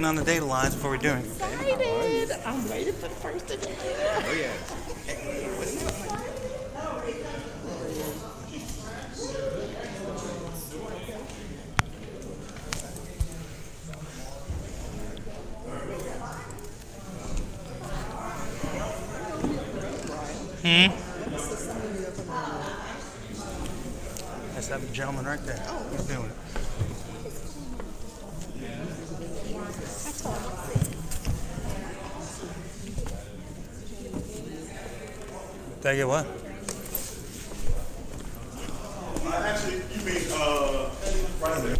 On the data lines before we do it. Excited! I'm waiting for the first of the year. Oh yeah. That's that gentleman right there. He's doing it. Tell you what. Actually, you mean right there.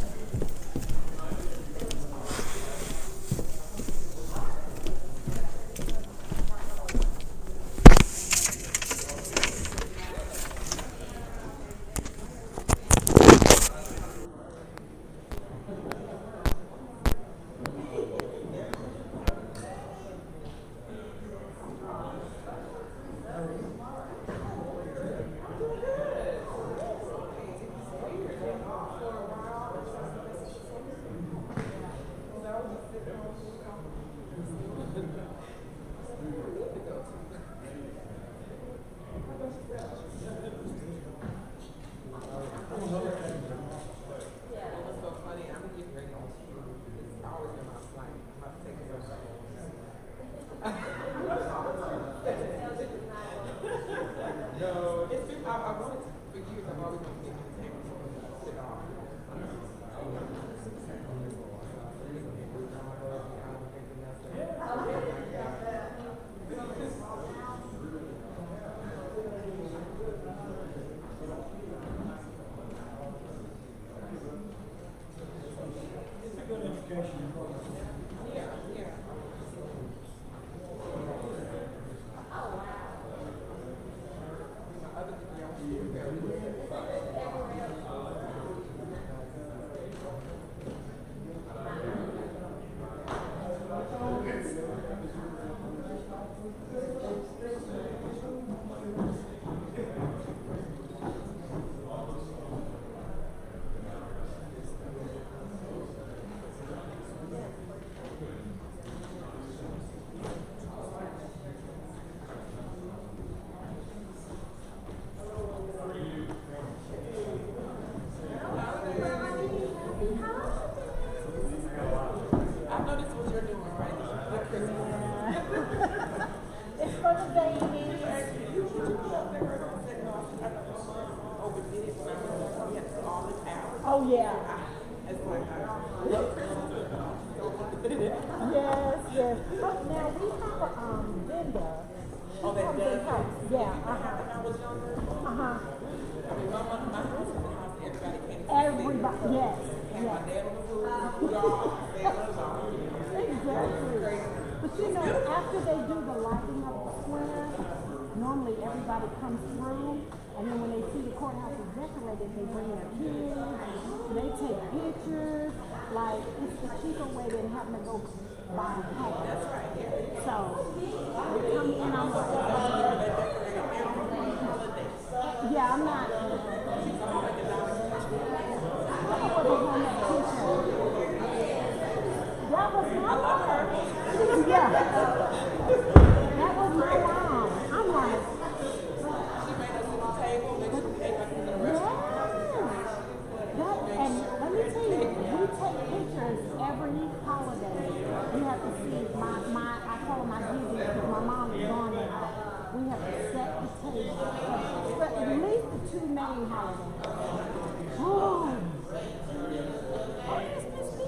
It's for the baby. Oh yeah. Yes, yes. Oh, now we have a vendor. Oh, that Comes does in house. Yeah. When I was younger, Uh-huh. I mean, my house was the house everybody came to. Everybody, yes, My yes. dad was a fool, dog, sailors, all. Exactly. But you know, after they do the lighting of the square, normally everybody comes through, and then when they see the courthouse is decorated, they bring their kids, they take pictures. Like, it's the cheaper way than having to go buy a hat. That's right, yeah. So, we come in on the yeah, I'm not. That was a homemade t-shirt. That was my mom. Yeah. That was my mom. I'm like, She made us a little table, make sure we ate like in the yeah. restaurant. That, and let me tell you, we take pictures every holiday. You have to see I call her my Gigi because my mom is gone now. We have to set the table for at least the two main holidays. Oh, that's Miss B.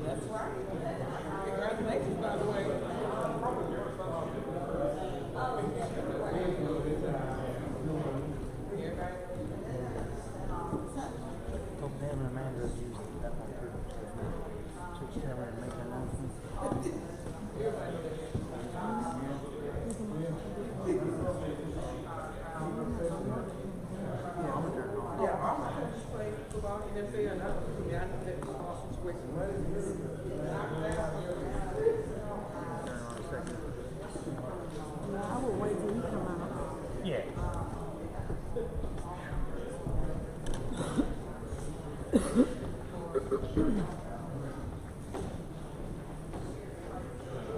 That's right. Congratulations, by the way. Hope Dan and Amanda use that one too. Yeah, all my coaches played football in the NFL, and I was a guy that was switching. I will wait till you come out. Yeah.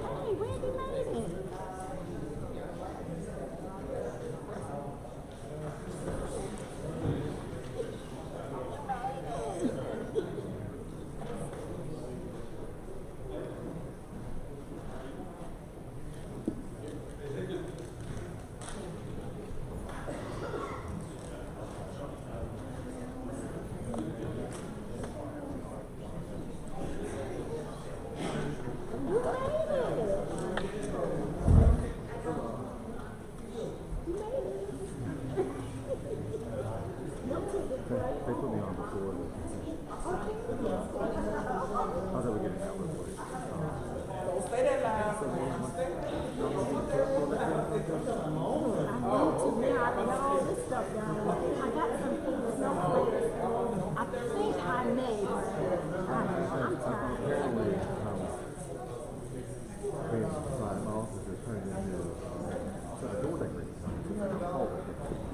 Hey, Randy made it. They put me on before. I was able to get it out real quick. Don't say that loud. I need to now. I got all this stuff done. I got some things somewhere. I think I may, but I don't know. I'm tired. My office is turning into a door decorating sign.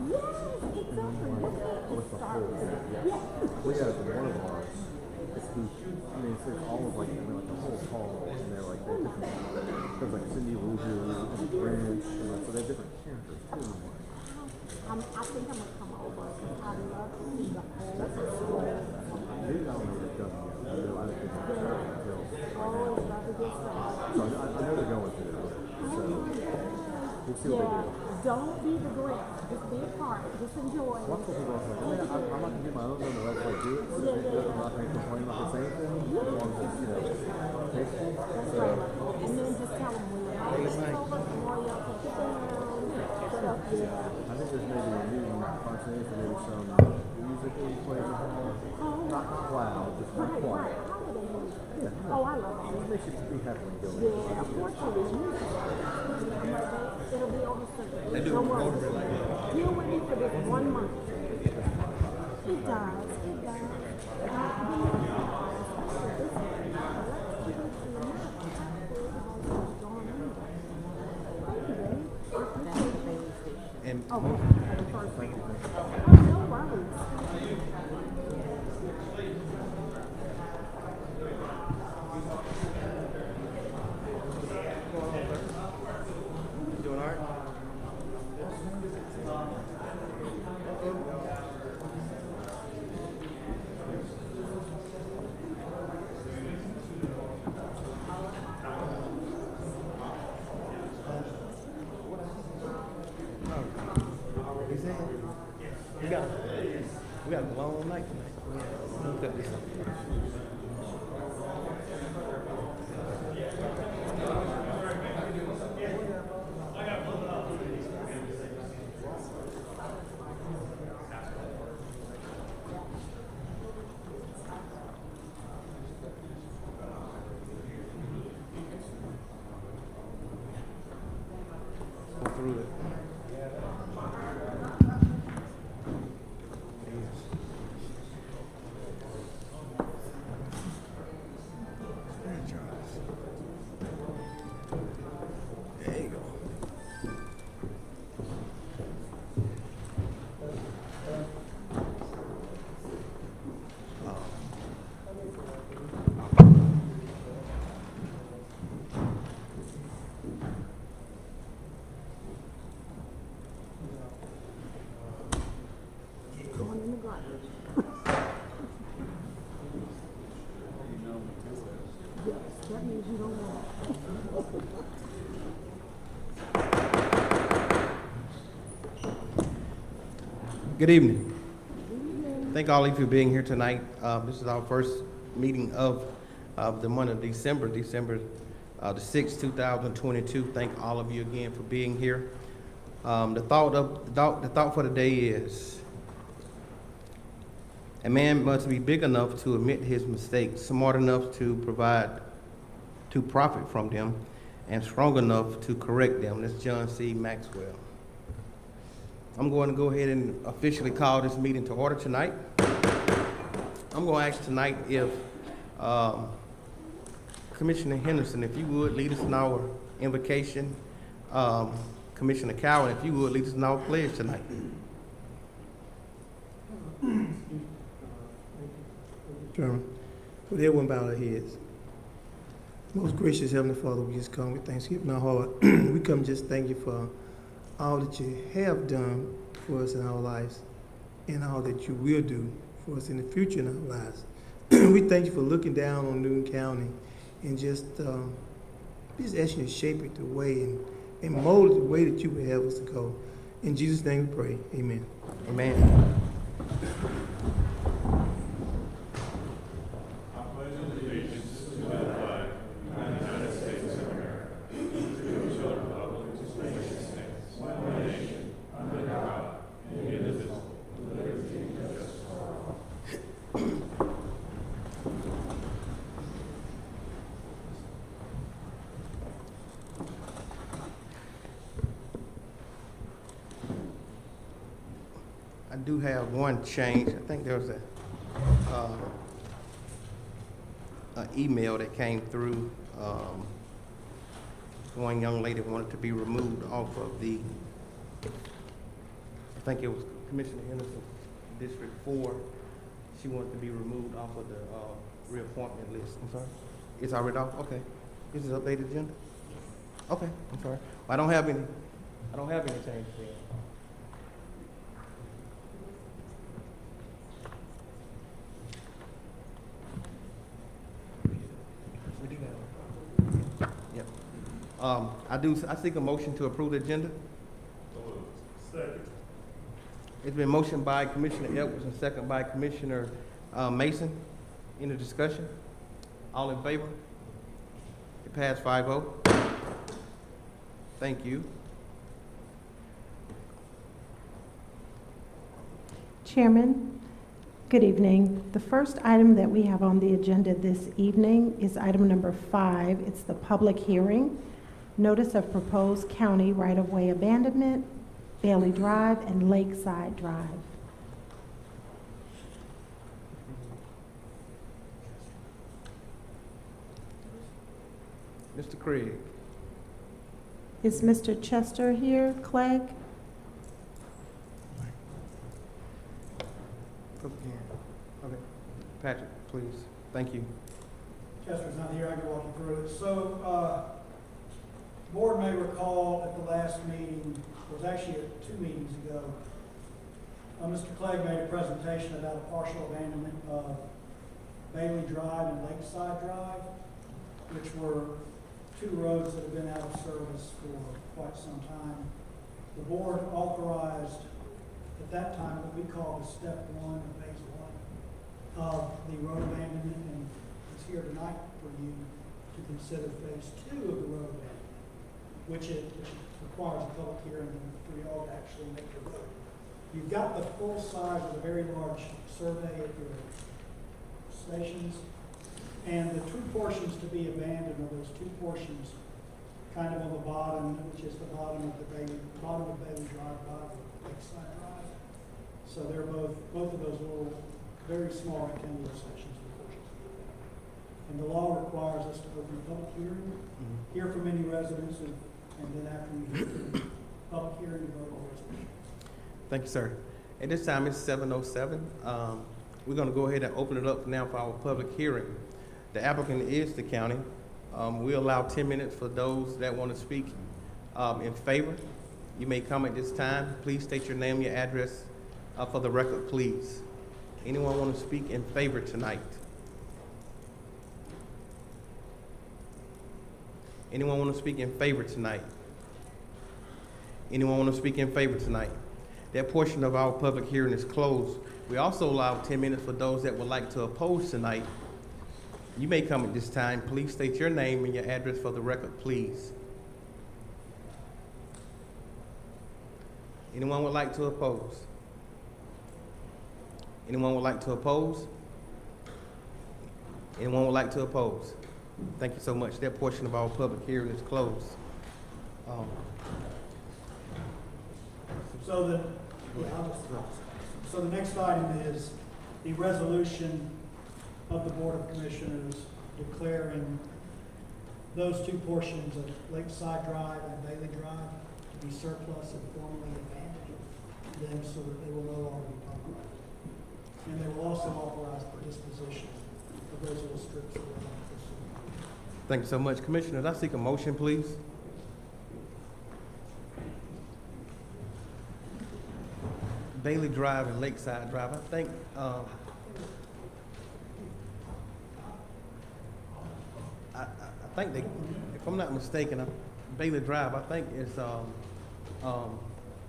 Yes, exactly. What's the whole thing? Yeah. We have one of ours. It's the, I mean, it's all of like, the whole hall, and they're like, they're different. There's like Cindy Lou Who and Grinch, and so they're different characters too. I think I'm gonna come over because I love to see the whole story. Maybe I don't know if it's done yet. I don't think it's done until. Always love to get started. So I know they're going to do it. So we'll see what they do. Don't be the Grinch. Just be a part. Just enjoy it. Lots of people are like, I mean, I'm not gonna get my own one, but let's like do it. So I'm not gonna complain about the same thing. As long as it's, tasteful. So And then just tell them when you're over, tomorrow y'all can sit down. Shut up, yeah. I think there's maybe a new cartoon, maybe some music that we play in the hall. Not loud, just not Right, quiet. right. Holiday music. Yeah. Oh, I love it. It makes you be happy when you go in. Yeah, unfortunately, music. It'll be over soon. Don't worry. Deal with me for this 1 month. It does. It does. And Oh, no worries. doing all right? We got a long night tonight. Look at this. Go through it. There you go. Going in the garbage. Yes, that means you don't want it. Good evening. Thank all of you for being here tonight. This is our first meeting of the month of December, the 6th, 2022. Thank all of you again for being here. The thought for the day is, A man must be big enough to admit his mistakes, smart enough to profit from them, and strong enough to correct them. That's John C. Maxwell. I'm going to go ahead and officially call this meeting to order tonight. I'm going to ask tonight if Commissioner Henderson, if you would lead us in our invocation. Commissioner Cowan, if you would lead us in our pledge tonight. Chairman, would everyone bow their heads? Most gracious Heavenly Father, we just come with thanksgiving in our heart. We come just thank you for all that you have done for us in our lives and all that you will do for us in the future in our lives. We thank you for looking down on Newton County and just asking you to shape it the way and mold it the way that you would have us to go. In Jesus' name we pray. Amen. Amen. I do have one change. I think there was an email that came through. One young lady wanted to be removed off of the, I think it was Commissioner Henderson, District 4. She wanted to be removed off of the reappointment list. I'm sorry? It's already off? Okay. This is updated agenda? Okay, I'm sorry. I don't have any changes there. Yep. I seek a motion to approve the agenda. Second. It's been motioned by Commissioner Edwards and second by Commissioner Mason. Any discussion? All in favor? It passed 5-0. Thank you. Chairman, good evening. The first item that we have on the agenda this evening is item number 5. It's the public hearing. Notice of proposed county right-of-way abandonment, Bailey Drive and Lakeside Drive. Mr. Craig. Is Mr. Chester here, Clegg? Okay. Patrick, please. Thank you. Chester's not here, I can walk you through it. So, board may recall at the last meeting, it was actually 2 meetings ago, Mr. Clegg made a presentation about a partial abandonment of Bailey Drive and Lakeside Drive, which were 2 roads that have been out of service for quite some time. The board authorized at that time what we call the step 1 of phase 1 of the road abandonment, and it's here tonight for you to consider phase 2 of the road abandonment, which requires a public hearing for you all to actually make your vote. You've got the full size of a very large survey at your stations, and the 2 portions to be abandoned are those 2 portions kind of on the bottom, which is the bottom of Bailey Drive by the Lakeside Drive. So they're both of those little, very small rectangular sections of the portions to be abandoned. And the law requires us to open a public hearing, hear from any residents, and then after we hear the public hearing, vote on the resolution. Thank you, sir. At this time, it's 7:07. We're going to go ahead and open it up now for our public hearing. The applicant is the county. We allow 10 minutes for those that want to speak in favor. You may come at this time. Please state your name, your address for the record, please. Anyone want to speak in favor tonight? Anyone want to speak in favor tonight? Anyone want to speak in favor tonight? That portion of our public hearing is closed. We also allow 10 minutes for those that would like to oppose tonight. You may come at this time. Please state your name and your address for the record, please. Anyone would like to oppose? Anyone would like to oppose? Anyone would like to oppose? Thank you so much. That portion of our public hearing is closed. So so the next item is the resolution of the Board of Commissioners declaring those two portions of Lakeside Drive and Bailey Drive to be surplus and formally abandoned them so that they will no longer be public. And they will also authorize the disposition of those little strips of land. Thank you so much. Commissioners, I seek a motion, please. Bailey Drive and Lakeside Drive, I think, I think they, if I'm not mistaken, Bailey Drive, I think is,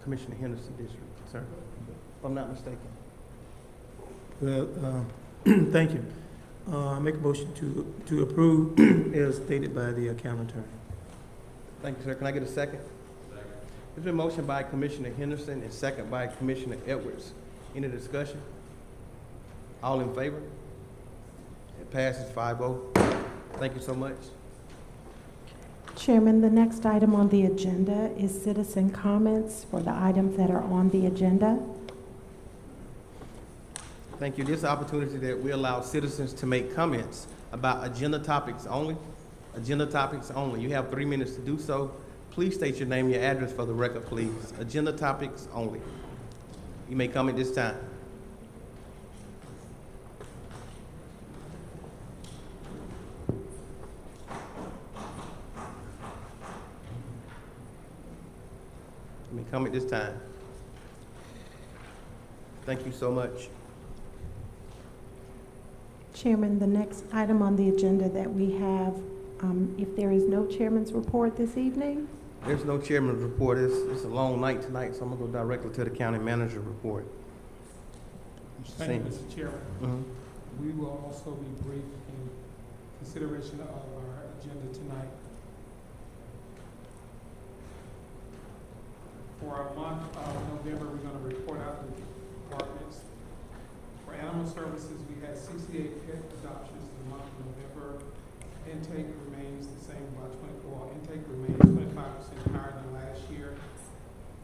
Commissioner Henderson District, sir, if I'm not mistaken. Well, thank you. I make a motion to approve as stated by the county attorney. Thank you, sir. Can I get a second? There's been a motion by Commissioner Henderson and second by Commissioner Edwards. Any discussion? All in favor? It passes 5-0. Thank you so much. Chairman, the next item on the agenda is citizen comments for the items that are on the agenda. Thank you. This is an opportunity that we allow citizens to make comments about agenda topics only. Agenda topics only. You have 3 minutes to do so. Please state your name and your address for the record, please. Agenda topics only. You may come at this time. You may come at this time. Thank you so much. Chairman, the next item on the agenda that we have, if there is no chairman's report this evening. There's no chairman's report. It's a long night tonight, so I'm gonna go directly to the county manager report. Thank you, Mr. Chairman. Mhm. We will also be brief in consideration of our agenda tonight. For our month of November, we're going to report out the departments. For animal services, we had 68 pet adoptions in the month of November. Intake remains the same, intake remains 25% higher than last year.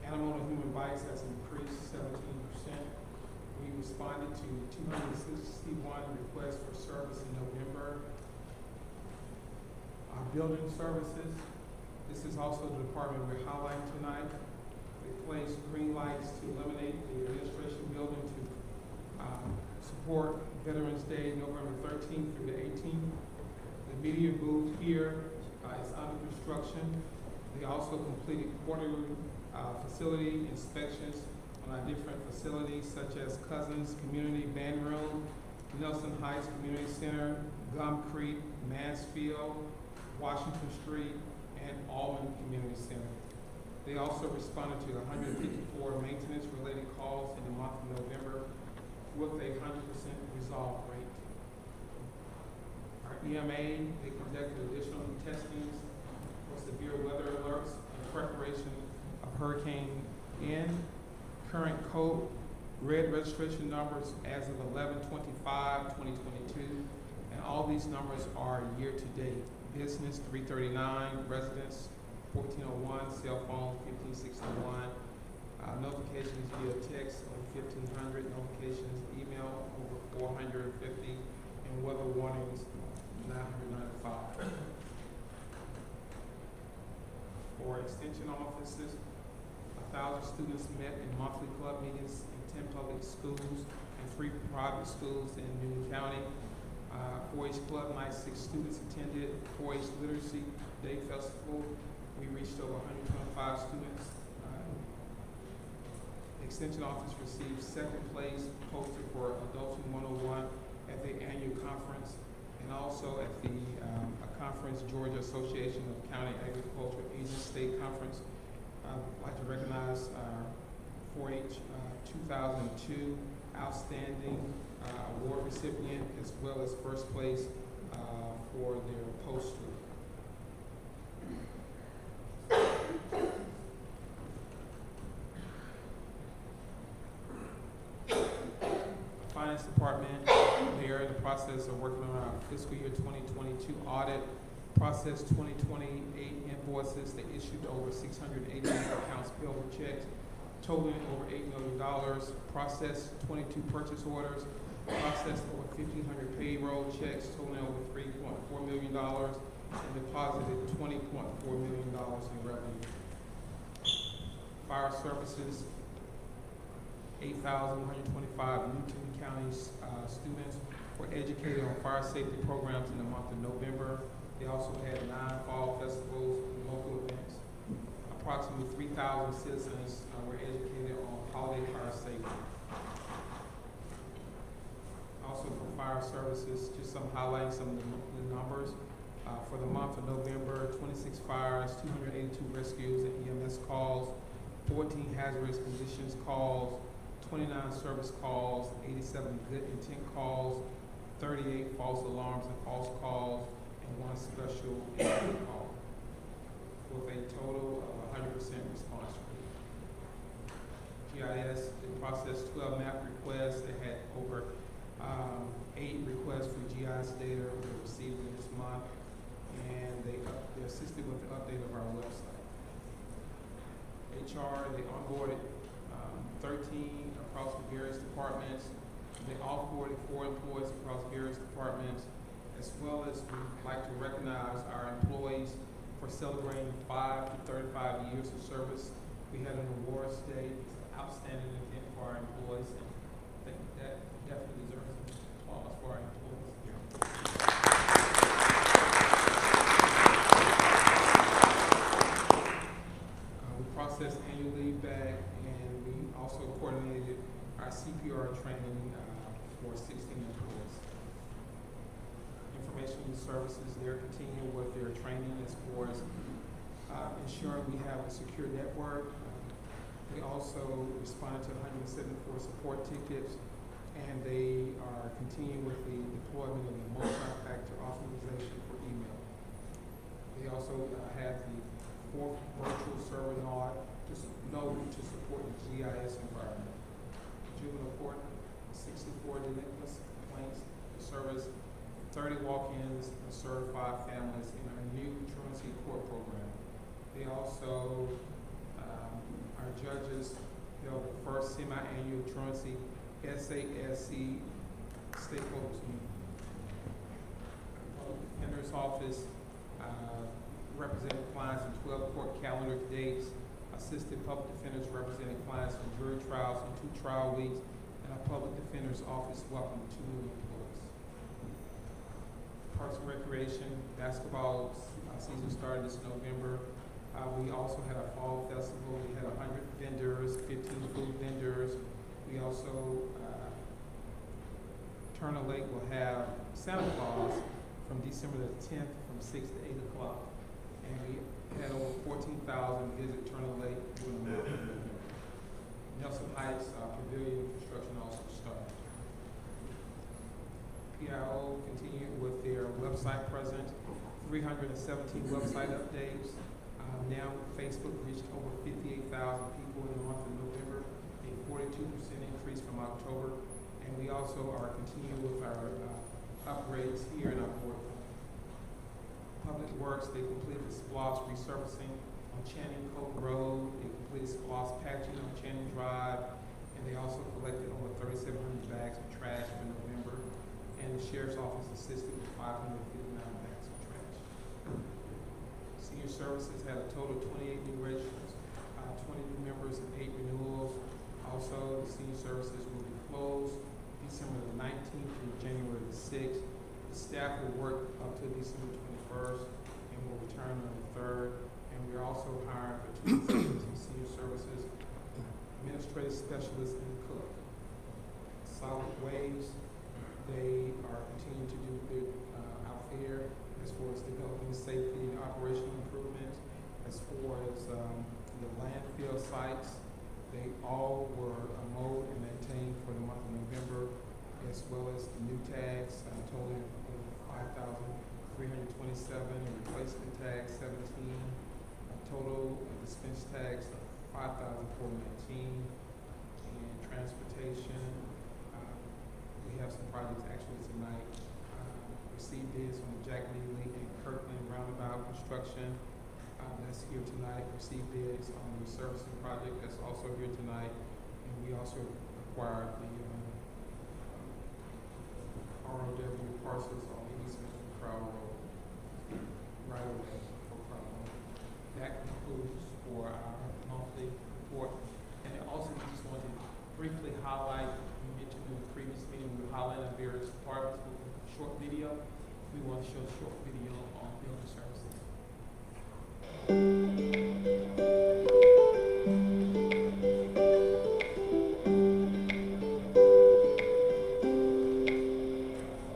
Animal and human bites has increased 17%. We responded to 261 requests for service in November. Our building services, this is also the department we're highlighting tonight. They placed green lights to eliminate the administration building to support Veterans Day, November 13th through the 18th. The media booth here is under construction. They also completed quarterly facility inspections on our different facilities such as Cousins Community Band Room, Nelson Heights Community Center, Gum Creek, Mansfield, Washington Street, and Almond Community Center. They also responded to 154 maintenance-related calls in the month of November with a 100% resolve rate. Our EMA, they conducted additional testings for severe weather alerts in preparation of Hurricane Ian. Current code red registration numbers as of 11/25/2022, and all these numbers are year-to-date. Business 339, residents 1401, cell phone 1561, notifications via text on 1500, notifications email over 450, and weather warnings 995. For extension offices, 1,000 students met in monthly club meetings in 10 public schools and 3 private schools in Newton County. 4-H Club Night, 6 students attended. 4-H Literacy Day Festival, we reached over 125 students. Extension Office received 2nd place posted for Adulting 101 at the annual conference, and also at the conference, Georgia Association of County Agriculture Agents State Conference. I'd like to recognize our 4-H 2002 Outstanding Award recipient, as well as 1st place for their poster. Department. They are in the process of working on our fiscal year 2022 audit. Processed 2028 invoices. They issued over 688 accounts payable checks, totaling over $8 million. Processed 22 purchase orders. Processed over 1,500 payroll checks, totaling over $3.4 million, and deposited $20.4 million in revenue. Fire services, 8,125 Newton County students were educated on fire safety programs in the month of November. They also had 9 fall festivals and local events. Approximately 3,000 citizens were educated on holiday fire safety. Also for fire services, just highlighting some of the numbers. For the month of November, 26 fires, 282 rescues and EMS calls, 14 hazardous conditions calls, 29 service calls, 87 good intent calls, 38 false alarms and false calls, and 1 special incident call, with a total of 100% response rate. GIS, they processed 12 map requests. They had over 8 requests for GIS data we received in this month, and they assisted with the update of our website. HR, they onboarded 13 across the various departments. They offboarded 4 employees across various departments, as well as we'd like to recognize our employees for celebrating 5 to 35 years of service. We had an awards day. It's an outstanding event for our employees, and I think that definitely deserves some applause for our employees. We processed annual leave back, and we also coordinated our CPR training for 16 employees. Information services, they're continuing with their training as far as ensuring we have a secure network. They also responded to 174 support tickets, and they are continuing with the deployment of the multi-factor authorization for email. They also have the 4th virtual server node to support the GIS environment. Juvenile court, 64 delinquency complaints to service 30 walk-ins and serve 5 families in our new truancy court program. They also, our judges held the first semi-annual truancy SASC stakeholders meeting. Public Defender's Office represented clients in 12 court calendar dates, assisted public defenders representing clients in jury trials and 2 trial weeks, and our Public Defender's Office welcomed 2 new employees. Parks and Recreation, basketball season started this November. We also had a fall festival. We had 100 vendors, 15 food vendors. We also, Turner Lake will have Santa Claus from December the 10th from 6 to 8 o'clock. And we had over 14,000 visit Turner Lake during the month of November. Nelson Heights Pavilion construction also started. PIO continued with their website presence, 317 website updates. Now Facebook reached over 58,000 people in the month of November, a 42% increase from October. And we also are continuing with our upgrades here in our board. Public Works, they completed SPLOS resurfacing on Channing Coke Road. They completed SPLOS patching on Channing Drive. And they also collected over 3,700 bags of trash for November. And the Sheriff's Office assisted with 559 bags of trash. Senior Services had a total of 28 new registrants, 20 new members, and 8 renewals. Also, the Senior Services will be closed December the 19th through January the 6th. The staff will work up to December 21st and will return on the 3rd. And we're also hiring for 2 positions in Senior Services, Administrative Specialist and Cook. Solid Waste, they are continuing to do good out there as far as developing safety and operational improvements. As far as the landfill sites, they all were mowed and maintained for the month of November, as well as the new tags, totaling 5,327, and replacement tags 17, a total dispense tags of 5,419, and transportation. We We have some projects actually tonight. Received bids from Jack Lee Link and Kirkland Roundabout Construction. That's here tonight. Received bids on the servicing project. That's also here tonight. And we also acquired the ROW parcels on Eastman Crowd Road, right away for Crowd Road. That concludes for our monthly report. And then also, we just wanted to briefly highlight, we mentioned in the previous meeting, we highlighted various departments with a short video. We want to show a short video on building services.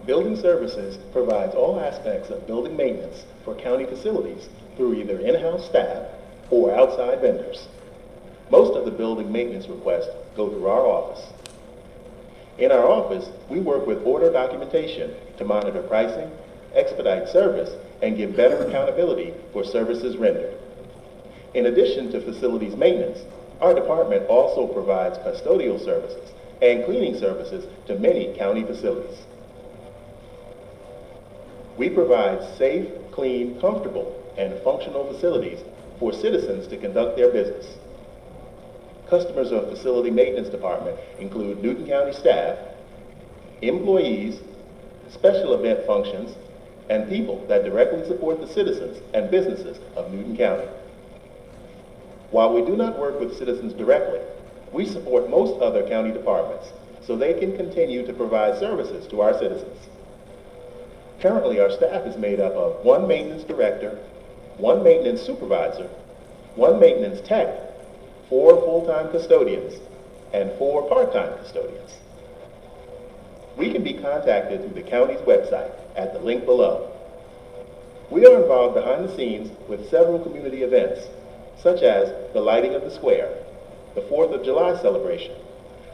Building Services provides all aspects of building maintenance for county facilities through either in-house staff or outside vendors. Most of the building maintenance requests go through our office. In our office, we work with order documentation to monitor pricing, expedite service, and give better accountability for services rendered. In addition to facilities maintenance, our department also provides custodial services and cleaning services to many county facilities. We provide safe, clean, comfortable, and functional facilities for citizens to conduct their business. Customers of Facility Maintenance Department include Newton County staff, employees, special event functions, and people that directly support the citizens and businesses of Newton County. While we do not work with citizens directly, we support most other county departments so they can continue to provide services to our citizens. Currently, our staff is made up of 1 maintenance director, 1 maintenance supervisor, 1 maintenance tech, 4 full-time custodians, and 4 part-time custodians. We can be contacted through the county's website at the link below. We are involved behind the scenes with several community events, such as the lighting of the square, the 4th of July celebration,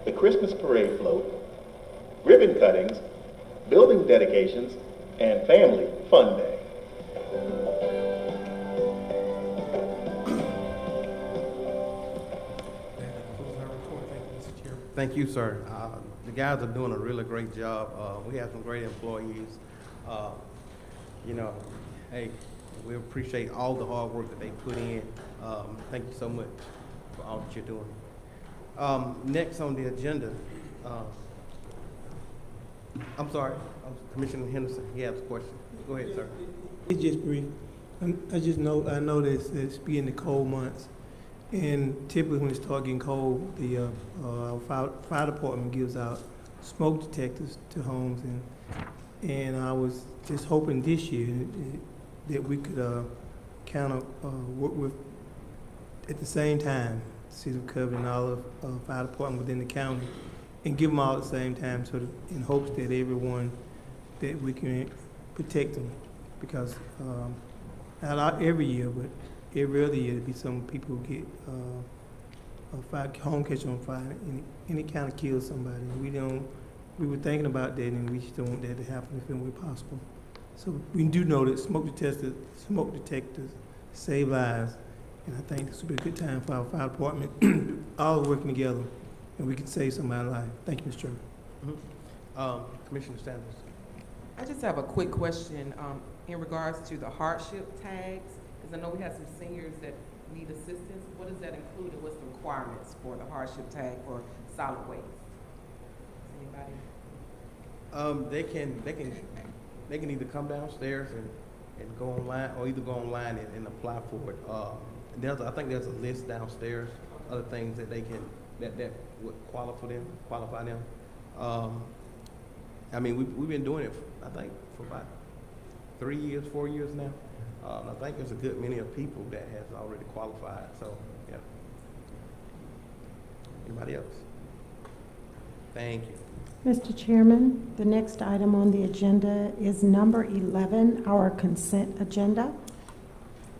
the Christmas parade float, ribbon cuttings, building dedications, and Family Fun Day. Thank you, sir. The guys are doing a really great job. We have some great employees. You know, hey, we appreciate all the hard work that they put in. Thank you so much for all that you're doing. Next on the agenda, I'm sorry, Commissioner Henderson, he has a question. Go ahead, sir. It's just brief. I know that it's being the cold months, and typically when it starts getting cold, the our fire department gives out smoke detectors to homes, and I was just hoping this year that we could kind of work with at the same time, City of Covey and all of fire department within the county, and give them all at the same time, so that, in hopes that everyone, that we can protect them, because not every year, but every other year, there'll be some people who get a fire, home catch on fire, and it kind of kills somebody. We were thinking about that, and we just don't want that to happen if any way possible. So we do know that smoke detectors save lives, and I think this would be a good time for our fire department, all working together, and we can save somebody's life. Thank you, Mr. Chairman. Commissioner Sanders. I just have a quick question in regards to the hardship tags, because I know we have some seniors that need assistance. What does that include, and what's the requirements for the hardship tag for solid waste? Anybody? They can either come downstairs and go online, or either go online and apply for it. I think there's a list downstairs, other things that they can, that would qualify them. I mean, we've been doing it, I think, for about 3 years, 4 years now. I think there's a good many of people that has already qualified, so, yeah. Anybody else? Thank you. Mr. Chairman, the next item on the agenda is number 11, our consent agenda.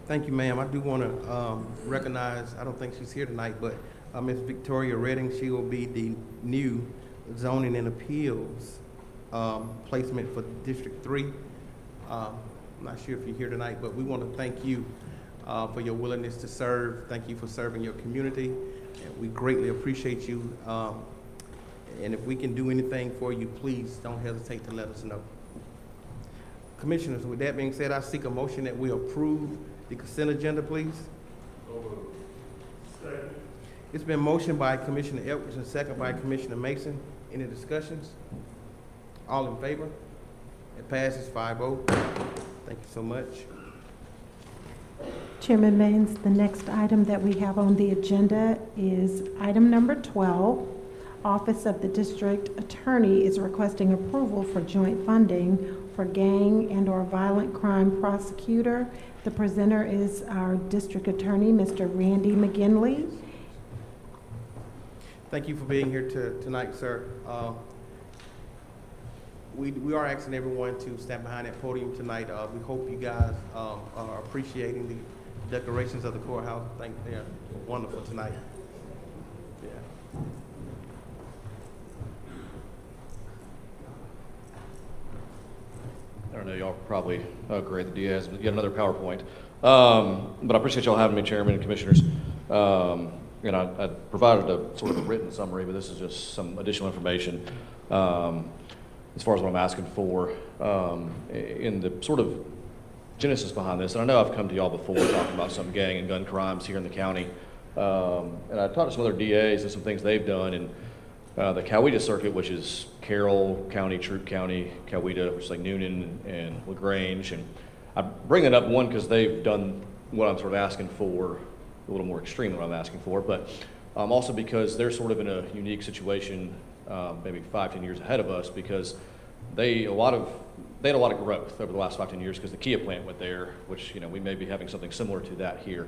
Thank you, ma'am. I do want to recognize, I don't think she's here tonight, but Ms. Victoria Redding. She will be the new zoning and appeals placement for District 3. I'm not sure if you're here tonight, but we want to thank you for your willingness to serve. Thank you for serving your community. And we greatly appreciate you. And if we can do anything for you, please don't hesitate to let us know. Commissioners, with that being said, I seek a motion that we approve the consent agenda, please. Second. It's been motioned by Commissioner Edwards and second by Commissioner Mason. Any discussions? All in favor? It passes 5-0. Thank you so much. Chairman Maines, the next item that we have on the agenda is item number 12. Office of the District Attorney is requesting approval for joint funding for gang and/or violent crime prosecutor. The presenter is our District Attorney, Mr. Randy McGinley. Thank you for being here tonight, sir. We are asking everyone to stand behind that podium tonight. We hope you guys are appreciating the decorations of the courthouse. I think they're wonderful tonight. Yeah. I don't know, y'all probably agree that Diaz yet another PowerPoint. But I appreciate y'all having me, Chairman and Commissioners. And I provided a sort of a written summary, but this is just some additional information as far as what I'm asking for in the sort of genesis behind this. And I know I've come to y'all before talking about some gang and gun crimes here in the county. And I talked to some other DAs and some things they've done in the Coweta circuit, which is Carroll County, Troup County, Coweta, which is like Noonan and LaGrange. And I bring that up, one, because they've done what I'm sort of asking for, a little more extreme than what I'm asking for, but also because they're sort of in a unique situation, maybe 5-10 years ahead of us, because they had a lot of growth over the last 5-10 years because the Kia plant went there, which, you know, we may be having something similar to that here.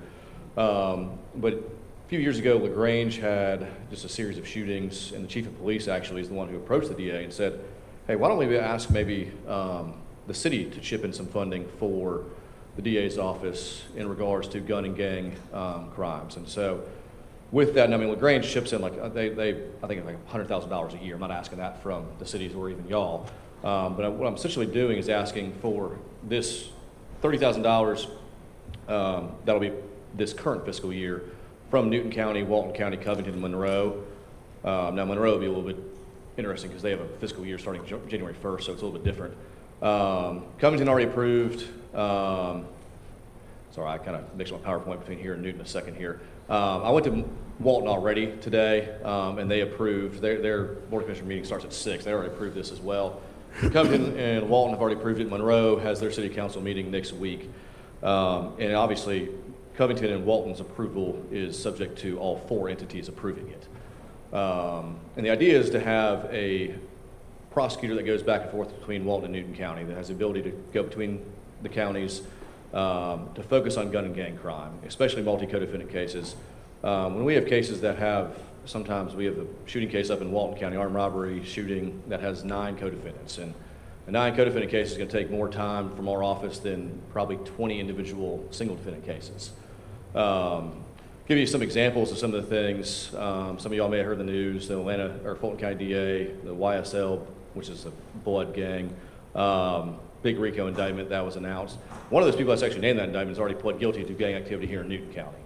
But a few years ago, LaGrange had just a series of shootings, and the chief of police actually is the one who approached the DA and said, hey, why don't we ask maybe the city to chip in some funding for the DA's office in regards to gun and gang crimes. And so with that, and I mean, LaGrange chips in like, I think it's like $100,000 a year. I'm not asking that from the cities or even y'all. But what I'm essentially doing is asking for this $30,000, that'll be this current fiscal year, from Newton County, Walton County, Covington, and Monroe. Now Monroe will be a little bit interesting because they have a fiscal year starting January 1st, so it's a little bit different. Covington already approved. Sorry, I kind of mixed my PowerPoint between here and Newton a second here. I went to Walton already today, and they approved. Their Board of Commissioners meeting starts at 6. They already approved this as well. Covington and Walton have already approved it. Monroe has their city council meeting next week. And obviously, Covington and Walton's approval is subject to all 4 entities approving it. And the idea is to have a prosecutor that goes back and forth between Walton and Newton County, that has the ability to go between the counties to focus on gun and gang crime, especially multi-co-defendant cases. When we have cases that have, sometimes we have a shooting case up in Walton County, armed robbery shooting that has 9 co-defendants. And a 9 co-defendant case is going to take more time from our office than probably 20 individual single defendant cases. Give you some examples of some of the things. Some of y'all may have heard the news, the Atlanta or Fulton County DA, the YSL, which is a blood gang, big RICO indictment that was announced. One of those people that's actually named that indictment has already pled guilty to gang activity here in Newton County.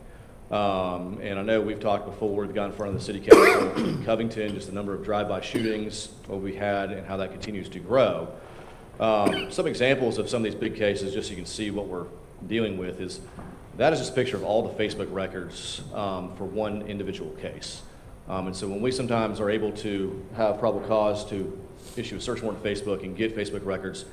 And I know we've talked before, we've got in front of the city council in Covington, just the number of drive-by shootings, what we had and how that continues to grow. Some examples of some of these big cases, just so you can see what we're dealing with, is that is just a picture of all the Facebook records for one individual case. And so when we sometimes are able to have probable cause to issue a search warrant on Facebook and get Facebook records,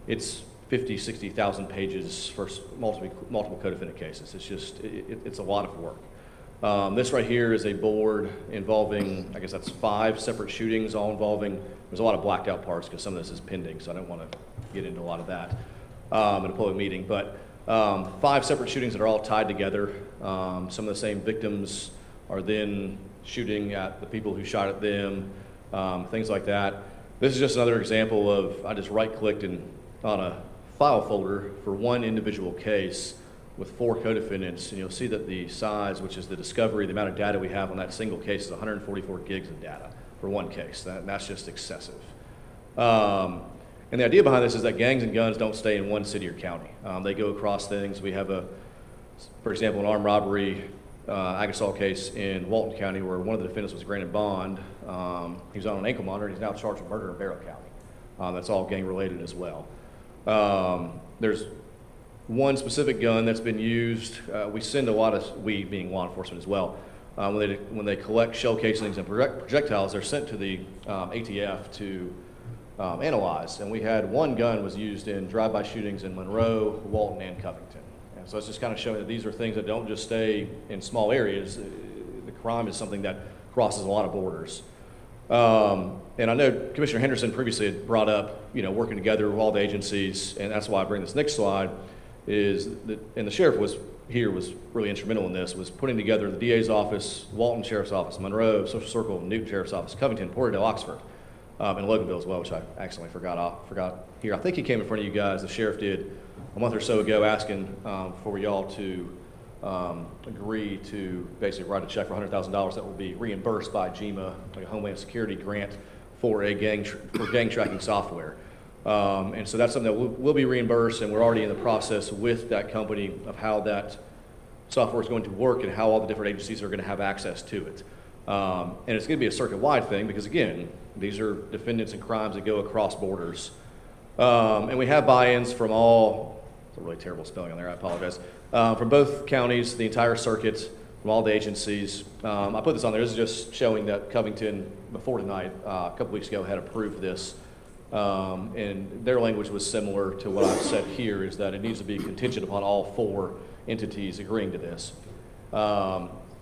it's 50, 60,000 pages for multiple co-defendant cases. It's just, it's a lot of work. This right here is a board involving, I guess that's 5 separate shootings, all involving, there's a lot of blacked out parts because some of this is pending, so I don't want to get into a lot of that in a public meeting. But 5 separate shootings that are all tied together. Some of the same victims are then shooting at the people who shot at them, things like that. This is just another example of, I just right-clicked on a file folder for one individual case with 4 co-defendants, and you'll see that the size, which is the discovery, the amount of data we have on that single case is 144 gigs of data for one case. That's just excessive. And the idea behind this is that gangs and guns don't stay in one city or county. They go across things. We have for example, an armed robbery Agasol case in Walton County where one of the defendants was granted bond. He was on an ankle monitor and he's now charged with murder in Barrow County. That's all gang related as well. There's one specific gun that's been used. We send a lot of, we being law enforcement as well, when they collect shell casings and projectiles, they're sent to the ATF to analyze. And we had one gun was used in drive-by shootings in Monroe, Walton, and Covington. And so it's just kind of showing that these are things that don't just stay in small areas. The crime is something that crosses a lot of borders. And I know Commissioner Henderson previously had brought up, working together with all the agencies, and that's why I bring this next slide, is that, and the sheriff was really instrumental in this, was putting together the DA's office, Walton Sheriff's Office, Monroe, Social Circle, Newton Sheriff's Office, Covington, Porterdale, Oxford, and Loganville as well, which I accidentally forgot here. I think he came in front of you guys, the sheriff did, a month or so ago, asking for y'all to agree to basically write a check for $100,000 that will be reimbursed by GEMA, like a Homeland Security grant for gang tracking software. And so that's something that will be reimbursed, and we're already in the process with that company of how that software is going to work and how all the different agencies are going to have access to it. And it's going to be a circuit-wide thing because, again, these are defendants in crimes that go across borders. And we have buy-ins from all, it's a really terrible spelling on there, I apologize, from both counties, the entire circuit, from all the agencies. I put this on there. This is just showing that Covington, before tonight, a couple weeks ago, had approved this. And their language was similar to what I've said here, is that it needs to be contingent upon all 4 entities agreeing to this.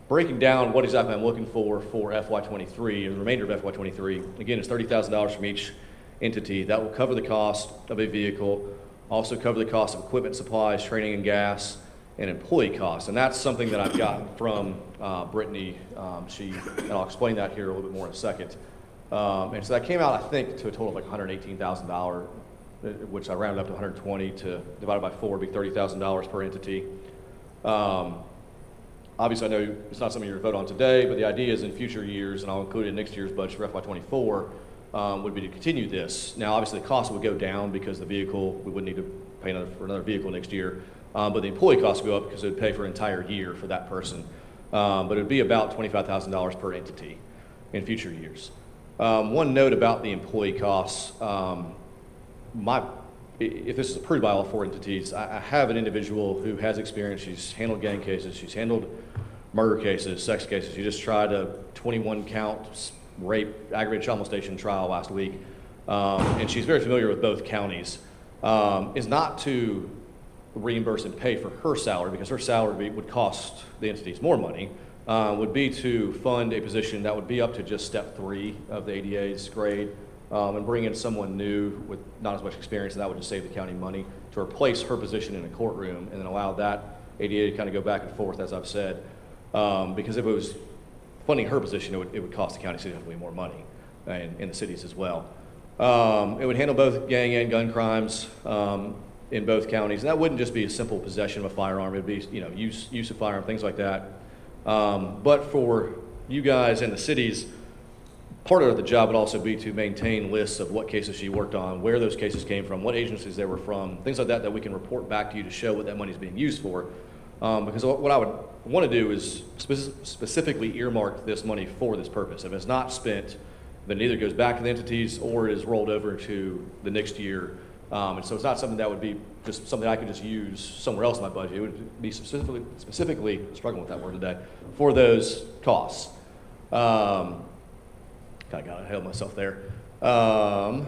Breaking down what exactly I'm looking for FY23 and the remainder of FY23, again, it's $30,000 from each entity. That will cover the cost of a vehicle, also cover the cost of equipment, supplies, training and gas, and employee costs. And that's something that I've gotten from Brittany. And I'll explain that here a little bit more in a second. And so that came out, I think, to a total of like $118,000, which I rounded up to 120 to divided by 4 would be $30,000 per entity. Obviously, I know it's not something you're going to vote on today, but the idea is in future years, and I'll include it in next year's budget for FY24, would be to continue this. Now, obviously, the cost would go down because the vehicle, we wouldn't need to pay for another vehicle next year. But the employee costs would go up because it would pay for an entire year for that person. But it would be about $25,000 per entity in future years. One note about the employee costs, if this is approved by all 4 entities, I have an individual who has experience. She's handled gang cases, she's handled murder cases, sex cases. She just tried a 21-count rape, aggravated child molestation trial last week, and she's very familiar with both counties. Is not to reimburse and pay for her salary, because her salary would cost the entities more money, would be to fund a position that would be up to just step 3 of the ADA's grade, and bring in someone new with not as much experience, and that would just save the county money, to replace her position in a courtroom and then allow that ADA to kind of go back and forth, as I've said. Because if it was funding her position, it would cost the county significantly more money, and in the cities as well. It would handle both gang and gun crimes in both counties, and that wouldn't just be a simple possession of a firearm. It would be use of firearm, things like that. But for you guys and the cities, part of the job would also be to maintain lists of what cases she worked on, where those cases came from, what agencies they were from, things like that, that we can report back to you to show what that money is being used for. Because what I would want to do is specifically earmark this money for this purpose. If it's not spent, then it either goes back to the entities or it is rolled over to the next year. And so it's not something that would be just something I could just use somewhere else in my budget. It would be specifically struggling with that word today, for those costs. Kind of got ahead of myself there. And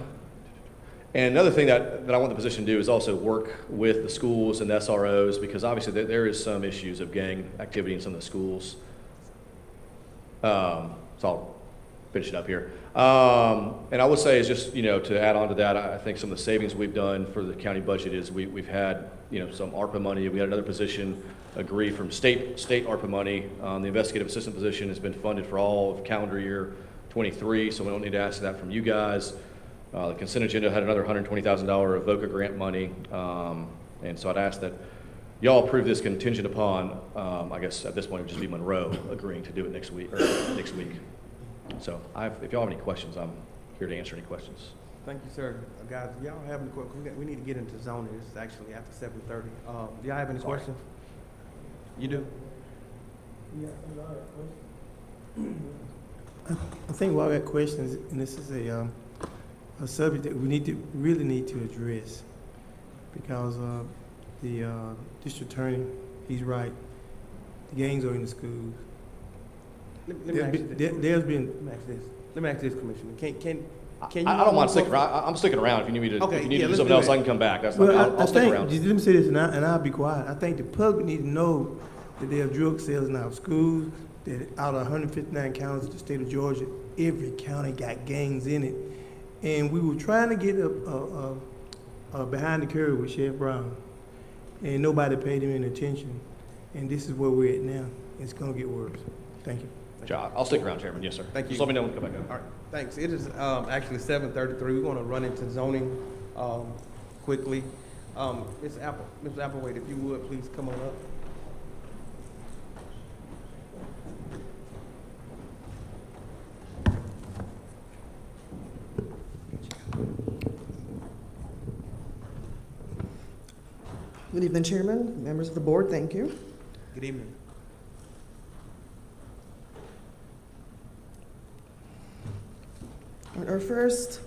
another thing that I want the position to do is also work with the schools and the SROs, because obviously there is some issues of gang activity in some of the schools. So I'll finish it up here. And I would say is just, to add on to that, I think some of the savings we've done for the county budget is we've had, some ARPA money. We had another position agree from state ARPA money. The investigative assistant position has been funded for all of calendar year 23, so we don't need to ask that from you guys. The consent agenda had another $120,000 VOCA grant money, and so I'd ask that y'all approve this contingent upon, I guess at this point it would just be Monroe agreeing to do it next week. So if y'all have any questions, I'm here to answer any questions. Thank you, sir. Guys, y'all have any questions? We need to get into zoning. It's actually after 7:30. Do y'all have any questions? You do? I think while I got questions, and this is a subject that we really need to address, because the district attorney, he's right. The gangs are in the schools. Let me ask you this. There's been. Let me ask this, Commissioner. Can you? I don't mind sticking around. I'm sticking around. If you need me to, Okay, if you need yeah, to do let's something do else, that. I can come back. That's Well, not, I'll stick think, around. just let me say this, and I'll be quiet. I think the public need to know that there are drug sales in our schools, that out of 159 counties in the state of Georgia, every county got gangs in it. And we were trying to get behind the curve with Sheriff Brown, and nobody paid him any attention. And this is where we're at now. It's gonna get worse. Thank you. I'll stick around, Chairman. Yes, sir. Thank you. Just let me know when to come back up. All right, thanks. It is actually 7:33. We're going to run into zoning quickly. Ms. Applewhite, if you would, please come on up. Good evening, Chairman, members of the board, thank you. Good evening. Our first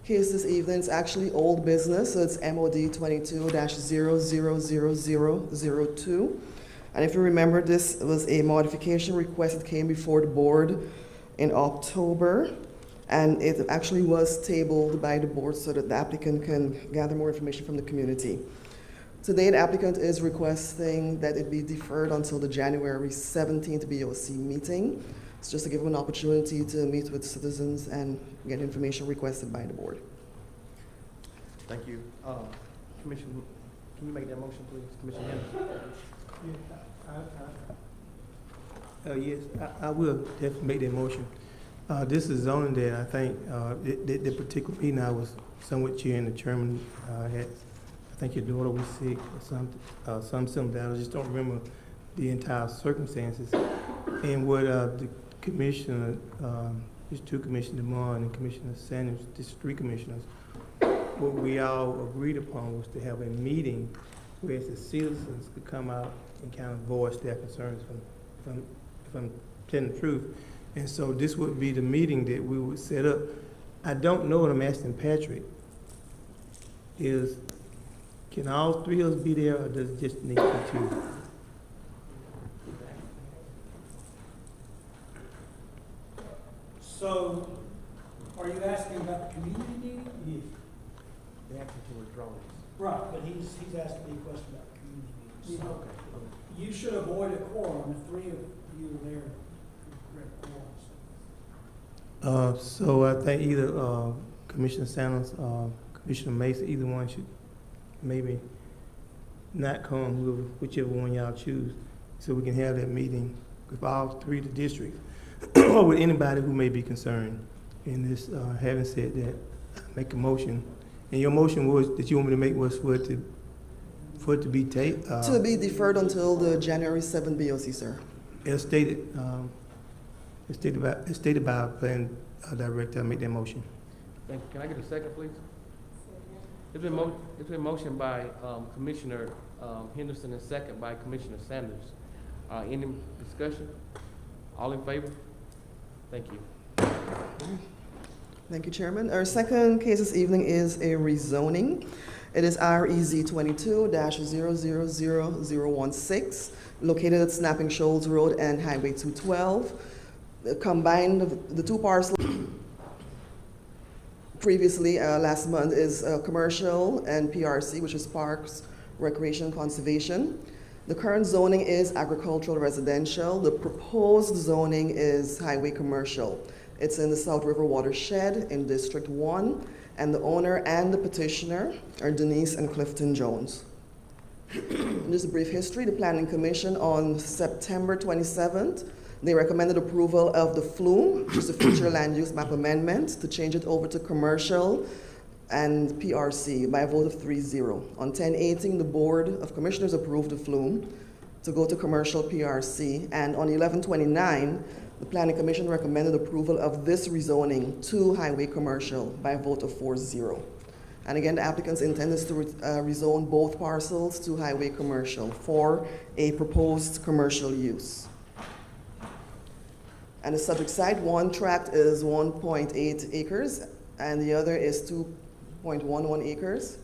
case this evening is actually old business, so it's MOD 22-000002. And if you remember, this was a modification request that came before the board in October, and it actually was tabled by the board so that the applicant can gather more information from the community. Today, the applicant is requesting that it be deferred until the January 17th BOC meeting. It's just to give them an opportunity to meet with citizens and get information requested by the board. Thank you. Commissioner, can you make that motion, please? Commissioner Henderson? Yes, I will definitely make that motion. This is zoning that I think, the particular meeting I was somewhat chairing, the chairman had, I think your daughter was sick or something similar. I just don't remember the entire circumstances. And what the commissioner, there's two commissioners, DeMond and Commissioner Sanders, there's three commissioners, what we all agreed upon was to have a meeting where the citizens could come out and kind of voice their concerns, if I'm telling the truth. And so this would be the meeting that we would set up. I don't know what I'm asking Patrick is, can all three of us be there, or does it just need to be two? So, are you asking about the community meeting? Yes. They actually to withdraw this. Right, but he's asking me a question about the community meetings. Okay. You should avoid a quorum if three of you are there. Correct quorums. So I think either Commissioner Sanders, Commissioner Mason, either one should maybe not come, whichever one y'all choose, so we can have that meeting with all three of the districts, or with anybody who may be concerned. And this, having said that, make a motion. And your motion was, that you want me to make was for it to be to be deferred until the January 7th BOC, sir. as stated by our plan director. I make that motion. Thank you. Can I get a second, please? It's been motioned by Commissioner Henderson and second by Commissioner Sanders. Any discussion? All in favor? Thank you. Thank you, Chairman. Our second case this evening is a rezoning. It is REZ 22-000016, located at Snapping Shoals Road and Highway 212. Combined, the two parcels previously, last month, is commercial and PRC, which is Parks, Recreation, Conservation. The current zoning is agricultural residential. The proposed zoning is highway commercial. It's in the South River watershed in District 1, and the owner and the petitioner are Denise and Clifton Jones. Just a brief history. The Planning Commission on September 27th, they recommended approval of the FLUME, which is the Future Land Use Map Amendment, to change it over to commercial and PRC by a vote of 3-0. On 10/18, the Board of Commissioners approved the FLUME to go to commercial PRC, and on 11/29, the Planning Commission recommended approval of this rezoning to highway commercial by a vote of 4-0. And again, the applicant's intent is to rezone both parcels to highway commercial for a proposed commercial use. And the subject site, one tract is 1.8 acres, and the other is 2.11 acres,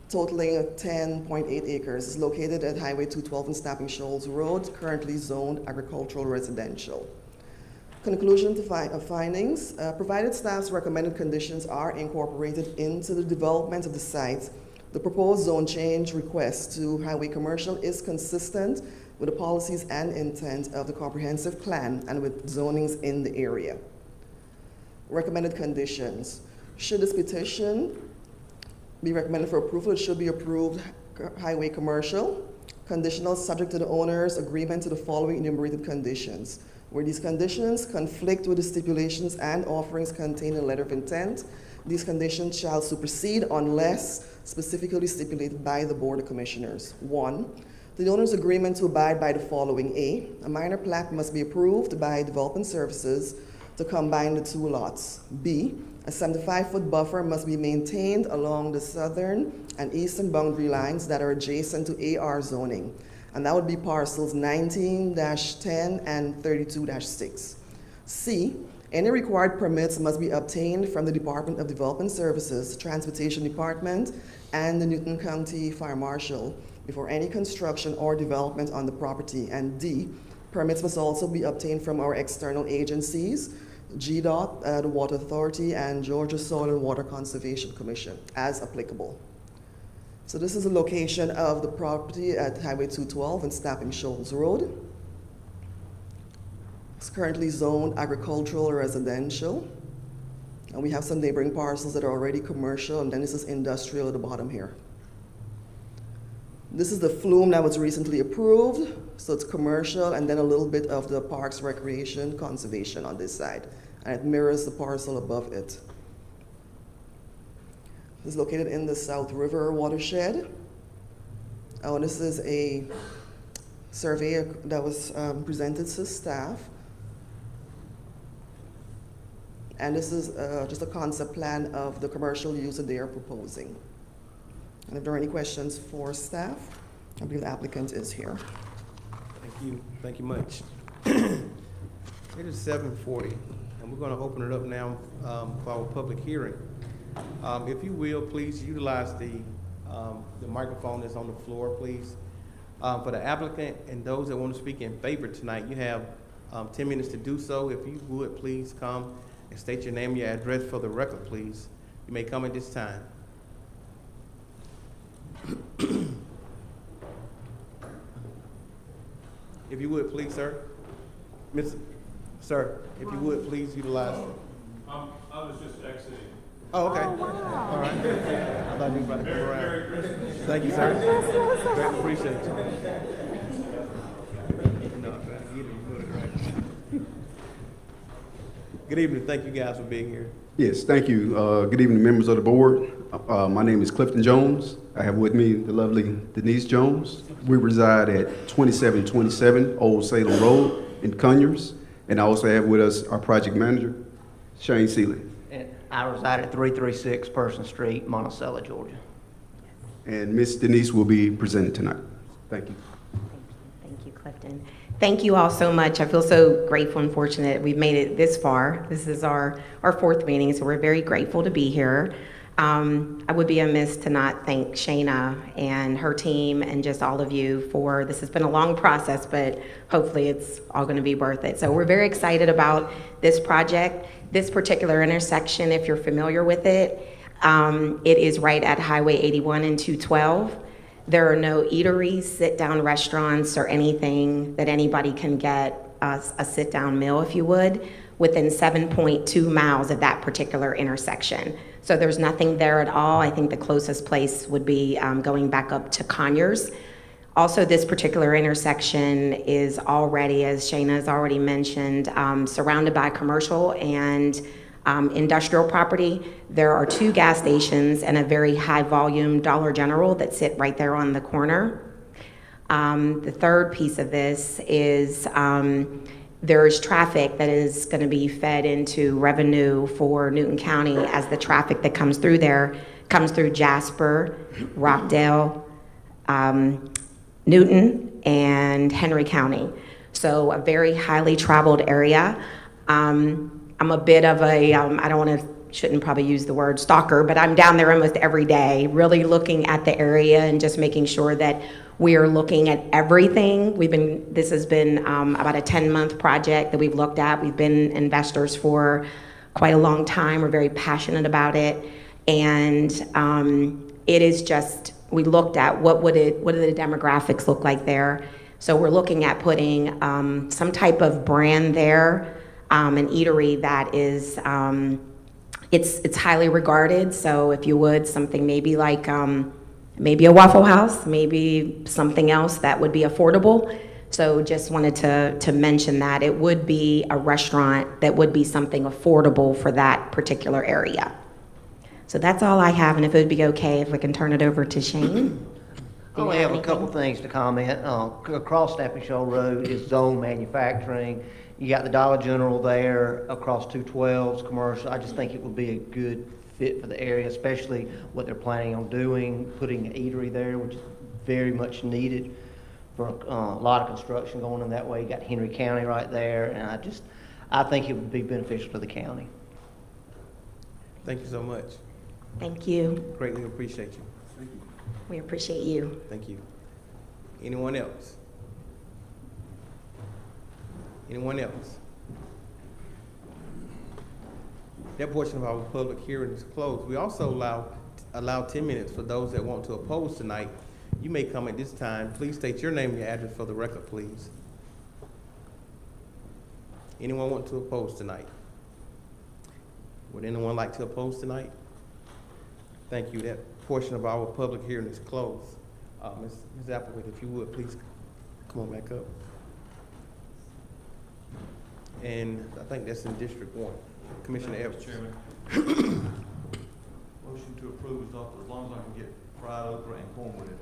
totaling 10.8 acres. It's located at Highway 212 and Snapping Shoals Road, currently zoned agricultural residential. Conclusion to findings, provided staff's recommended conditions are incorporated into the development of the site, the proposed zone change request to highway commercial is consistent with the policies and intent of the comprehensive plan and with zonings in the area. Recommended conditions. Should this petition be recommended for approval, it should be approved highway commercial, conditional subject to the owner's agreement to the following enumerated conditions. Where these conditions conflict with the stipulations and offerings contained in the letter of intent, these conditions shall supersede unless specifically stipulated by the Board of Commissioners. 1, the owner's agreement to abide by the following. A minor plat must be approved by Development Services to combine the two lots. B, a 75-foot buffer must be maintained along the southern and eastern boundary lines that are adjacent to AR zoning. And that would be parcels 19-10 and 32-6. C, any required permits must be obtained from the Department of Development Services, Transportation Department, and the Newton County Fire Marshal before any construction or development on the property. And D, permits must also be obtained from our external agencies, GDOT, the Water Authority, and Georgia Soil and Water Conservation Commission, as applicable. So this is the location of the property at Highway 212 and Snapping Shoals Road. It's currently zoned agricultural residential. And we have some neighboring parcels that are already commercial, and then this is industrial at the bottom here. This is the flume that was recently approved, so it's commercial, and then a little bit of the Parks Recreation Conservation on this side. And it mirrors the parcel above it. It's located in the South River watershed. Oh, this is a survey that was presented to staff. And this is just a concept plan of the commercial use that they are proposing. And if there are any questions for staff, I believe the applicant is here. Thank you much. It is 7:40, and we're going to open it up now for our public hearing. If you will, please utilize the microphone that's on the floor, please. For the applicant and those that want to speak in favor tonight, you have 10 minutes to do so. If you would, please come and state your name, your address for the record, please. You may come at this time. If you would, please, sir. Sir, if you would, please utilize. I was just exiting. Oh, okay. Oh, wow. All right. I thought you were about to come around. Thank you, sir. Great, appreciate you. No, I'm trying to get it, you put it right. Good evening. Thank you guys for being here. Yes, thank you. Good evening, members of the board. My name is Clifton Jones. I have with me the lovely Denise Jones. We reside at 2727 Old Salem Road in Conyers. And I also have with us our project manager, Shane Seeley. And I reside at 336 Person Street, Monticello, Georgia. And Miss Denise will be presenting tonight. Thank you. Thank you, Clifton. Thank you all so much. I feel so grateful and fortunate we've made it this far. This is our fourth meeting, so we're very grateful to be here. I would be amiss to not thank Shayna and her team and just all of you for, this has been a long process, but hopefully it's all going to be worth it. So we're very excited about this project. This particular intersection, if you're familiar with it, it is right at Highway 81 and 212. There are no eateries, sit-down restaurants, or anything that anybody can get a sit-down meal, if you would, within 7.2 miles of that particular intersection. So there's nothing there at all. I think the closest place would be going back up to Conyers. Also, this particular intersection is already, as Shayna has already mentioned, surrounded by commercial and industrial property. There are 2 gas stations and a very high volume Dollar General that sit right there on the corner. The third piece of this is there's traffic that is going to be fed into revenue for Newton County as the traffic that comes through there comes through Jasper, Rockdale, Newton, and Henry County. So a very highly traveled area. I'm a bit of a, shouldn't probably use the word stalker, but I'm down there almost every day, really looking at the area and just making sure that we are looking at everything. This has been about a 10-month project that we've looked at. We've been investors for quite a long time. We're very passionate about it. And it is just, we looked at what do the demographics look like there. So we're looking at putting some type of brand there, an eatery that is, it's highly regarded. So if you would, something maybe like, maybe a Waffle House, maybe something else that would be affordable. So just wanted to mention that it would be a restaurant that would be something affordable for that particular area. So that's all I have, and if it would be okay if we can turn it over to Shane. I only have a couple things to comment. Across Snapping Shoal Road is zone manufacturing. You got the Dollar General there, across 212's commercial. I just think it would be a good fit for the area, especially what they're planning on doing, putting an eatery there, which is very much needed for a lot of construction going in that way. You got Henry County right there, and I think it would be beneficial to the county. Thank you so much. Thank you. Greatly appreciate you. Thank you. We appreciate you. Thank you. Anyone else? Anyone else? That portion of our public hearing is closed. We also allow 10 minutes for those that want to oppose tonight. You may come at this time. Please state your name and your address for the record, please. Anyone want to oppose tonight? Would anyone like to oppose tonight? Thank you. That portion of our public hearing is closed. Ms. Applewood, if you would, please come on back up. And I think that's in District 1. Commissioner Evans. Chairman. Motion to approve is off as long as I can get fried okra and corn with it.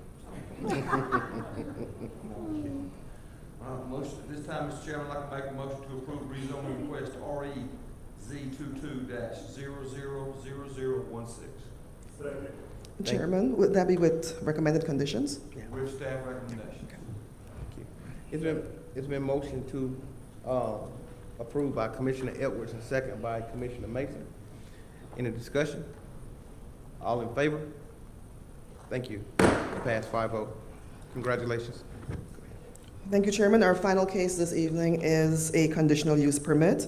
Motion, this time, Mr. Chairman, I'd like to make a motion to approve rezoning request REZ22-000016. Second. Chairman, would that be with recommended conditions? Yeah. With staff recommendation. Thank you. It's been motioned to approved by Commissioner Edwards and second by Commissioner Mason. Any discussion? All in favor? Thank you. Passed 5-0. Congratulations. Thank you, Chairman. Our final case this evening is a conditional use permit.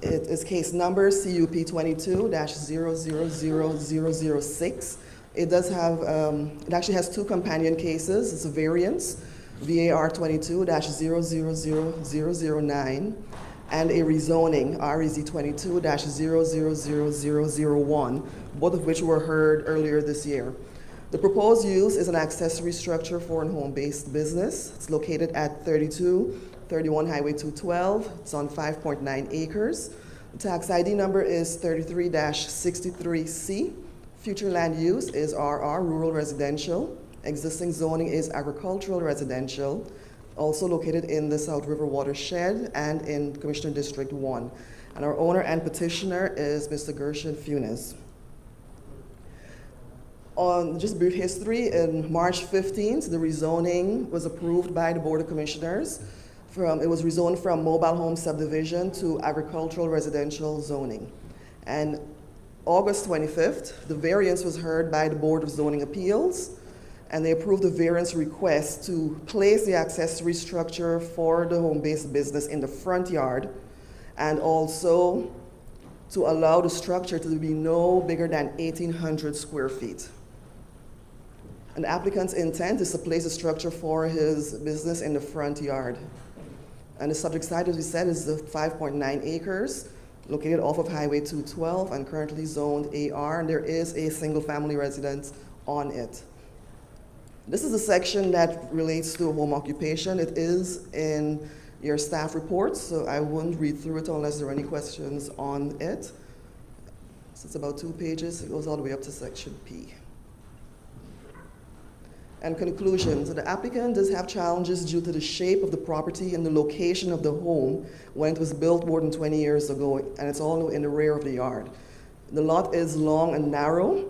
It is case number CUP 22-000006. It does have, it actually has two companion cases. It's a variance, VAR 22-000009, and a rezoning, REZ 22-000001, both of which were heard earlier this year. The proposed use is an accessory structure for a home-based business. It's located at 3231 Highway 212. It's on 5.9 acres. The tax ID number is 33-63C. Future land use is RR, rural residential. Existing zoning is agricultural residential, also located in the South River watershed and in Commissioner District 1. And our owner and petitioner is Mr. Gershon Funes. On just brief history, in March 15th, the rezoning was approved by the Board of Commissioners. It was rezoned from mobile home subdivision to agricultural residential zoning. And August 25th, the variance was heard by the Board of Zoning Appeals, and they approved the variance request to place the accessory structure for the home-based business in the front yard, and also to allow the structure to be no bigger than 1,800 square feet. An applicant's intent is to place a structure for his business in the front yard. And the subject site, as we said, is the 5.9 acres, located off of Highway 212 and currently zoned AR, and there is a single-family residence on it. This is a section that relates to home occupation. It is in your staff reports, so I won't read through it unless there are any questions on it. So it's about 2 pages. It goes all the way up to section P. And conclusions, the applicant does have challenges due to the shape of the property and the location of the home when it was built more than 20 years ago, and it's all in the rear of the yard. The lot is long and narrow.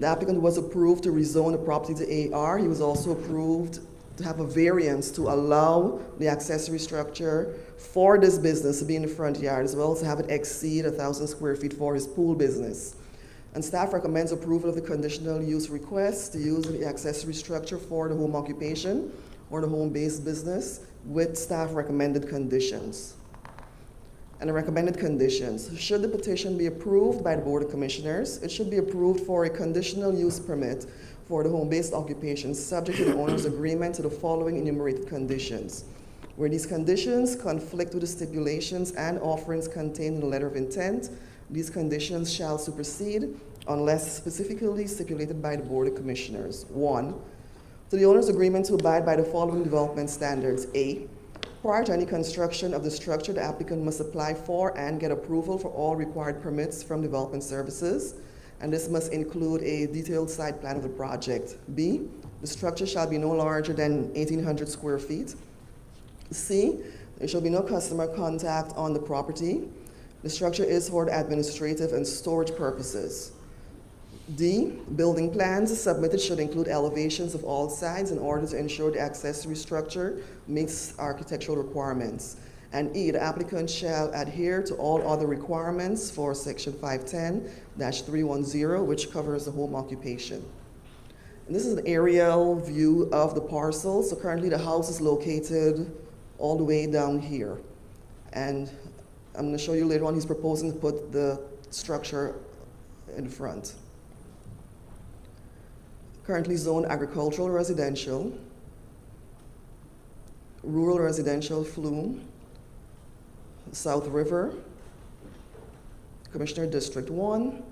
The applicant was approved to rezone the property to AR. He was also approved to have a variance to allow the accessory structure for this business to be in the front yard, as well as to have it exceed 1,000 square feet for his pool business. And staff recommends approval of the conditional use request to use the accessory structure for the home occupation or the home-based business with staff recommended conditions. And the recommended conditions: should the petition be approved by the Board of Commissioners, it should be approved for a conditional use permit for the home-based occupation subject to the owner's agreement to the following enumerated conditions. Where these conditions conflict with the stipulations and offerings contained in the letter of intent, these conditions shall supersede unless specifically stipulated by the Board of Commissioners. 1, to the owner's agreement to abide by the following development standards. A, prior to any construction of the structure, the applicant must apply for and get approval for all required permits from Development Services, and this must include a detailed site plan of the project. B, the structure shall be no larger than 1,800 square feet. C, there shall be no customer contact on the property. The structure is for administrative and storage purposes. D, building plans submitted should include elevations of all sides in order to ensure the accessory structure meets architectural requirements. And E, the applicant shall adhere to all other requirements for Section 510-310, which covers the home occupation. And this is an aerial view of the parcel. So currently the house is located all the way down here. And I'm going to show you later on, he's proposing to put the structure in front. Currently zoned agricultural residential, rural residential Flume, South River, Commissioner District 1,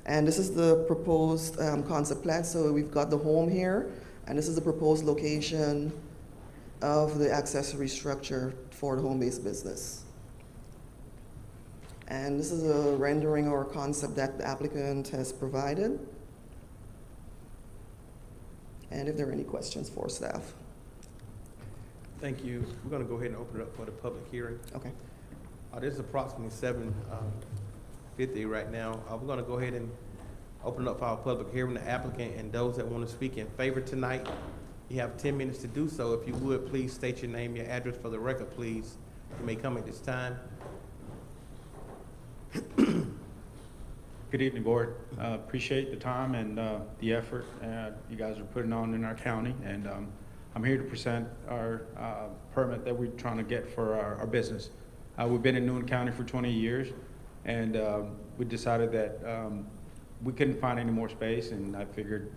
and this is the proposed concept plan. So we've got the home here, and this is the proposed location of the accessory structure for the home-based business. And this is a rendering or concept that the applicant has provided. And if there are any questions for staff. Thank you. We're going to go ahead and open it up for the public hearing. Okay. This is approximately 7:50 right now. We're going to go ahead and open it up for our public hearing. The applicant and those that want to speak in favor tonight, you have 10 minutes to do so. If you would, please state your name, your address for the record, please. You may come at this time. Good evening, Board. Appreciate the time and the effort you guys are putting on in our county. And I'm here to present our permit that we're trying to get for our business. We've been in Newton County for 20 years, and we decided that we couldn't find any more space, and I figured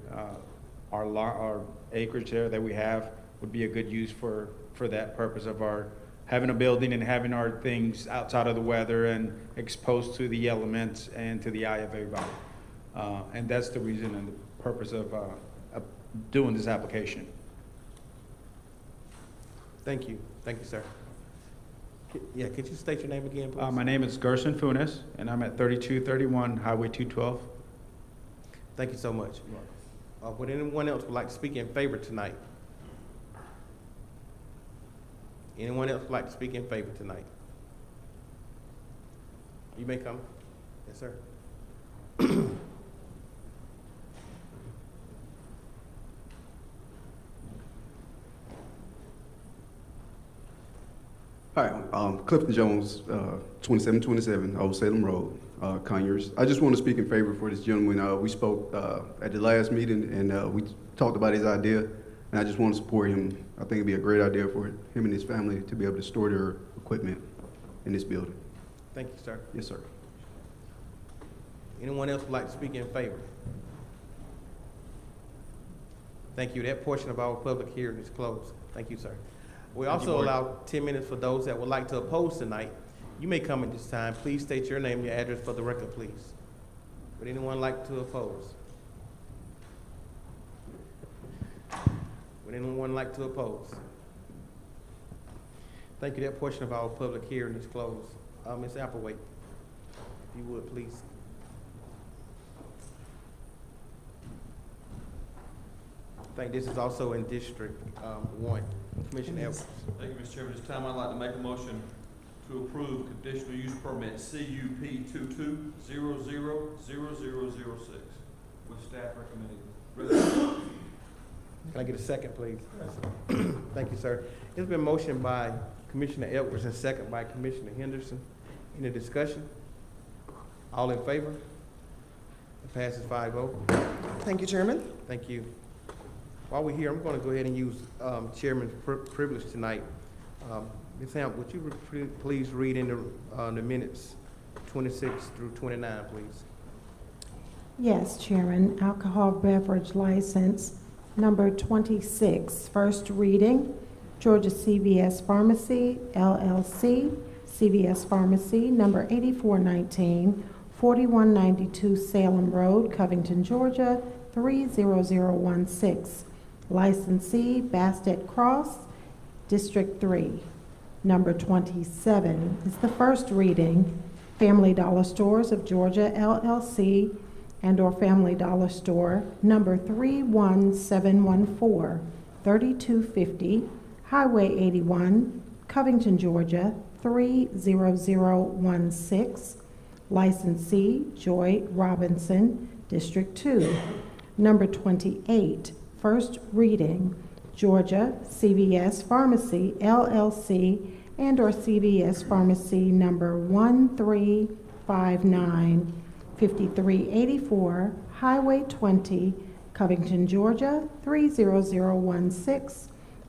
our acreage there that we have would be a good use for that purpose of our having a building and having our things outside of the weather and exposed to the elements and to the eye of everybody. And that's the reason and the purpose of doing this application. Thank you. Thank you, sir. Yeah, could you state your name again, please? My name is Gerson Funes, and I'm at 3231 Highway 212. Thank you so much. Would anyone else would like to speak in favor tonight? Anyone else would like to speak in favor tonight? You may come. Yes, sir. Hi, Clifton Jones, 2727 Old Salem Road, Conyers. I just want to speak in favor for this gentleman. We spoke at the last meeting, and we talked about his idea, and I just want to support him. I think it'd be a great idea for him and his family to be able to store their equipment in this building. Thank you, sir. Yes, sir. Anyone else would like to speak in favor? Thank you. That portion of our public hearing is closed. Thank you, sir. We also allow 10 minutes for those that would like to oppose tonight. You may come at this time. Please state your name and your address for the record, please. Would anyone like to oppose? Would anyone like to oppose? Thank you. That portion of our public hearing is closed. Ms. Applewhite, if you would, please. I think this is also in District 1. Commissioner Edwards. Thank you, Mr. Chairman. This time I'd like to make a motion to approve conditional use permit CUP 22000006 with staff recommending. Can I get a second, please? Thank you, sir. It's been motioned by Commissioner Edwards and second by Commissioner Henderson. Any discussion? All in favor? It passes 5-0. Thank you, Chairman. Thank you. While we're here, I'm going to go ahead and use Chairman's privilege tonight. Ms. Hamp, would you please read in the minutes 26 through 29, please? Yes, Chairman. Alcohol beverage license number 26, first reading. Georgia CVS Pharmacy, LLC, CVS Pharmacy, number 8419, 4192 Salem Road, Covington, Georgia, 30016. Licensee, Bastet Cross, District 3. Number 27 is the first reading. Family Dollar Stores of Georgia, LLC, and/or Family Dollar Store, number 31714, 3250, Highway 81, Covington, Georgia, 30016. Licensee, Joy Robinson, District 2. Number 28, first reading, Georgia CVS Pharmacy, LLC, and/or CVS Pharmacy, number 1359, 5384, Highway 20, Covington, Georgia, 30016.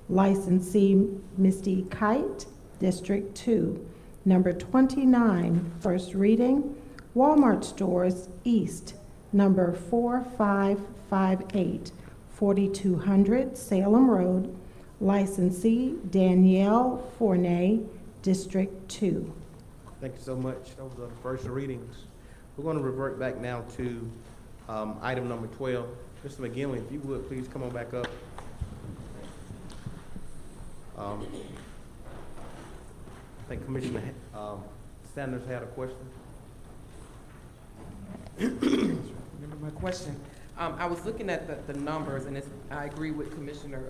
Licensee, Misty Kite, District 2. Number 29, first reading, Walmart Stores East, number 4558, 4200 Salem Road. Licensee, Danielle Fournay, District 2. Thank you so much. Those are the first readings. We're going to revert back now to item number 12. Mr. McGinley, if you would, please come on back up. I think Commissioner Sanders had a question. Remember my question? I was looking at the numbers, and I agree with Commissioner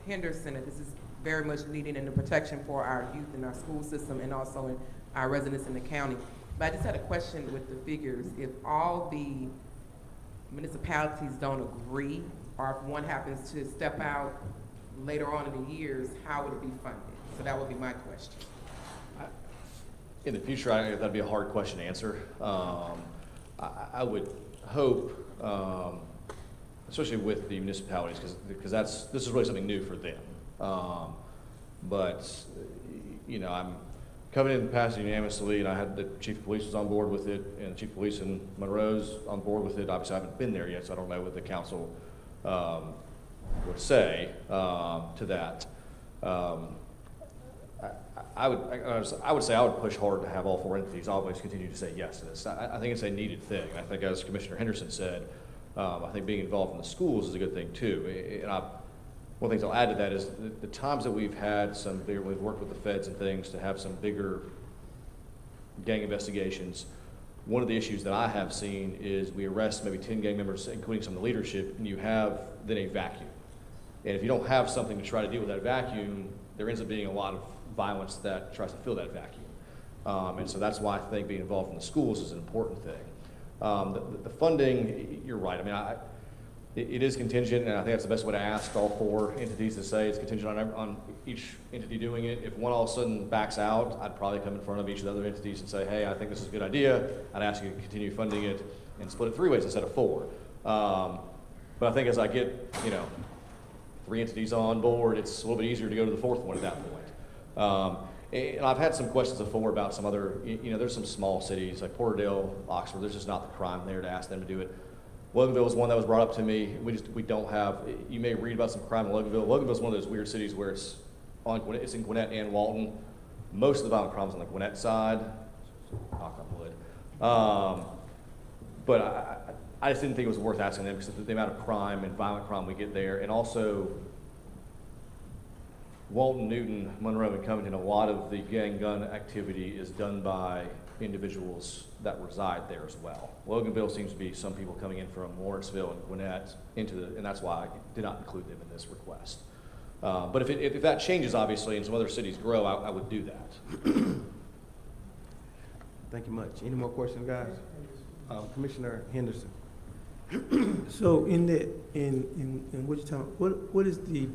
Henderson that this is very much needed in the protection for our youth in our school system and also in our residents in the county. But I just had a question with the figures. If all the municipalities don't agree, or if one happens to step out later on in the years, how would it be funded? So that would be my question. In the future, that'd be a hard question to answer. I would hope, especially with the municipalities, because this is really something new for them. But you know, I'm Covington passed it unanimously, and I had the chief of police was on board with it, and the chief of police in Monroe's on board with it. Obviously, I haven't been there yet, so I don't know what the council would say to that. I would say I would push hard to have all four entities always continue to say yes to this. I think it's a needed thing. I think, as Commissioner Henderson said, I think being involved in the schools is a good thing too. And one of the things I'll add to that is the times that we've had we've worked with the feds and things to have some bigger gang investigations. One of the issues that I have seen is we arrest maybe 10 gang members, including some of the leadership, and you have then a vacuum. And if you don't have something to try to deal with that vacuum, there ends up being a lot of violence that tries to fill that vacuum. And so that's why I think being involved in the schools is an important thing. The funding, you're right. I mean, it is contingent, and I think that's the best way to ask all four entities to say it's contingent on each entity doing it. If one all of a sudden backs out, I'd probably come in front of each of the other entities and say, hey, I think this is a good idea. I'd ask you to continue funding it and split it 3 ways instead of 4. But I think as I get, 3 entities on board, it's a little bit easier to go to the 4th one at that point. And I've had some questions before about some other, there's some small cities like Porterdale, Oxford, there's just not the crime there to ask them to do it. Loganville was one that was brought up to me. We don't have, you may read about some crime in Loganville. Loganville is one of those weird cities where it's in Gwinnett and Walton. Most of the violent crimes on the Gwinnett side, knock on wood. But I just didn't think it was worth asking them because of the amount of crime and violent crime we get there. And also, Walton, Newton, Monroe, and Covington, a lot of the gang gun activity is done by individuals that reside there as well. Loganville seems to be some people coming in from Lawrenceville and Gwinnett and that's why I did not include them in this request. But if that changes, obviously, and some other cities grow, I would do that. Thank you much. Any more questions, guys? Commissioner Henderson. So in that, in what you're talking, what is the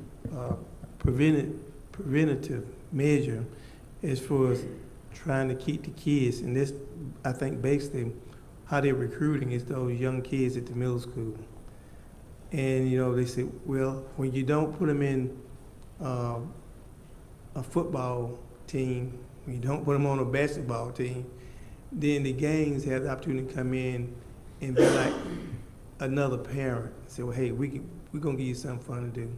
preventative measure as far as trying to keep the kids? And this, I think, basically how they're recruiting is those young kids at the middle school. And you know, they say, well, when you don't put them in a football team, when you don't put them on a basketball team, then the gangs have the opportunity to come in and be like another parent. Say, well, hey, we're gonna give you something fun to do.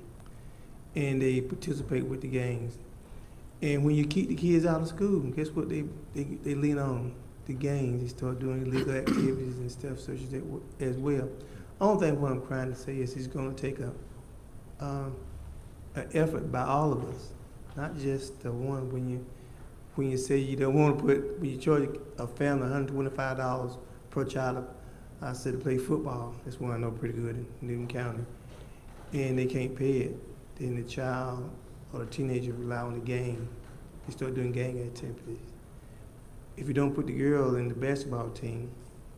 And they participate with the gangs. And when you keep the kids out of school, guess what they lean on? The gangs. They start doing illegal activities and stuff such as that as well. I don't think what I'm trying to say is it's gonna take an effort by all of us, not just the one when you say you don't want to put, when you charge a family $125 per child, I said to play football. That's one I know pretty good in Newton County. And they can't pay it. Then the child or the teenager rely on the gang. They start doing gang activities. If you don't put the girl in the basketball team,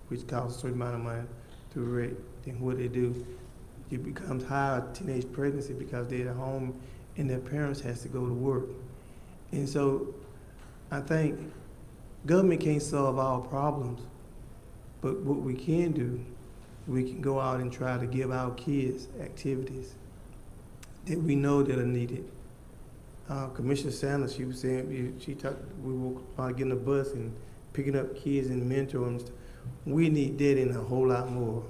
which costs a certain amount of money to rate, then what they do, it becomes higher teenage pregnancy because they're at home and their parents has to go to work. And so I think government can't solve all problems, but what we can do, we can go out and try to give our kids activities that we know that are needed. Commissioner Sanders, she was saying, she talked, we were about getting a bus and picking up kids and mentoring and stuff. We need that and a whole lot more.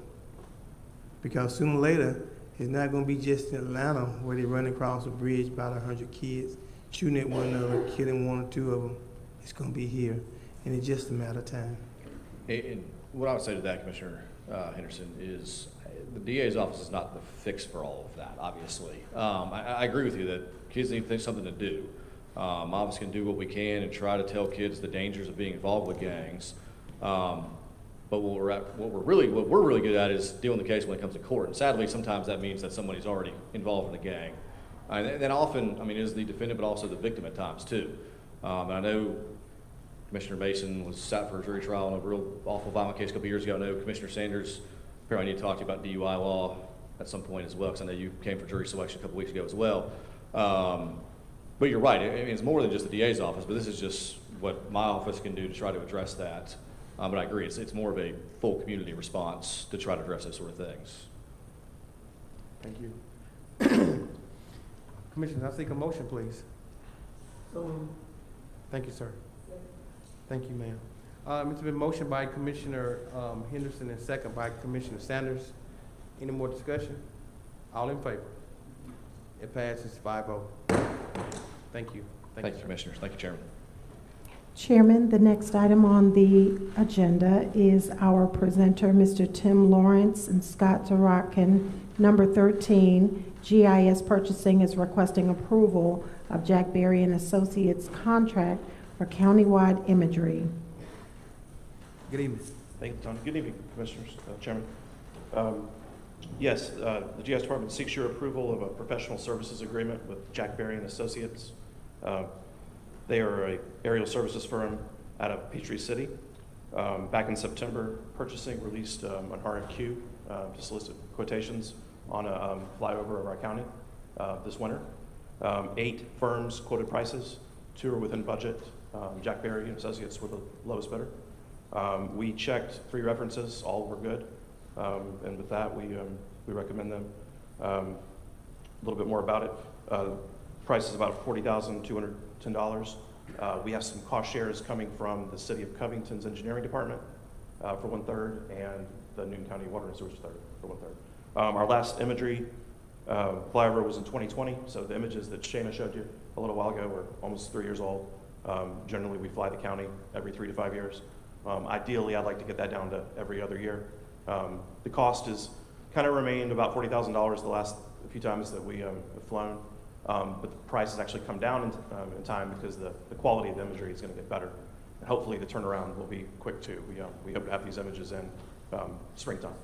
Because sooner or later, it's not gonna be just in Atlanta where they run across a bridge, about 100 kids, shooting at one another, killing one or two of them. It's gonna be here, and it's just a matter of time. And what I would say to that, Commissioner Henderson, is the DA's office is not the fix for all of that, obviously. I agree with you that kids need something to do. Obviously can do what we can and try to tell kids the dangers of being involved with gangs. But what we're really good at is dealing with the case when it comes to court. And sadly, sometimes that means that somebody's already involved in a gang. And then often, I mean, it is the defendant, but also the victim at times too. And I know Commissioner Mason was sat for a jury trial in a real awful violent case a couple years ago. I know Commissioner Sanders, apparently I need to talk to you about DUI law at some point as well, because I know you came for jury selection a couple weeks ago as well. But you're right, I mean, it's more than just the DA's office, but this is just what my office can do to try to address that. But I agree, it's more of a full community response to try to address those sort of things. Thank you. Commissioner, I seek a motion, please. Thank you, sir. Thank you, ma'am. It's been motioned by Commissioner Henderson and second by Commissioner Sanders. Any more discussion? All in favor? It passes 5-0. Thank you. Thank you, Commissioners. Thank you, Chairman. Chairman, the next item on the agenda is our presenter, Mr. Tim Lawrence and Scott Tarakin. Number 13, GIS Purchasing is requesting approval of Jack Berry and Associates contract for countywide imagery. Good evening. Thank you, Tony. Good evening, Commissioners, Chairman. Yes, the GIS Department seeks your approval of a professional services agreement with Jack Berry and Associates. They are an aerial services firm out of Peachtree City. Back in September, Purchasing released an RFQ to solicit quotations on a flyover of our county this winter. 8 firms quoted prices, 2 are within budget. Jack Berry and Associates were the lowest bidder. We checked 3 references, all were good. And with that, we recommend them. A little bit more about it. Price is about $40,210. We have some cost shares coming from the City of Covington's Engineering Department for 1/3 and the Newton County Water and Sewage for 1/3. Our last imagery flyover was in 2020, so the images that Shana showed you a little while ago were almost 3 years old. Generally, we fly the county every 3 to 5 years. Ideally, I'd like to get that down to every other year. The cost has kind of remained about $40,000 the last few times that we have flown. But the price has actually come down in time because the quality of the imagery is going to get better. And hopefully the turnaround will be quick too. We hope to have these images in springtime.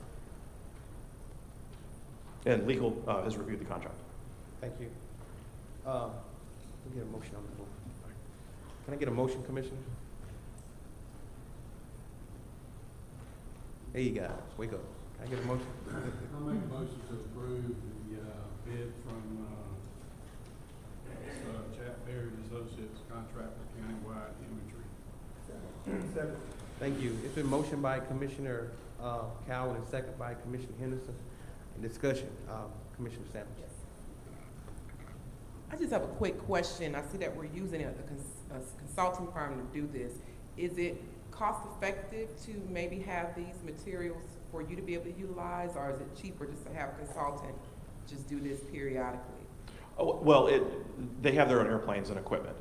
And legal has reviewed the contract. Thank you. We'll get a motion on the floor. Can I get a motion, Commissioner? Hey, you guys, wake up. Can I get a motion? I'll make a motion to approve the bid from Jack Berry and Associates contract with countywide imagery. Second. Thank you. It's been motioned by Commissioner Cowell and second by Commissioner Henderson. In discussion, Commissioner Sanders. I just have a quick question. I see that we're using a consulting firm to do this. Is it cost effective to maybe have these materials for you to be able to utilize, or is it cheaper just to have a consultant just do this periodically? Oh, well, they have their own airplanes and equipment.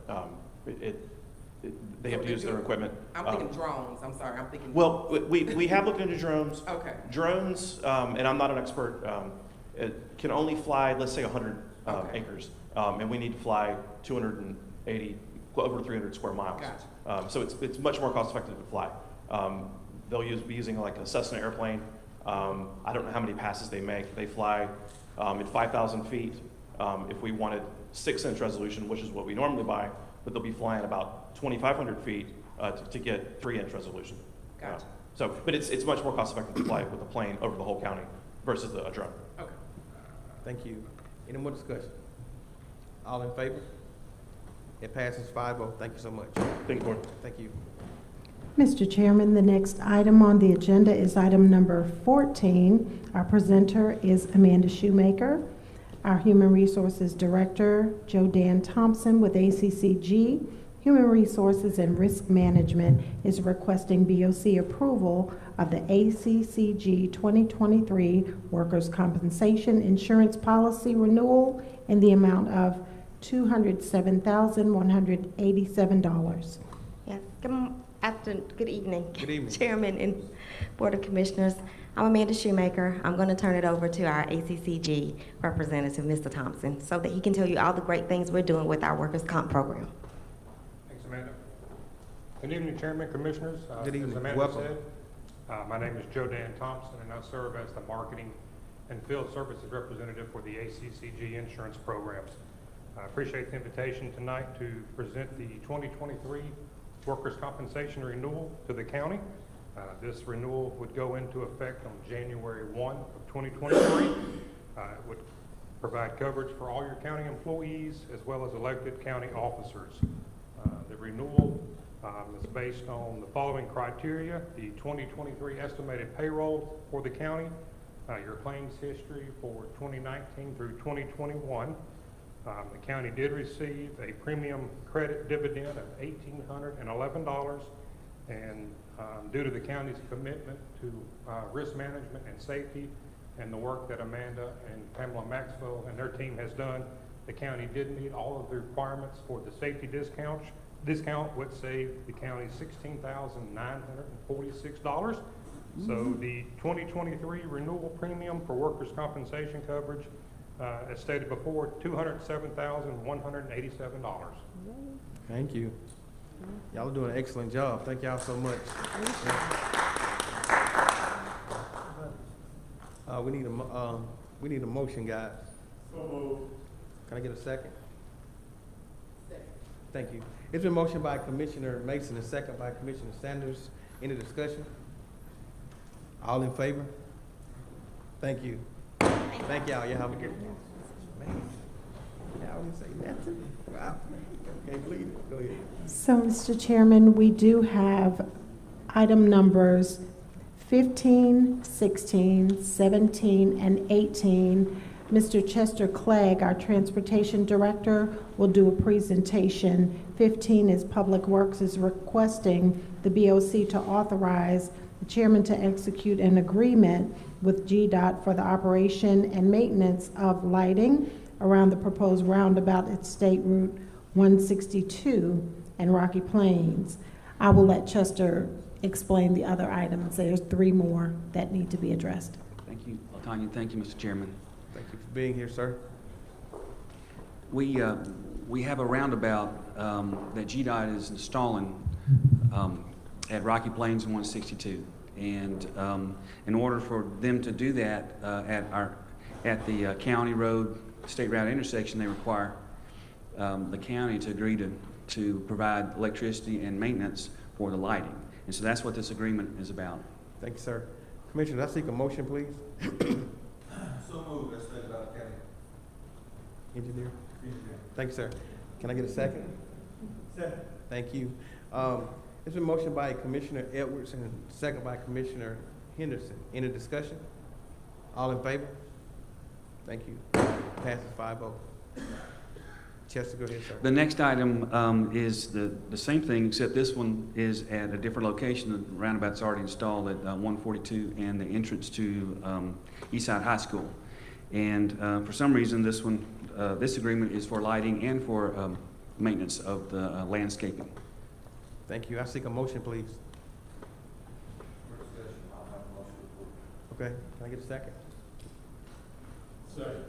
They have to use their equipment. I'm thinking drones. I'm sorry. I'm thinking. Well, we have looked into drones. Okay. Drones, and I'm not an expert, it can only fly, let's say, 100 acres. And we need to fly 280, over 300 square miles. Gotcha. So it's much more cost effective to fly. They'll be using like a Cessna airplane. I don't know how many passes they make. They fly at 5,000 feet. If we wanted 6-inch resolution, which is what we normally buy, but they'll be flying about 2,500 feet to get 3-inch resolution. Gotcha. But it's much more cost effective to fly with a plane over the whole county versus a drone. Okay. Thank you. Any more discussion? All in favor? It passes 5-0. Thank you so much. Thank you, Board. Thank you. Mr. Chairman, the next item on the agenda is item number 14. Our presenter is Amanda Shoemaker. Our Human Resources Director, Joe Dan Thompson with ACCG Human Resources and Risk Management, is requesting BOC approval of the ACCG 2023 Workers' Compensation Insurance Policy Renewal in the amount of $207,187. Yes. Good evening. Good evening. Chairman and Board of Commissioners. I'm Amanda Shoemaker. I'm going to turn it over to our ACCG representative, Mr. Thompson, so that he can tell you all the great things we're doing with our workers' comp program. Thanks, Amanda. Good evening, Chairman, Commissioners. Good evening. As Amanda Welcome. said, my name is Joe Dan Thompson, and I serve as the Marketing and Field Services Representative for the ACCG Insurance Programs. I appreciate the invitation tonight to present the 2023 Workers' Compensation Renewal to the county. This renewal would go into effect on January 1 of 2023. It would provide coverage for all your county employees as well as elected county officers. The renewal is based on the following criteria: the 2023 estimated payroll for the county, your claims history for 2019 through 2021. The county did receive a premium credit dividend of $1,811, and due to the county's commitment to risk management and safety and the work that Amanda and Pamela Maxwell and their team has done, the county did meet all of the requirements for the safety discount, which saved the county $16,946. So the 2023 renewal premium for workers' compensation coverage, as stated before, $207,187. Thank you. Y'all are doing an excellent job. Thank y'all so much. We need a motion, guys. So moved. Can I get a second? Thank you. It's been motioned by Commissioner Mason and second by Commissioner Sanders. Any discussion? All in favor? Thank you. Thank y'all. You have a good one. Man, y'all didn't say nothing. Wow. Can't believe it. Go ahead. So, Mr. Chairman, we do have item numbers 15, 16, 17, and 18. Mr. Chester Clegg, our Transportation Director, will do a presentation. 15 is Public Works is requesting the BOC to authorize the chairman to execute an agreement with GDOT for the operation and maintenance of lighting around the proposed roundabout at State Route 162 and Rocky Plains. I will let Chester explain the other items. There's 3 more that need to be addressed. Thank you, Tanya. Thank you, Mr. Chairman. Thank you for being here, sir. We have a roundabout that GDOT is installing at Rocky Plains and 162, and in order for them to do that at the county road state route intersection, they require the county to agree to provide electricity and maintenance for the lighting, and so that's what this agreement is about. Thank you, sir. Commissioner, I seek a motion, please. So moved, that's stated by the county Engineer. engineer. Thank you, sir. Can I get a second? Second. Thank you. It's been motioned by Commissioner Edwards and second by Commissioner Henderson. Any discussion? All in favor? Thank you. Passes 5-0. Chester, go ahead, sir. The next item is the same thing, except this one is at a different location. The roundabout's already installed at 142 and the entrance to Eastside High School. And for some reason, this one, this agreement is for lighting and for maintenance of the landscaping. Thank you. I seek a motion, please. Okay, can I get a second? Second.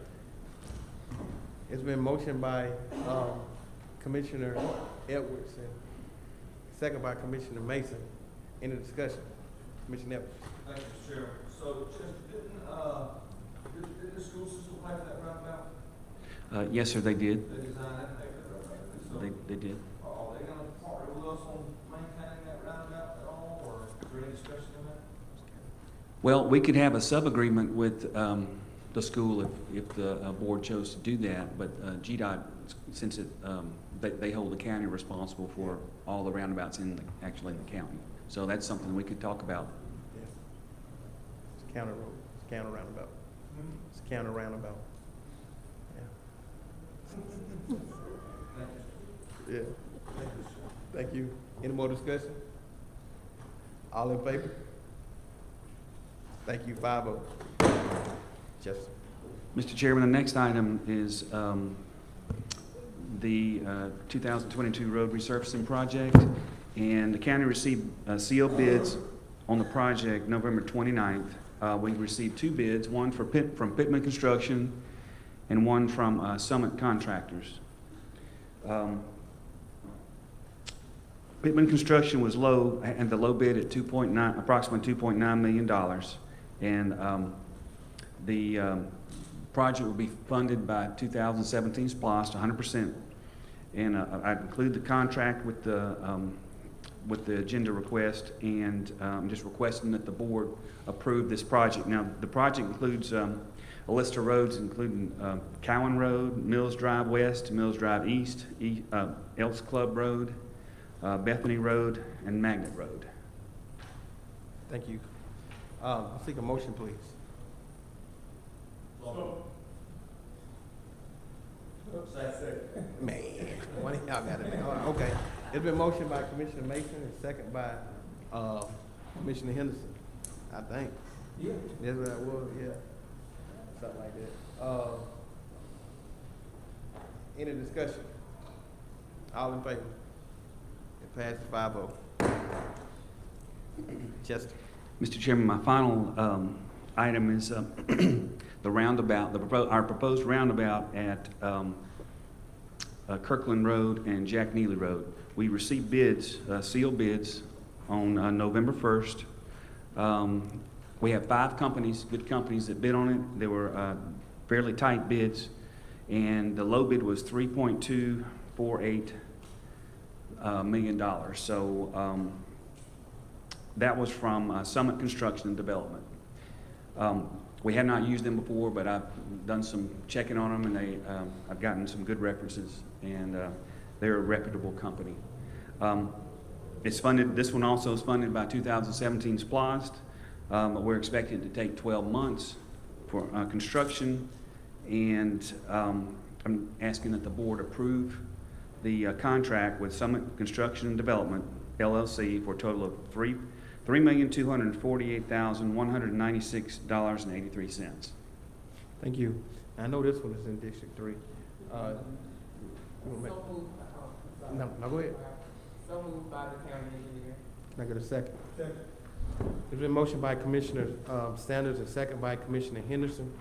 It's been motioned by Commissioner Edwards and second by Commissioner Mason. Any discussion? Commissioner Edwards. Thank you, Mr. Chairman. So, Chester, didn't the school system pay for that roundabout? Yes, sir, they did. They designed and paid for that roundabout. So, They did. are they gonna partner with us on maintaining that roundabout at all, or is there any discussion on that? Well, we could have a sub-agreement with the school if the board chose to do that, but GDOT, since it, they hold the county responsible for all the roundabouts actually in the county. So that's something we could talk about. Yeah. It's counter road. It's counter roundabout. It's counter roundabout. Yeah. Yeah. Thank you. Any more discussion? All in favor? Thank you. 5-0. Jefferson. Mr. Chairman, the next item is the 2022 road resurfacing project, and the county received sealed bids on the project November 29th. We received 2 bids, one from Pittman Construction and one from Summit Contractors. Pittman Construction was low, and the low bid at approximately $2.9 million, and the project will be funded by 2017 SPLOST 100%. And I include the contract with the agenda request, and I'm just requesting that the board approve this project. Now, the project includes a list of roads, including Cowan Road, Mills Drive West, Mills Drive East, Elks Club Road, Bethany Road, and Magnet Road. Thank you. I seek a motion, please. Man, one of y'all got it. Okay. It's been motioned by Commissioner Mason and second by Commissioner Henderson, I think. Yeah. That's what it was, yeah. Something like that. Any discussion? All in favor? It passes 5-0. Chester. Mr. Chairman, my final item is the roundabout, our proposed roundabout at Kirkland Road and Jack Neely Road. We received bids, sealed bids, on November 1st. We have 5 companies, good companies, that bid on it. They were fairly tight bids, and the low bid was $3.248 million. So that was from Summit Construction and Development. We have not used them before, but I've done some checking on them, and I've gotten some good references, and they're a reputable company. It's funded. This one also is funded by 2017 SPLOST. But we're expecting it to take 12 months for construction, and I'm asking that the board approve the contract with Summit Construction and Development, LLC, for a total of $3,248,196.83. Thank you. I know this one is in District 3. No, go ahead. So moved by the county engineer. Can I get a second? Second. There's been motion by Commissioner Sanders and second by Commissioner Henderson.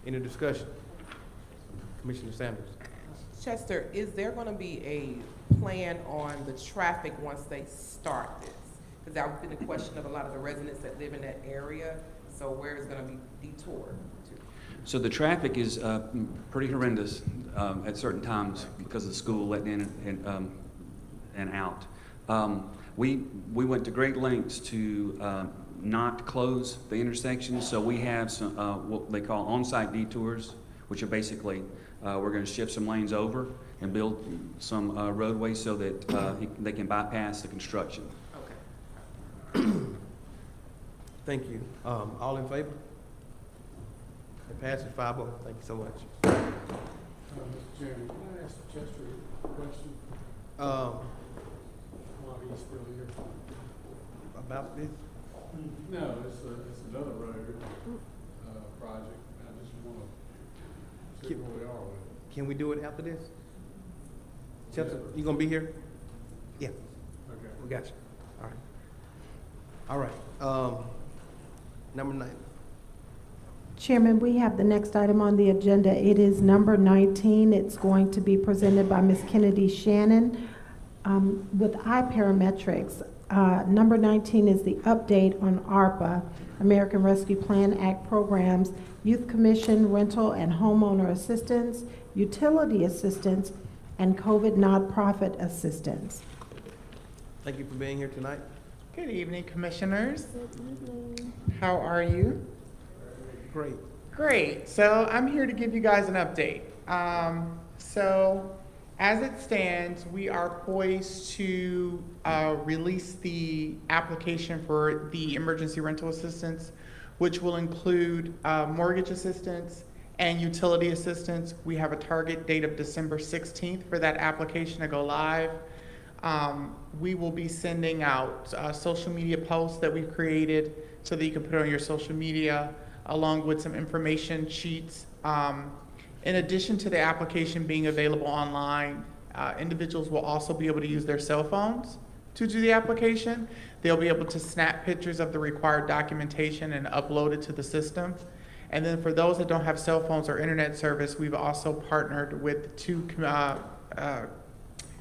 Any discussion? Commissioner Sanders. Chester, is there going to be a plan on the traffic once they start this? Because that would be the question of a lot of the residents that live in that area. So where is going to be detoured to? So the traffic is pretty horrendous at certain times because of the school letting in and out. We went to great lengths to not close the intersection. So we have some, what they call on-site detours, which are basically, we're going to shift some lanes over and build some roadways so that they can bypass the construction. Thank you. All in favor? It passes 5-0. Thank you so much. Mr. Chairman, can I ask Chester a question while he's still here? About this? No, it's another road project. I just want to see where we are with it. Can we do it after this? Chester, you gonna be here? Yeah. Okay. We got you. All right. All right. Number 9. Chairman, we have the next item on the agenda. It is number 19. It's going to be presented by Ms. Kennedy Shannon with iParametrics. Number 19 is the update on ARPA, American Rescue Plan Act programs, Youth Commission, rental and homeowner assistance, utility assistance, and COVID nonprofit assistance. Thank you for being here tonight. Good evening, commissioners. How are you? Great. Great. So I'm here to give you guys an update. So as it stands, we are poised to release the application for the emergency rental assistance, which will include mortgage assistance and utility assistance. We have a target date of December 16th for that application to go live. We will be sending out social media posts that we've created so that you can put on your social media, along with some information sheets. In addition to the application being available online, individuals will also be able to use their cell phones to do the application. They'll be able to snap pictures of the required documentation and upload it to the system. And then for those that don't have cell phones or internet service, we've also partnered with 2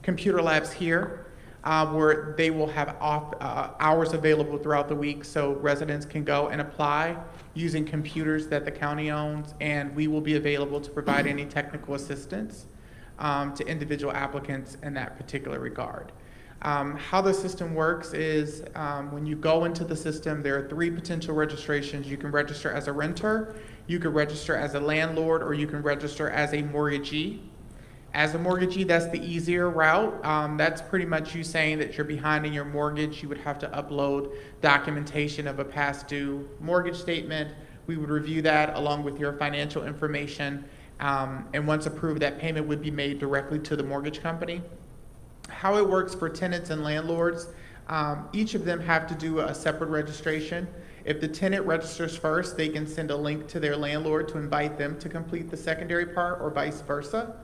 computer labs here where they will have hours available throughout the week so residents can go and apply using computers that the county owns, and we will be available to provide any technical assistance to individual applicants in that particular regard. How the system works is when you go into the system, there are 3 potential registrations. You can register as a renter, you can register as a landlord, or you can register as a mortgagee. As a mortgagee, that's the easier route. That's pretty much you saying that you're behind in your mortgage. You would have to upload documentation of a past due mortgage statement. We would review that along with your financial information. And once approved, that payment would be made directly to the mortgage company. How it works for tenants and landlords, each of them have to do a separate registration. If the tenant registers first, they can send a link to their landlord to invite them to complete the secondary part, or vice versa.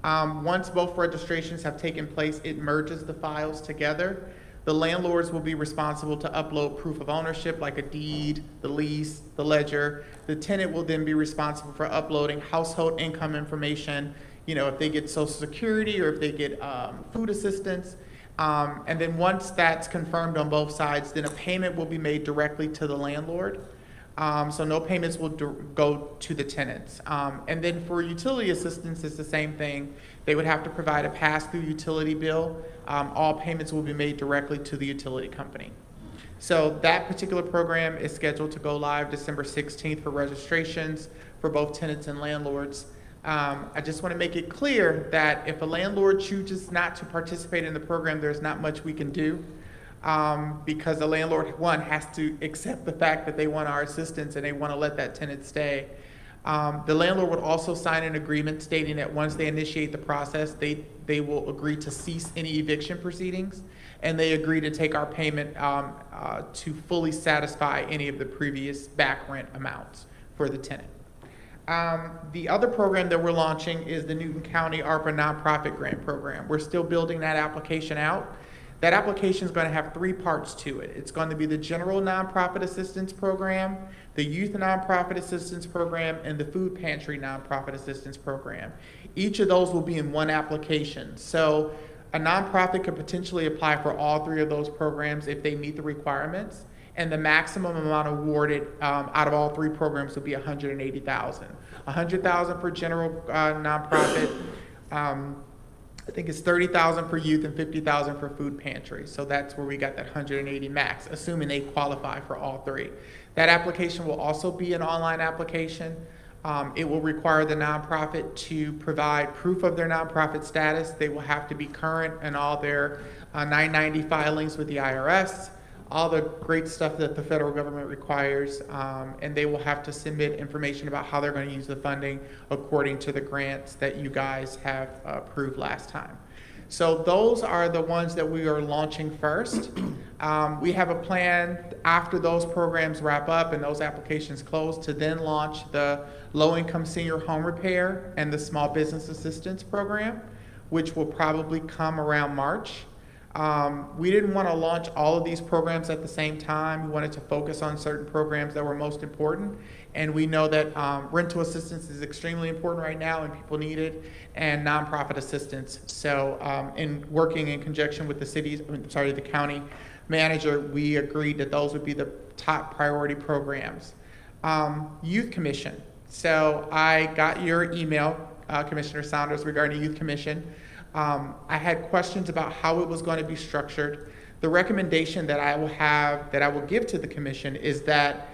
Once both registrations have taken place, it merges the files together. The landlords will be responsible to upload proof of ownership like a deed, the lease, the ledger. The tenant will then be responsible for uploading household income information, you know, if they get Social Security or if they get food assistance. And then once that's confirmed on both sides, then a payment will be made directly to the landlord. So no payments will go to the tenants. And then for utility assistance, it's the same thing. They would have to provide a pass-through utility bill. All payments will be made directly to the utility company. So that particular program is scheduled to go live December 16th for registrations for both tenants and landlords. I just want to make it clear that if a landlord chooses not to participate in the program, there's not much we can do. Because the landlord, one, has to accept the fact that they want our assistance and they want to let that tenant stay. The landlord would also sign an agreement stating that once they initiate the process, they will agree to cease any eviction proceedings, and they agree to take our payment to fully satisfy any of the previous back rent amounts for the tenant. The other program that we're launching is the Newton County ARPA Nonprofit Grant Program. We're still building that application out. That application is going to have 3 parts to it. It's going to be the General Nonprofit Assistance Program, the Youth Nonprofit Assistance Program, and the Food Pantry Nonprofit Assistance Program. Each of those will be in one application. So a nonprofit could potentially apply for all 3 of those programs if they meet the requirements. And the maximum amount awarded out of all 3 programs will be $180,000. $100,000 for general nonprofit, I think it's 30,000 for youth and 50,000 for food pantry. So that's where we got that 180 max, assuming they qualify for all three. That application will also be an online application. It will require the nonprofit to provide proof of their nonprofit status. They will have to be current in all their 990 filings with the IRS, all the great stuff that the federal government requires, and they will have to submit information about how they're going to use the funding according to the grants that you guys have approved last time. So those are the ones that we are launching first. We have a plan after those programs wrap up and those applications close to then launch the low-income senior home repair and the small business assistance program, which will probably come around March. We didn't want to launch all of these programs at the same time. We wanted to focus on certain programs that were most important. And we know that rental assistance is extremely important right now and people need it, and nonprofit assistance. So in working in conjunction with the county manager, we agreed that those would be the top priority programs. Youth Commission. So I got your email, Commissioner Saunders, regarding Youth Commission. I had questions about how it was going to be structured. The recommendation that I will give to the commission is that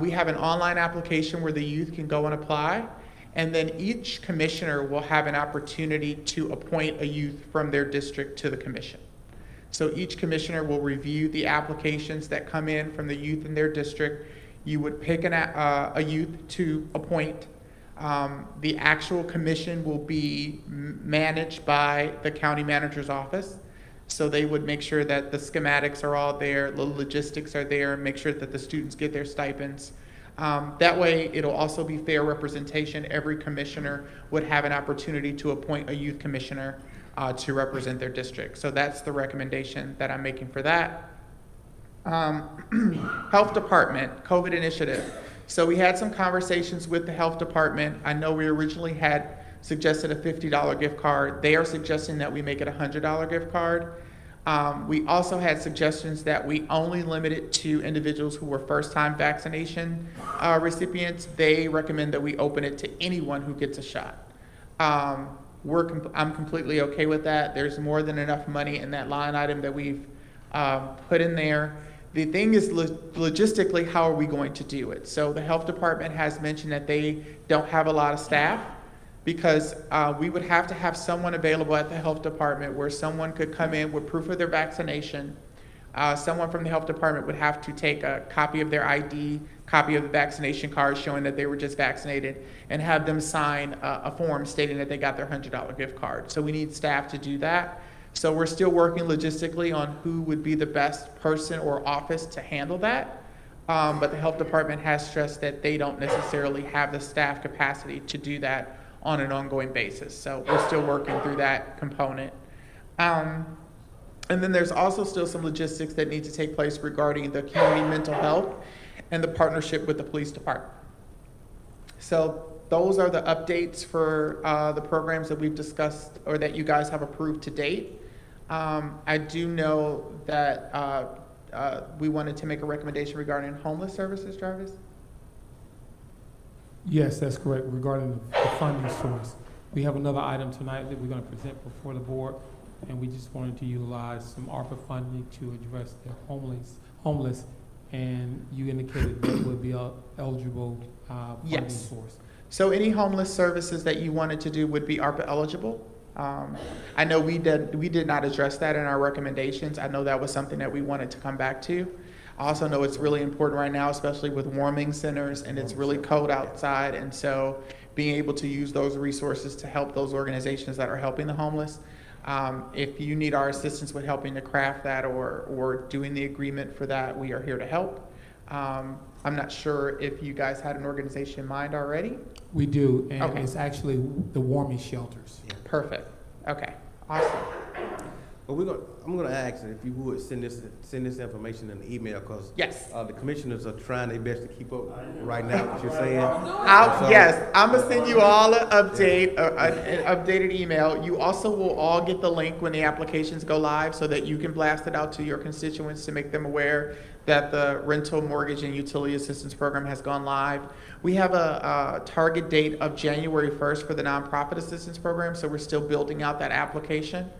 we have an online application where the youth can go and apply, and then each commissioner will have an opportunity to appoint a youth from their district to the commission. So each commissioner will review the applications that come in from the youth in their district. You would pick a youth to appoint. The actual commission will be managed by the county manager's office. So they would make sure that the schematics are all there, the logistics are there, make sure that the students get their stipends. That way, it'll also be fair representation. Every commissioner would have an opportunity to appoint a youth commissioner to represent their district. So that's the recommendation that I'm making for that. Health Department, COVID initiative. So we had some conversations with the health department. I know we originally had suggested a $50 gift card. They are suggesting that we make it a $100 gift card. We also had suggestions that we only limit it to individuals who were first-time vaccination recipients. They recommend that we open it to anyone who gets a shot. I'm completely okay with that. There's more than enough money in that line item that we've put in there. The thing is, logistically, how are we going to do it? So the health department has mentioned that they don't have a lot of staff, because we would have to have someone available at the health department where someone could come in with proof of their vaccination. Someone from the health department would have to take a copy of their ID, copy of the vaccination card showing that they were just vaccinated, and have them sign a form stating that they got their $100 gift card. So we need staff to do that. So we're still working logistically on who would be the best person or office to handle that. But the health department has stressed that they don't necessarily have the staff capacity to do that on an ongoing basis. So we're still working through that component. And then there's also still some logistics that need to take place regarding the community mental health and the partnership with the police department. So those are the updates for the programs that we've discussed or that you guys have approved to date. I do know that we wanted to make a recommendation regarding homeless services, Jarvis. Yes, that's correct, regarding the funding source. We have another item tonight that we're going to present before the board, and we just wanted to utilize some ARPA funding to address the homeless, and you indicated that would be an eligible funding source. So any homeless services that you wanted to do would be ARPA eligible. I know we did not address that in our recommendations. I know that was something that we wanted to come back to. I also know it's really important right now, especially with warming centers, and it's really cold outside, and so being able to use those resources to help those organizations that are helping the homeless. If you need our assistance with helping to craft that or doing the agreement for that, we are here to help. I'm not sure if you guys had an organization in mind already. We do, and it's actually the warming shelters. Perfect. Okay, awesome. But I'm gonna ask if you would send this information in the email, because Yes. the commissioners are trying their best to keep up right now, what you're saying. Yes, I'm gonna send you all an updated email. You also will all get the link when the applications go live so that you can blast it out to your constituents to make them aware that the rental mortgage and utility assistance program has gone live. We have a target date of January 1st for the nonprofit assistance program, so we're still building out that application.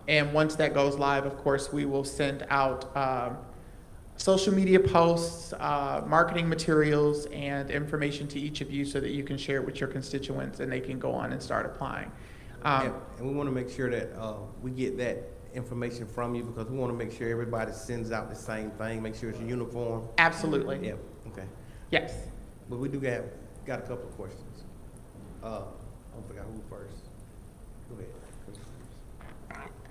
And once that goes live, of course, we will send out social media posts, marketing materials, and information to each of you so that you can share it with your constituents and they can go on and start applying. And we want to make sure that we get that information from you, because we want to make sure everybody sends out the same thing, make sure it's uniform. Absolutely. Yeah, okay. Yes. But we do got a couple of questions. I forgot who first. Go ahead.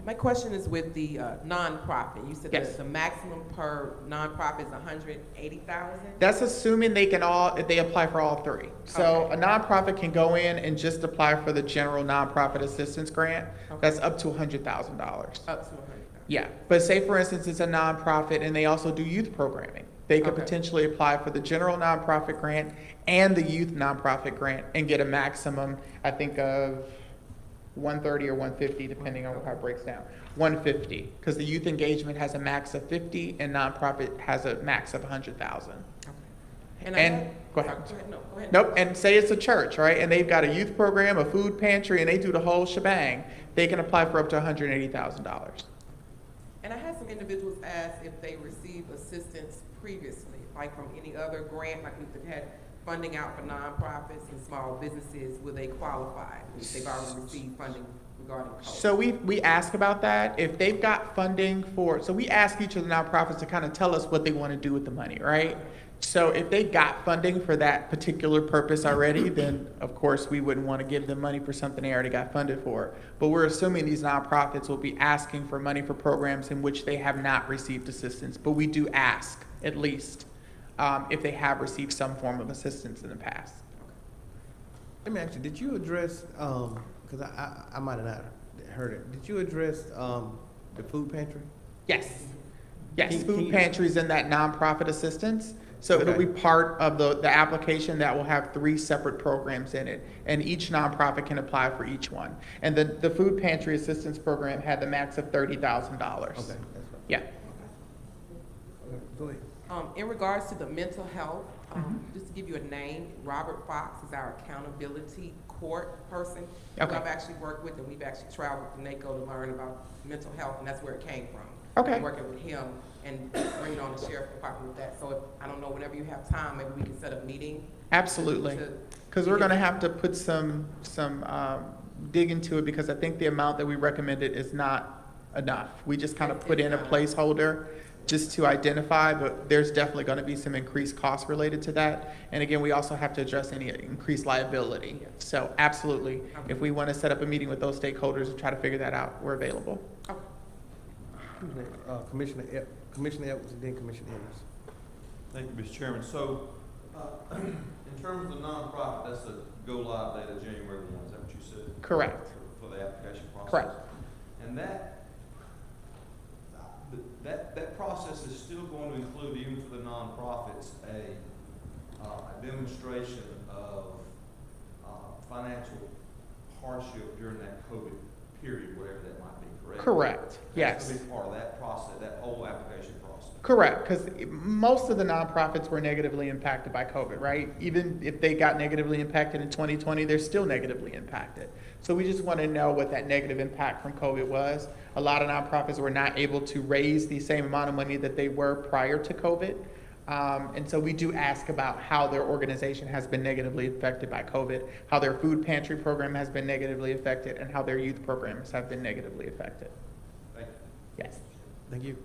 My question is with the nonprofit. You said Yes. that the maximum per nonprofit is 180,000. That's assuming they apply for all three. So a nonprofit can go in and just apply for the general nonprofit assistance grant. That's up to $100,000. Up to 100,000. Yeah, but say for instance it's a nonprofit and they also do youth programming. They could Okay. potentially apply for the general nonprofit grant and the youth nonprofit grant and get a maximum, I think, of 130 or 150, depending on how it breaks down. 150, because the youth engagement has a max of 50 and nonprofit has a max of 100,000. And Go ahead. No, go ahead. Nope, and say it's a church, right? And they've got a youth program, a food pantry, and they do the whole shebang. They can apply for up to $180,000. And I had some individuals ask if they received assistance previously, like from any other grant, like we've had funding out for nonprofits and small businesses, will they qualify if they've already received funding regarding COVID? So we ask about that. If they've got funding so we ask each of the nonprofits to kind of tell us what they want to do with the money, right? So if they got funding for that particular purpose already, then of course we wouldn't want to give them money for something they already got funded for. But we're assuming these nonprofits will be asking for money for programs in which they have not received assistance. But we do ask, at least, if they have received some form of assistance in the past. Let me ask you, did you address, because I might have not heard it, did you address the food pantry? Yes. Yes, food pantries and that nonprofit assistance. So it'll be part of the application that will have 3 separate programs in it, and each nonprofit can apply for each one. And the food pantry assistance program had the max of $30,000. Okay, that's right. Yeah. Okay, go ahead. In regards to the mental health, just to give you a name, Robert Fox is our accountability court person who Okay. I've actually worked with, and we've actually traveled to NACO to learn about mental health, and that's where it came from. Okay. I'm working with him and bringing on the sheriff department with that. So if, I don't know, whenever you have time, maybe we can set a meeting. Absolutely. Because we're going to have to put some dig into it, because I think the amount that we recommended is not enough. We just kind of put in a placeholder just to identify, but there's definitely going to be some increased costs related to that. And again, we also have to address any increased liability. So absolutely, if we want to set up a meeting with those stakeholders and try to figure that out, we're available. Commissioner Edwards and then Commissioner Evans. Thank you, Mr. Chairman. So, in terms of the nonprofit, that's a go live date of January 1, is that what you said? Correct. For the application process? Correct. And that process is still going to include, even for the nonprofits, a demonstration of financial hardship during that COVID period, whatever that might be, correct? Correct, yes. That's going to be part of that process, that whole application process. Correct, because most of the nonprofits were negatively impacted by COVID, right? Even if they got negatively impacted in 2020, they're still negatively impacted. So we just want to know what that negative impact from COVID was. A lot of nonprofits were not able to raise the same amount of money that they were prior to COVID. And so we do ask about how their organization has been negatively affected by COVID, how their food pantry program has been negatively affected, and how their youth programs have been negatively affected. Thank you. Yes. Thank you.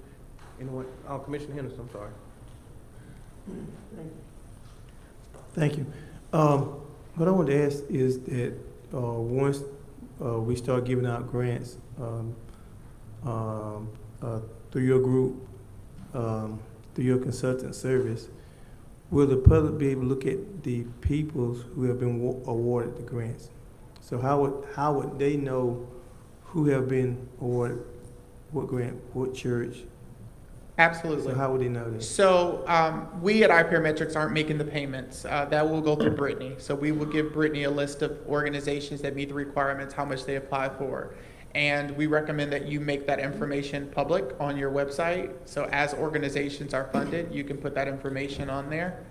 Anyone? Commissioner Henderson, I'm sorry. Thank you. What I want to ask is that once we start giving out grants through your group, through your consultant service, will the public be able to look at the people who have been awarded the grants? So how would they know who have been awarded what grant, what church? Absolutely. So how would they know that? So we at iParametrics aren't making the payments. That will go through Brittany. So we will give Brittany a list of organizations that meet the requirements, how much they apply for. And we recommend that you make that information public on your website. So as organizations are funded, you can put that information on there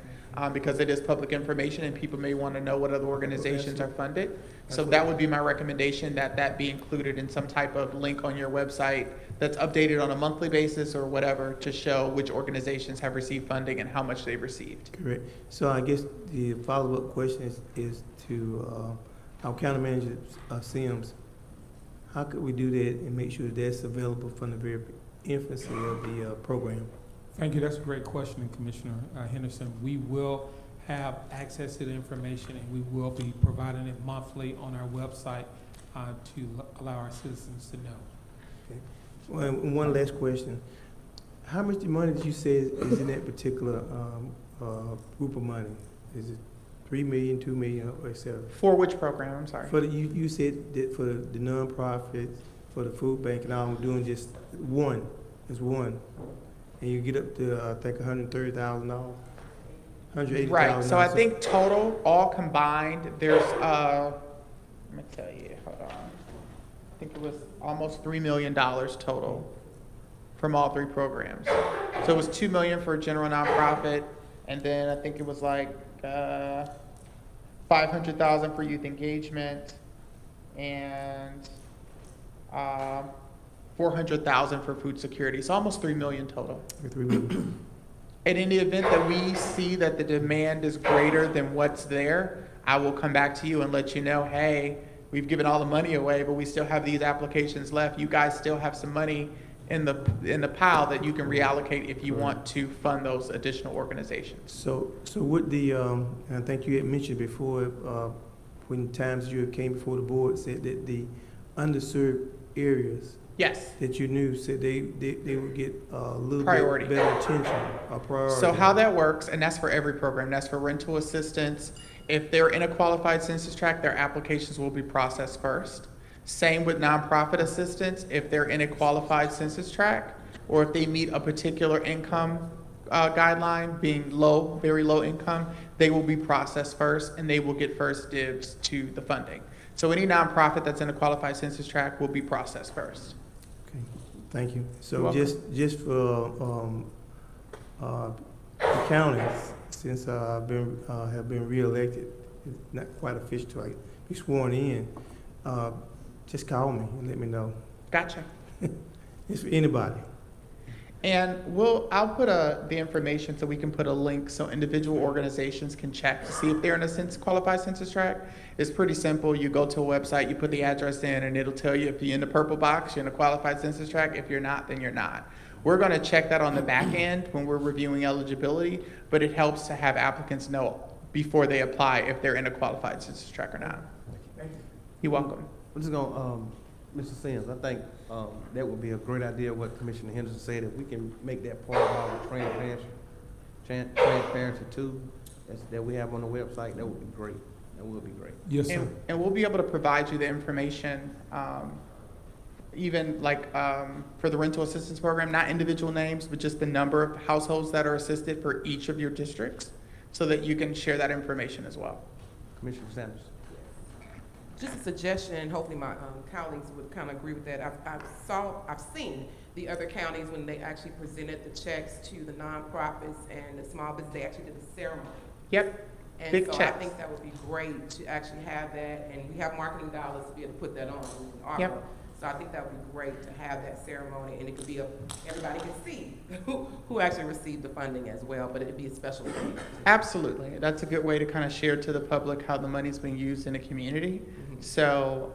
because it is public information and people may want to know what other organizations are funded. So that would be my recommendation, that that be included in some type of link on your website that's updated on a monthly basis or whatever to show which organizations have received funding and how much they've received. Correct. So I guess the follow-up question is to our county manager, Sims. How could we do that and make sure that's available from the very infancy of the program? Thank you. That's a great question, Commissioner Henderson. We will have access to the information, and we will be providing it monthly on our website to allow our citizens to know. Okay. Well, and one last question. How much money did you say is in that particular group of money? Is it 3 million, 2 million, or et cetera? For which program? I'm sorry. For the, you said that for the nonprofits, for the food bank, and all, I'm doing just one. It's one. And you get up to, I think, $130,000, $180,000. Right. So I think total, all combined, there's, let me tell you, hold on. I think it was almost $3 million total from all three programs. So it was $2 million for general nonprofit, and then I think it was like $500,000 for youth engagement, and $400,000 for food security. So almost $3 million total. $3 million. And in the event that we see that the demand is greater than what's there, I will come back to you and let you know, hey, we've given all the money away, but we still have these applications left. You guys still have some money in the pile that you can reallocate if you want to fund those additional organizations. So what the, and I think you had mentioned before, when times you came before the board, said that the underserved areas, yes, that you knew, said they would get a little priority, bit better attention, a priority. So how that works, and that's for every program, that's for rental assistance. If they're in a qualified census tract, their applications will be processed first. Same with nonprofit assistance. If they're in a qualified census tract, or if they meet a particular income guideline, being low, very low income, they will be processed first, and they will get first dibs to the funding. So any nonprofit that's in a qualified census tract will be processed first. Okay, thank you. So You're just for the counties, since I've been have been reelected, it's not quite official till I be sworn in. Just call me and let me know. Gotcha. It's for anybody. And I'll put the information so we can put a link so individual organizations can check to see if they're in a qualified census tract. It's pretty simple. You go to a website, you put the address in, and it'll tell you if you're in the purple box, you're in a qualified census tract. If you're not, then you're not. We're going to check that on the back end when we're reviewing eligibility, but it helps to have applicants know before they apply if they're in a qualified census tract or not. Thank you. You're welcome. I'm just gonna, Mr. Sims, I think that would be a great idea, what Commissioner Henderson said, if we can make that part of our transparency too, that we have on the website, that would be great. That would be great. Yes, sir. And we'll be able to provide you the information, even like for the rental assistance program, not individual names, but just the number of households that are assisted for each of your districts, so that you can share that information as well. Commissioner Sanders. Just a suggestion, and hopefully my colleagues would kind of agree with that. I've seen the other counties when they actually presented the checks to the nonprofits and the small business, they actually did the ceremony. Yep. And Big so checks. I think that would be great to actually have that, and we have marketing dollars to be able to put that on. Yep. So I think that would be great to have that ceremony, and it could be everybody can see who actually received the funding as well, but it'd be a special thing. Absolutely. That's a good way to kind of share to the public how the money's being used in the community. So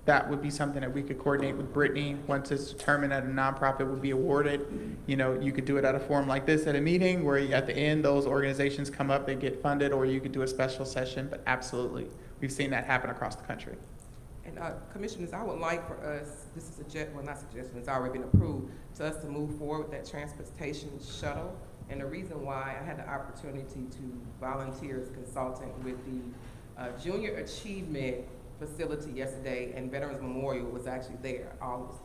that would be something that we could coordinate with Brittany. Once it's determined that a nonprofit would be awarded, you could do it at a forum like this at a meeting where at the end those organizations come up, they get funded, or you could do a special session, but absolutely. We've seen that happen across the country. And commissioners, I would like for us, this is not suggestion, it's already been approved, to us to move forward with that transportation shuttle. And the reason why I had the opportunity to volunteer as consultant with the Junior Achievement facility yesterday, and Veterans Memorial was actually there, all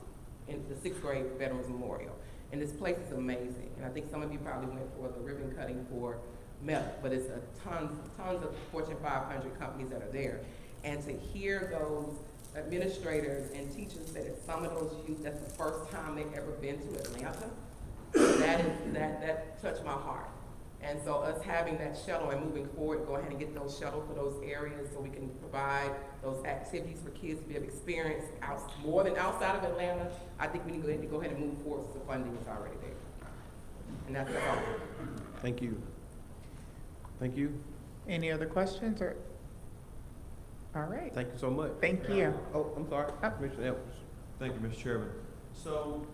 in the 6th grade Veterans Memorial. And this place is amazing. And I think some of you probably went for the ribbon cutting for MEP, but it's tons of Fortune 500 companies that are there. And to hear those administrators and teachers say that some of those youth, that's the first time they've ever been to Atlanta, that touched my heart. And so us having that shuttle and moving forward, go ahead and get those shuttles for those areas so we can provide those activities for kids to be able to experience more than outside of Atlanta. I think we need to go ahead and move forward so the funding is already there. And that's all. Thank you. Thank you. Any other questions or? All right. Thank you so much. Thank you. Oh, I'm sorry. Commissioner Edwards. Thank you, Mr. Chairman. So,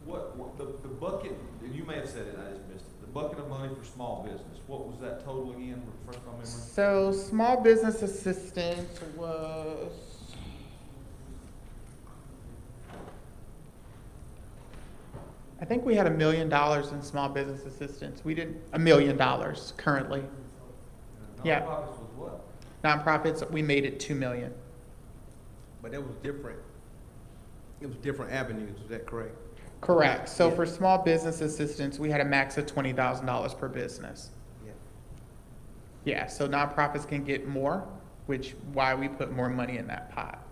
what the bucket, and you may have said it, I just missed it. The bucket of money for small business, what was that total again? Refresh my memory. So small business assistance was, I think we had $1 million in small business assistance. We did $1 million currently. Yeah. Nonprofits was what? Nonprofits, we made it $2 million. But it was different. It was different avenues, is that correct? Correct. So Yeah. for small business assistance, we had a max of $20,000 per business. Yeah. Yeah, so nonprofits can get more, which why we put more money in that pot.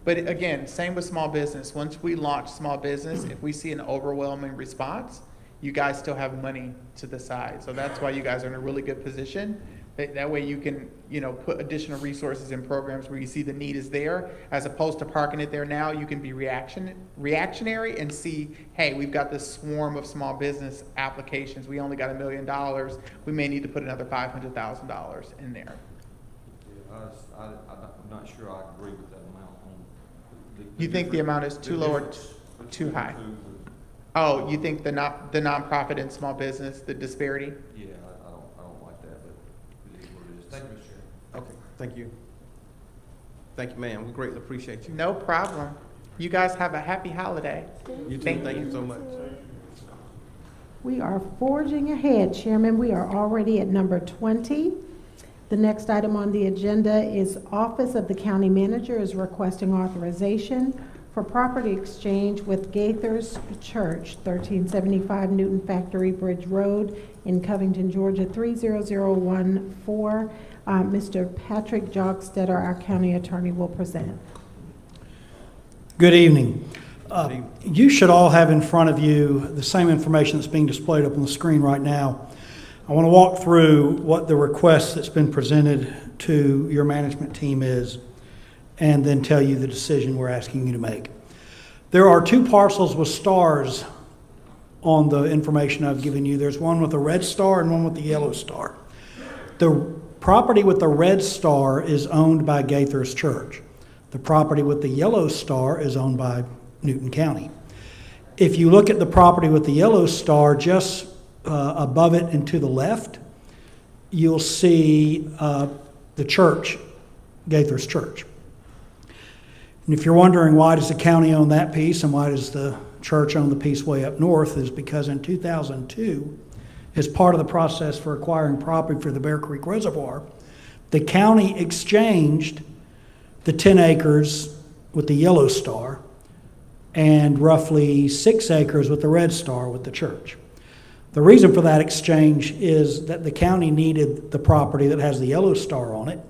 But again, same with small business. Once we launch small business, if we see an overwhelming response, you guys still have money to the side. So that's why you guys are in a really good position. That way you can, put additional resources in programs where you see the need is there, as opposed to parking it there now. You can be reactionary and see, hey, we've got this swarm of small business applications. We only got $1 million. We may need to put another $500,000 in there. I'm not sure I agree with that amount. You think the amount is too low or too high? Oh, you think the nonprofit and small business, the disparity? Yeah, I don't like that, but it is what it is. Thank you, Mr. Chairman. Okay, thank you. Thank you, ma'am. We greatly appreciate you. No problem. You guys have a happy holiday. You too. Thank Thank you. you so much. We are forging ahead, Chairman. We are already at number 20. The next item on the agenda is Office of the County Manager is requesting authorization for property exchange with Gaithers Church, 1375 Newton Factory Bridge Road in Covington, Georgia, 30014. Mr. Patrick Jogstetter, our county attorney, will present. Good evening. You should all have in front of you the same information that's being displayed up on the screen right now. I want to walk through what the request that's been presented to your management team is, and then tell you the decision we're asking you to make. There are 2 parcels with stars on the information I've given you. There's one with a red star and one with the yellow star. The property with the red star is owned by Gaithers Church. The property with the yellow star is owned by Newton County. If you look at the property with the yellow star, just above it and to the left, you'll see the church, Gaithers Church. And if you're wondering why does the county own that piece and why does the church own the piece way up north, is because in 2002, as part of the process for acquiring property for the Bear Creek Reservoir, the county exchanged the 10 acres with the yellow star and roughly 6 acres with the red star with the church. The reason for that exchange is that the county needed the property that has the yellow star on it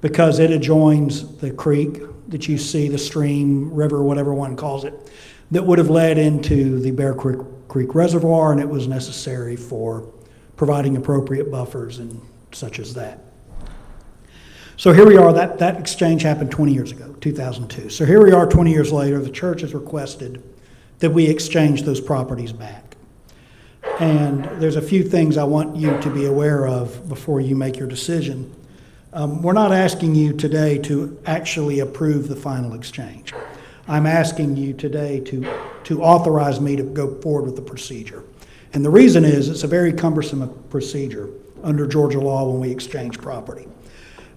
because it adjoins the creek that you see, the stream, river, whatever one calls it, that would have led into the Bear Creek Reservoir, and it was necessary for providing appropriate buffers and such as that. So here we are. That exchange happened 20 years ago, 2002. So here we are 20 years later. The church has requested that we exchange those properties back. And there's a few things I want you to be aware of before you make your decision. We're not asking you today to actually approve the final exchange. I'm asking you today to authorize me to go forward with the procedure. And the reason is it's a very cumbersome procedure under Georgia law when we exchange property.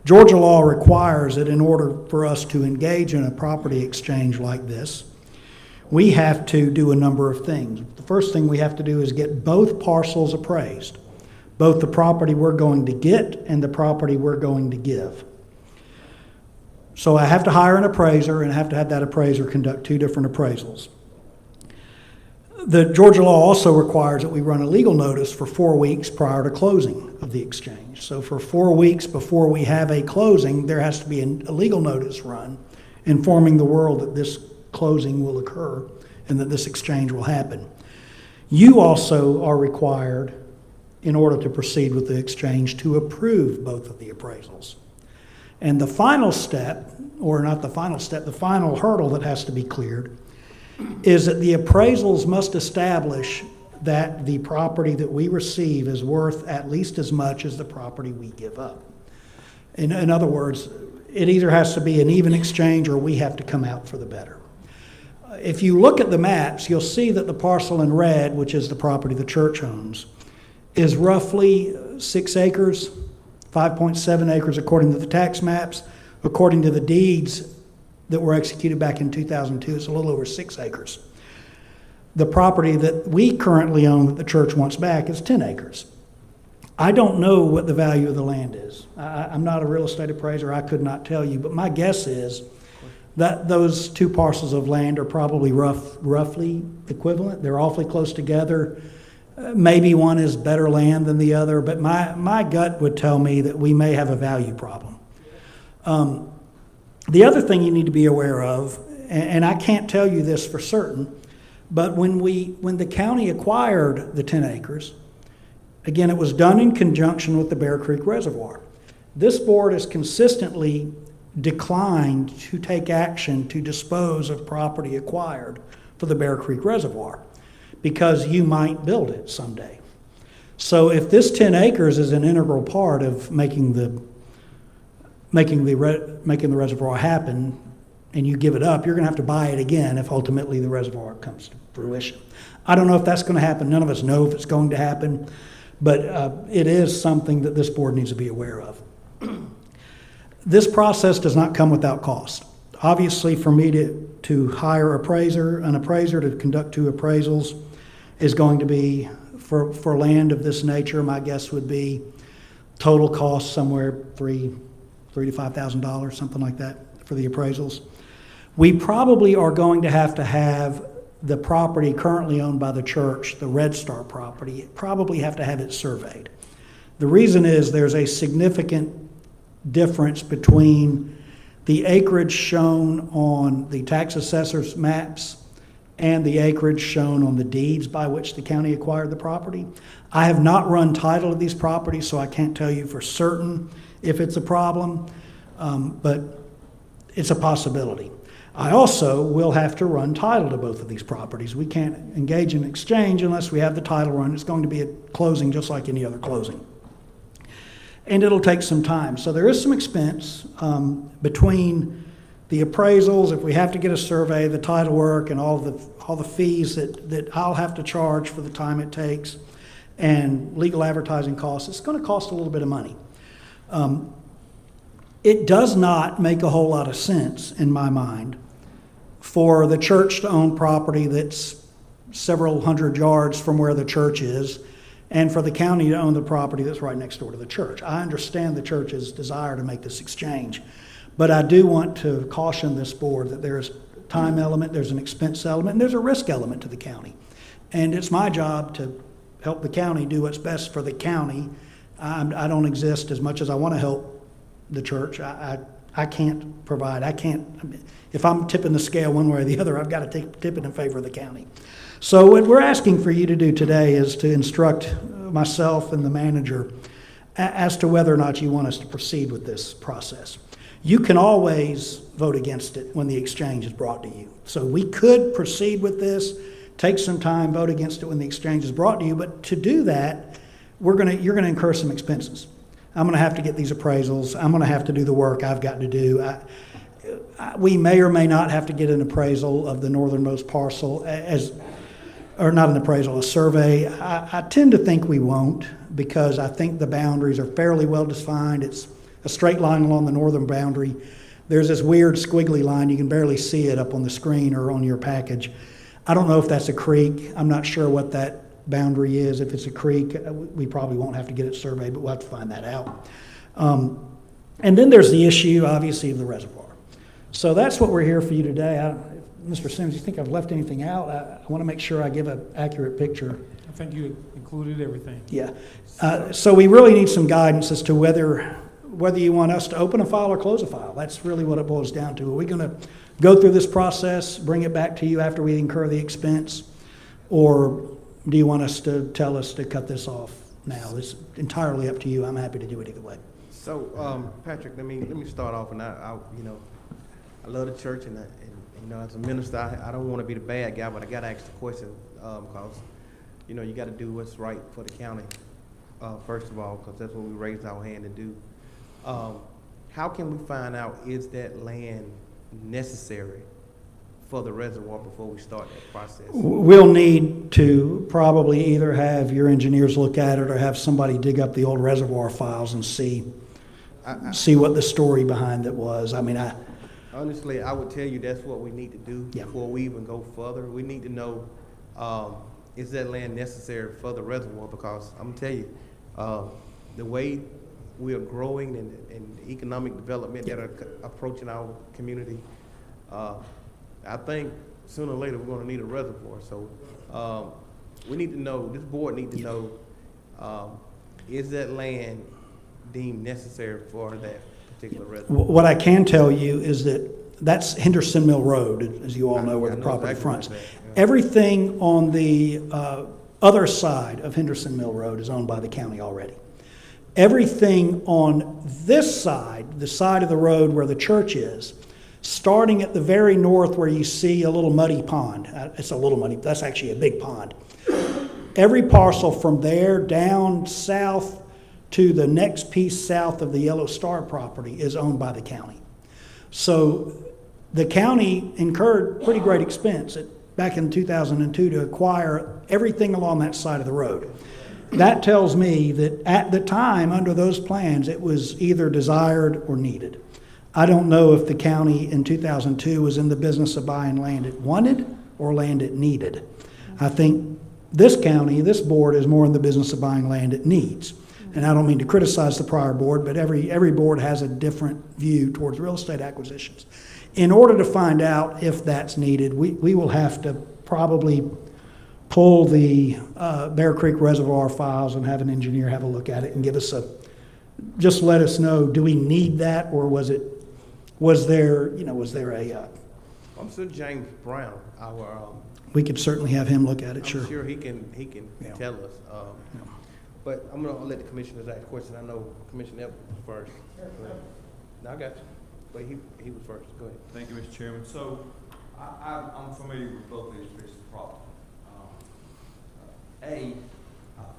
Georgia law requires that in order for us to engage in a property exchange like this, we have to do a number of things. The first thing we have to do is get both parcels appraised, both the property we're going to get and the property we're going to give. So I have to hire an appraiser and I have to have that appraiser conduct 2 different appraisals. The Georgia law also requires that we run a legal notice for 4 weeks prior to closing of the exchange. So for 4 weeks before we have a closing, there has to be a legal notice run informing the world that this closing will occur and that this exchange will happen. You also are required, in order to proceed with the exchange, to approve both of the appraisals. And the final step, or not the final step, the final hurdle that has to be cleared is that the appraisals must establish that the property that we receive is worth at least as much as the property we give up. In other words, it either has to be an even exchange or we have to come out for the better. If you look at the maps, you'll see that the parcel in red, which is the property the church owns, is roughly 6 acres, 5.7 acres according to the tax maps. According to the deeds that were executed back in 2002, it's a little over 6 acres. The property that we currently own that the church wants back is 10 acres. I don't know what the value of the land is. I'm not a real estate appraiser. I could not tell you, but my guess is that those 2 parcels of land are probably roughly equivalent. They're awfully close together. Maybe one is better land than the other, but my gut would tell me that we may have a value problem. The other thing you need to be aware of, and I can't tell you this for certain, but when the county acquired the 10 acres, again, it was done in conjunction with the Bear Creek Reservoir. This board has consistently declined to take action to dispose of property acquired for the Bear Creek Reservoir because you might build it someday. So if this 10 acres is an integral part of making the reservoir happen and you give it up, you're going to have to buy it again if ultimately the reservoir comes to fruition. I don't know if that's going to happen. None of us know if it's going to happen, but it is something that this board needs to be aware of. This process does not come without cost. Obviously, for me to hire an appraiser to conduct 2 appraisals is going to be, for land of this nature, my guess would be total cost somewhere $3,000 to $5,000, something like that, for the appraisals. We probably are going to have the property currently owned by the church, the Red Star property, probably have to have it surveyed. The reason is there's a significant difference between the acreage shown on the tax assessor's maps and the acreage shown on the deeds by which the county acquired the property. I have not run title of these properties, so I can't tell you for certain if it's a problem, but it's a possibility. I also will have to run title to both of these properties. We can't engage in exchange unless we have the title run. It's going to be a closing just like any other closing. And it'll take some time. So there is some expense between the appraisals, if we have to get a survey, the title work, and all the fees that I'll have to charge for the time it takes, and legal advertising costs. It's going to cost a little bit of money. It does not make a whole lot of sense, in my mind, for the church to own property that's several hundred yards from where the church is, and for the county to own the property that's right next door to the church. I understand the church's desire to make this exchange, but I do want to caution this board that there's a time element, there's an expense element, and there's a risk element to the county. And it's my job to help the county do what's best for the county. I don't exist as much as I want to help the church. I can't provide, if I'm tipping the scale one way or the other, I've got to tip it in favor of the county. So what we're asking for you to do today is to instruct myself and the manager as to whether or not you want us to proceed with this process. You can always vote against it when the exchange is brought to you. So we could proceed with this, take some time, vote against it when the exchange is brought to you, but to do that, you're going to incur some expenses. I'm going to have to get these appraisals. I'm going to have to do the work I've got to do. We may or may not have to get an appraisal of the northernmost parcel, or not an appraisal, a survey. I tend to think we won't, because I think the boundaries are fairly well defined. It's a straight line along the northern boundary. There's this weird squiggly line. You can barely see it up on the screen or on your package. I don't know if that's a creek. I'm not sure what that boundary is. If it's a creek, we probably won't have to get it surveyed, but we'll have to find that out. And then there's the issue, obviously, of the reservoir. So that's what we're here for you today. Mr. Sims, you think I've left anything out? I want to make sure I give an accurate picture. I think you included everything. Yeah. So we really need some guidance as to whether you want us to open a file or close a file. That's really what it boils down to. Are we going to go through this process, bring it back to you after we incur the expense, or do you want us to tell us to cut this off now? It's entirely up to you. I'm happy to do it either way. So, Patrick, let me start off, and I love the church, and as a minister, I don't want to be the bad guy, but I got to ask the question, because, you got to do what's right for the county, first of all, because that's what we raised our hand to do. How can we find out, is that land necessary for the reservoir before we start that process? We'll need to probably either have your engineers look at it or have somebody dig up the old reservoir files and see what the story behind it was. Honestly, I would tell you that's what we need to do before we even go further. We need to know, is that land necessary for the reservoir? Because I'm going to tell you, the way we are growing and the economic development that are approaching our community, I think sooner or later we're going to need a reservoir. So we need to know, this board needs to know, is that land deemed necessary for that particular reservoir? What I can tell you is that's Henderson Mill Road, as you all know, where the property fronts. Everything on the other side of Henderson Mill Road is owned by the county already. Everything on this side, the side of the road where the church is, starting at the very north where you see a little muddy pond. It's a little muddy, that's actually a big pond. Every parcel from there down south to the next piece south of the Yellow Star property is owned by the county. So the county incurred pretty great expense back in 2002 to acquire everything along that side of the road. That tells me that at the time, under those plans, it was either desired or needed. I don't know if the county in 2002 was in the business of buying land it wanted or land it needed. I think this county, this board, is more in the business of buying land it needs. And I don't mean to criticize the prior board, but every board has a different view towards real estate acquisitions. In order to find out if that's needed, we will have to probably pull the Bear Creek Reservoir files and have an engineer have a look at it and give us just let us know, do we need that, or was there a... Officer James Brown, we could certainly have him look at it, I'm sure he can tell us. But I'm going to let the commissioners ask questions. I know Commissioner Evans was first. No, I got you. But he was first. Go ahead. Thank you, Mr. Chairman. So I'm familiar with both these pieces of property. I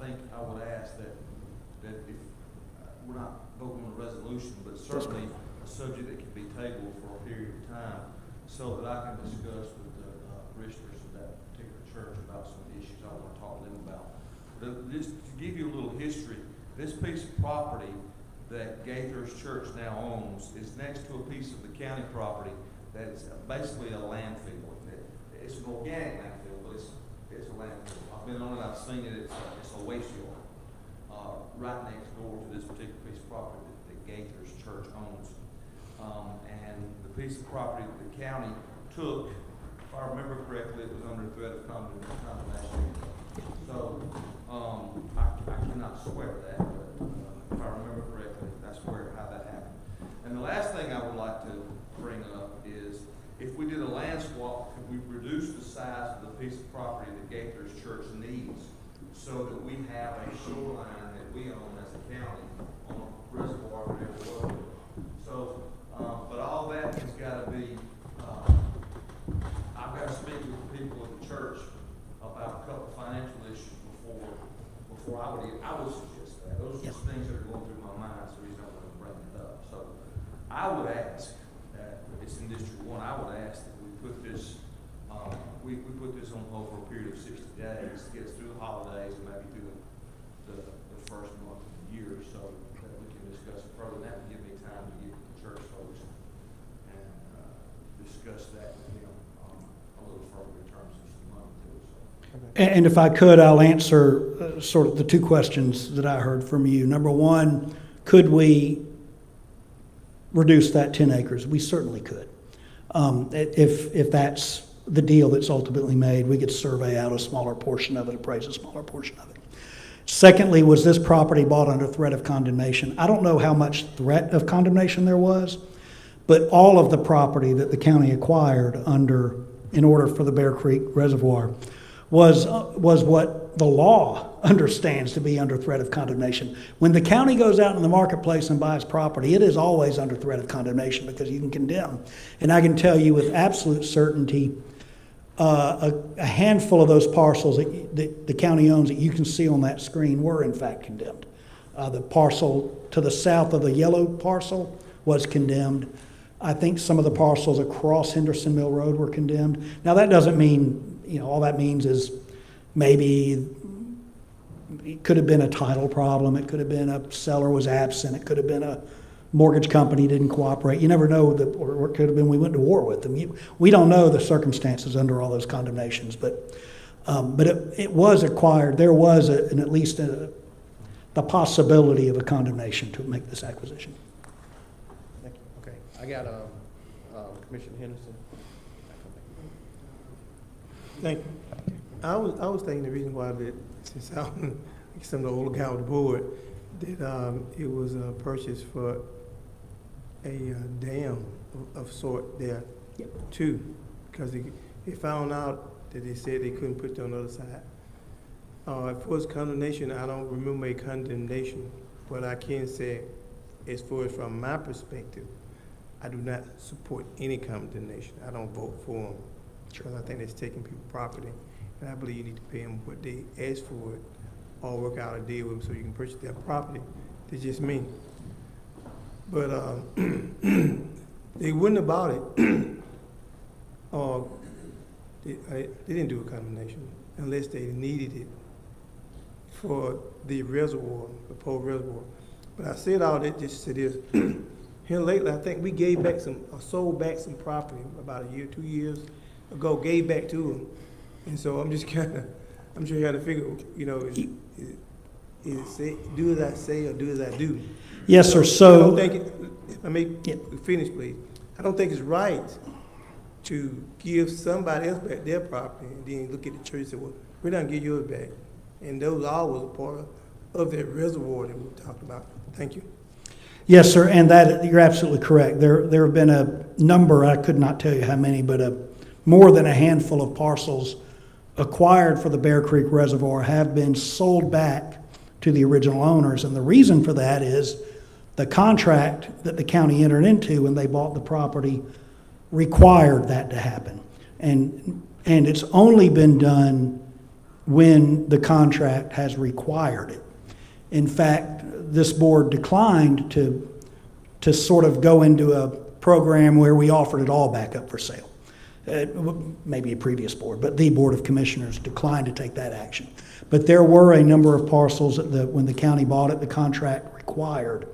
think I would ask that if we're not voting on a resolution, but certainly a subject that can be tabled for a period of time so that I can discuss with the parishioners of that particular church about some of the issues I want to talk to them about. Just to give you a little history, this piece of property that Gaithers Church now owns is next to a piece of the county property that is basically a landfill. It's an organic landfill, but it's a landfill. I've been on it, I've seen it, it's a waste yard right next door to this particular piece of property that Gaithers Church owns. And the piece of property that the county took, if I remember correctly, it was under threat of condemnation. So I cannot swear to that, but if I remember correctly, that's how that happened. And the last thing I would like to bring up is, if we did a land swap, could we reduce the size of the piece of property that Gaithers Church needs so that we have a shoreline that we own as a county on a reservoir or whatever. So, but all that has got to be, I've got to speak with the people of the church about a couple of financial issues before I would suggest that. Those are just things that are going through my mind, so he's not going to bring it up. So I would ask that, it's in District 1, I would ask that we put this we put this on hold for a period of 60 days to get us through the holidays and maybe through the first month of the year, so that we can discuss it further. And that would give me time to get with the church folks and discuss that with them a little further in terms of some money too. So. And if I could, I'll answer sort of the two questions that I heard from you. Number one, could we reduce that 10 acres? We certainly could. If that's the deal that's ultimately made, we could survey out a smaller portion of it, appraise a smaller portion of it. Secondly, was this property bought under threat of condemnation? I don't know how much threat of condemnation there was, but all of the property that the county acquired in order for the Bear Creek Reservoir was what the law understands to be under threat of condemnation. When the county goes out in the marketplace and buys property, it is always under threat of condemnation because you can condemn. And I can tell you with absolute certainty, a handful of those parcels that the county owns that you can see on that screen were in fact condemned. The parcel to the south of the yellow parcel was condemned. I think some of the parcels across Henderson Mill Road were condemned. Now that doesn't mean, all that means is maybe it could have been a title problem, it could have been a seller was absent, it could have been a mortgage company didn't cooperate. You never know, or it could have been we went to war with them. We don't know the circumstances under all those condemnations, but it was acquired. There was at least the possibility of a condemnation to make this acquisition. Thank you. Okay, I got Commissioner Henderson. Thank you. I was thinking the reason why since I'm some of the older guy on the board, that it was purchased for a dam of sort there too, because they found out that they said they couldn't put it on the other side. As far as condemnation, I don't remember a condemnation, but I can say, as far as from my perspective, I do not support any condemnation. I don't vote for them because I think that's taking people's property, and I believe you need to pay them what they ask for it, or work out a deal with them so you can purchase their property. That's just me. But they wouldn't have bought it, or they didn't do a condemnation unless they needed it for the reservoir, the Pole Reservoir. But I said all that just to say this. Here lately, I think we gave back sold back some property about a year, 2 years ago, gave back to them. And so I'm just I'm sure you have to figure, is it do as I say or do as I do? Yes, sir. I don't think if I may finish, please. I don't think it's right to give somebody else back their property and then look at the church and say, well, we're not going to give yours back. And those all was a part of that reservoir that we talked about. Thank you. Yes, sir, and that you're absolutely correct. There have been a number, I could not tell you how many, but more than a handful of parcels acquired for the Bear Creek Reservoir have been sold back to the original owners. And the reason for that is the contract that the county entered into when they bought the property required that to happen. And it's only been done when the contract has required it. In fact, this board declined to sort of go into a program where we offered it all back up for sale. Maybe a previous board, but the Board of Commissioners declined to take that action. But there were a number of parcels that when the county bought it, the contract required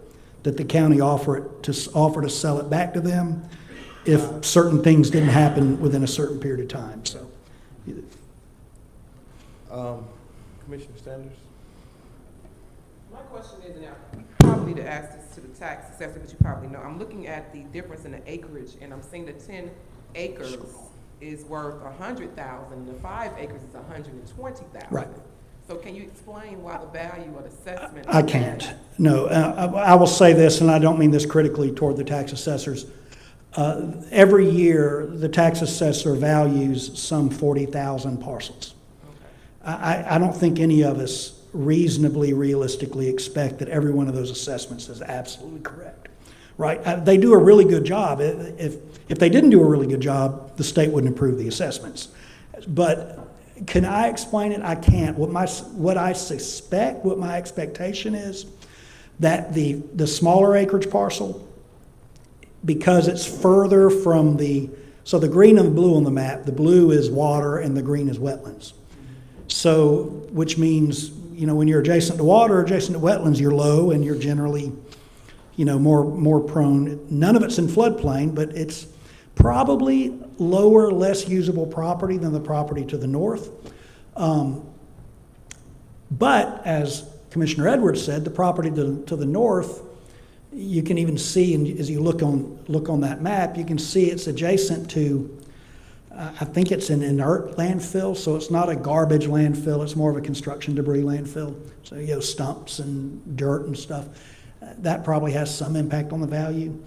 that the county offer to sell it back to them if certain things didn't happen within a certain period of time. So, Commissioner Sanders. My question is, and I probably need to ask this to the tax assessor, but you probably know. I'm looking at the difference in the acreage, and I'm seeing the 10 acres is worth 100,000, the 5 acres is 120,000. right. So can you explain why the value of assessment? I can't. No, I will say this, and I don't mean this critically toward the tax assessors. Every year, the tax assessor values some 40,000 parcels. Okay. I don't think any of us reasonably, realistically expect that every one of those assessments is absolutely correct, right? They do a really good job. If they didn't do a really good job, the state wouldn't approve the assessments. But can I explain it? I can't. What I suspect, what my expectation is, that the smaller acreage parcel, because it's further from so the green and the blue on the map, the blue is water and the green is wetlands. So, which means, when you're adjacent to water, adjacent to wetlands, you're low and you're generally, more prone. None of it's in floodplain, but it's probably lower, less usable property than the property to the north. But as Commissioner Edwards said, the property to the north you can even see, and as you look on that map, you can see it's adjacent to, I think it's an inert landfill, so it's not a garbage landfill, it's more of a construction debris landfill. So, you know, stumps and dirt and stuff. That probably has some impact on the value.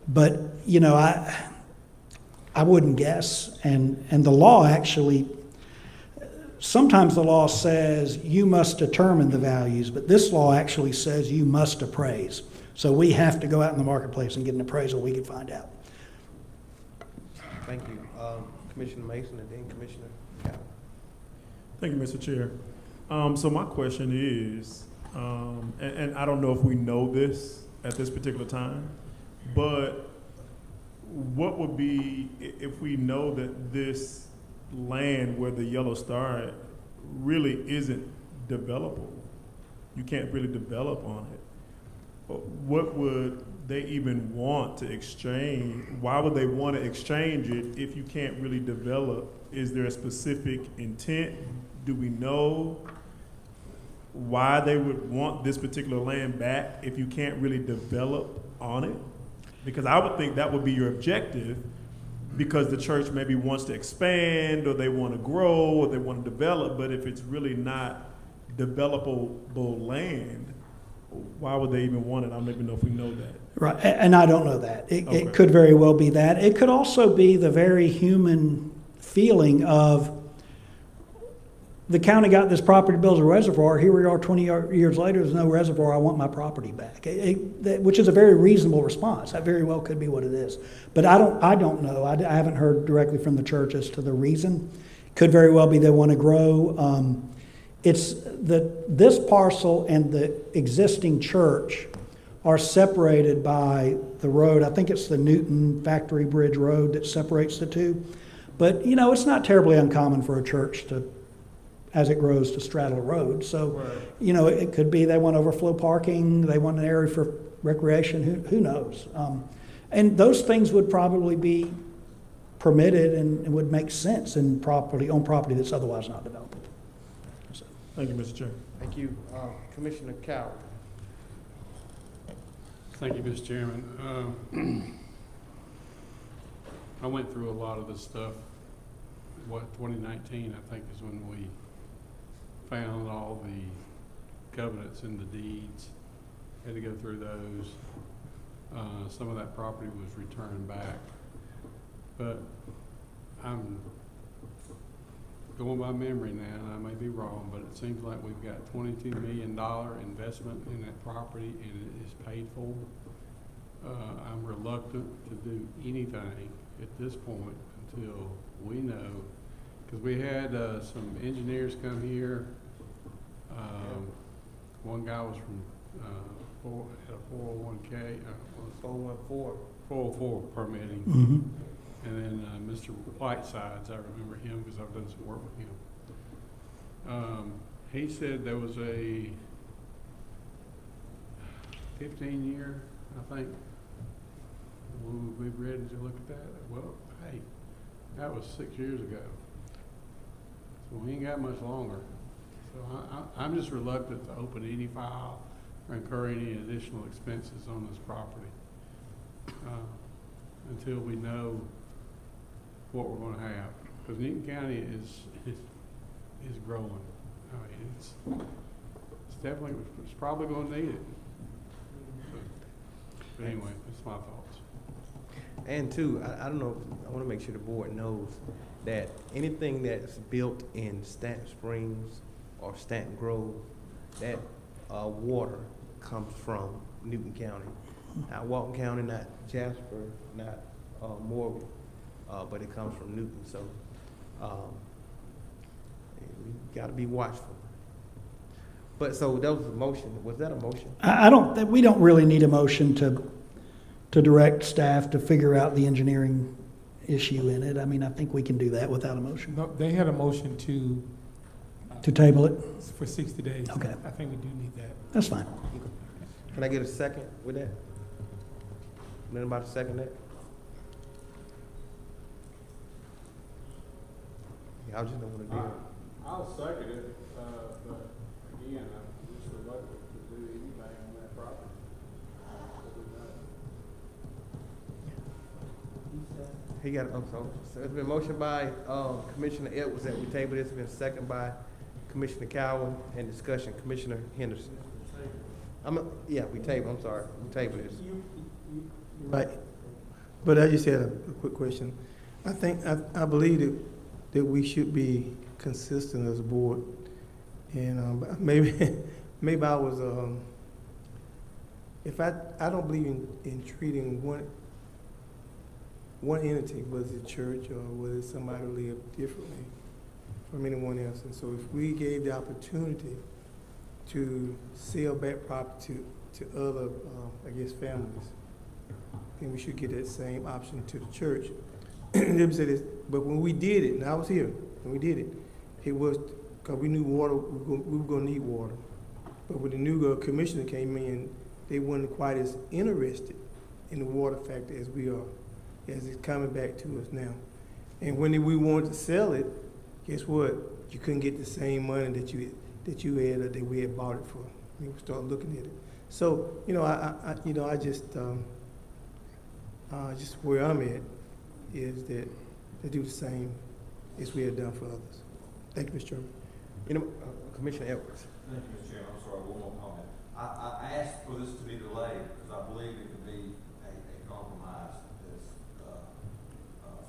But, you know, I wouldn't guess. And the law actually, sometimes the law says you must determine the values, but this law actually says you must appraise. So we have to go out in the marketplace and get an appraisal, we can find out. Thank you. Commissioner Mason and then Commissioner Cowell. Thank you, Mr. Chair. So my question is, and I don't know if we know this at this particular time, but what would be, if we know that this land where the yellow star really isn't developable, you can't really develop on it, what would they even want to exchange? Why would they want to exchange it if you can't really develop? Is there a specific intent? Do we know why they would want this particular land back if you can't really develop on it? Because I would think that would be your objective, because the church maybe wants to expand, or they want to grow, or they want to develop. But if it's really not developable land, why would they even want it? I don't even know if we know that. Right, and I don't know that. It could very well be that. It could also be the very human feeling of the county got this property, builds a reservoir, here we are 20 years later, there's no reservoir, I want my property back. Which is a very reasonable response. That very well could be what it is. But I don't know. I haven't heard directly from the church as to the reason. Could very well be they want to grow. It's this parcel and the existing church are separated by the road. I think it's the Newton Factory Bridge Road that separates the two. But, you know, it's not terribly uncommon for a church to, as it grows, to straddle a road. So, right. You know, it could be they want overflow parking, they want an area for recreation, who knows? And those things would probably be permitted and would make sense on property that's otherwise not developable. So. Thank you, Mr. Chair. Thank you. Commissioner Cowell. Thank you, Mr. Chairman. I went through a lot of this stuff. 2019, I think, is when we found all the covenants in the deeds. Had to go through those. Some of that property was returned back. But I'm going by memory now, and I may be wrong, but it seems like we've got $22 million investment in that property, and it is paid for. I'm reluctant to do anything at this point until we know, because we had some engineers come here. One guy was from had a 401k, 404 permitting. Mm-hmm. And then Mr. Whitesides, I remember him because I've done some work with him. He said there was a 15-year, I think. Would we be ready to look at that? Well, hey, that was 6 years ago. So we ain't got much longer. So I'm just reluctant to open any file or incur any additional expenses on this property until we know what we're going to have, because Newton County is growing. I mean, it's definitely, it's probably going to need it. But anyway, that's my thoughts. And two, I don't know, I want to make sure the board knows that anything that's built in Stanton Springs or Stanton Grove, that water comes from Newton County, not Walton County, not Jasper, not Morgan. But it comes from Newton, so we got to be watchful. But so that was a motion. Was that a motion? We don't really need a motion to direct staff to figure out the engineering issue in it. I mean, I think we can do that without a motion. No, they had a motion to table it for 60 days. Okay, I think we do need that. That's fine. Can I get a second with that? Anybody second that? I just don't want to do it. I'll second it, but again, I'm just reluctant to do anything on that property. He got, so it's been motioned by, Commissioner Edwards that we table this, it's been seconded by Commissioner Cowan, and discussion, Commissioner Henderson. Yeah, we table, I'm sorry, we table this. Right. But I just had a quick question. I believe that we should be consistent as a board. And maybe I was, I don't believe in treating one entity, whether it's a church or whether it's somebody who live differently from anyone else. And so if we gave the opportunity to sell back property to other, families, then we should get that same option to the church. But when we did it, and I was here, when we did it, it was because we knew water, we were going to need water. But when the new commissioner came in, they weren't quite as interested in the water factor as we are, as it's coming back to us now. And when we wanted to sell it, guess what? You couldn't get the same money that you had or that we had bought it for. We started looking at it. So, I just where I'm at is that they do the same as we had done for others. Thank you, Mr. Chairman. Commissioner Edwards. Thank you, Mr. Chairman. I'm sorry, one more comment. I asked for this to be delayed because I believe it could be a compromise that's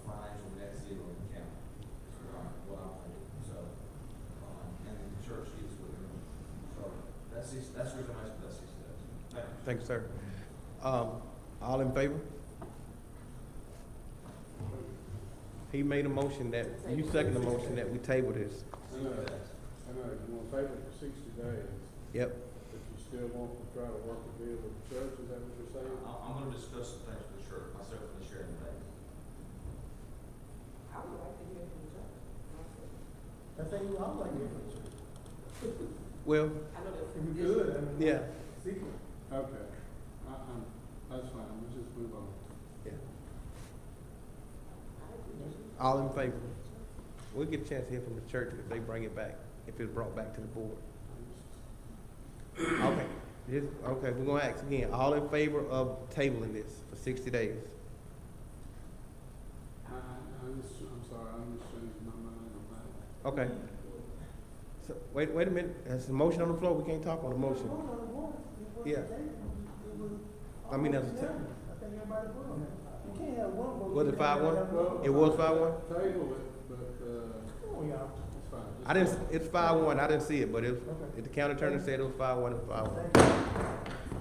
financial net zero in the county. That's what I'm thinking. So, and the church gets with it. So that's the reason I said that's his steps. Thank you. Thank you, sir. All in favor? He made a motion that, you second the motion that we table this. I know, you want to table it for 60 days. Yep. But you still want to try to work a deal with the church, is that what you're saying? I'm going to discuss some things with the church, myself and the sheriff today. I would like to hear from the church. I think I would like to hear from the church. Well, I know that's if we could, yeah. Secret. Okay, that's fine, we'll just move on. Yeah. All in favor? We'll get a chance to hear from the church if they bring it back, if it's brought back to the board. Okay. Okay, we're gonna ask again. All in favor of tabling this for 60 days? I'm sorry, I'm just changing my mind on that. Okay. So, wait a minute. There's a motion on the floor. We can't talk on the motion. Yeah. I mean, that's a was it 5-1? It was 5-1? Table it, but, it's fine. I didn't, it's 5-1. I didn't see it, but if the county attorney said it was 5-1, it was 5-1.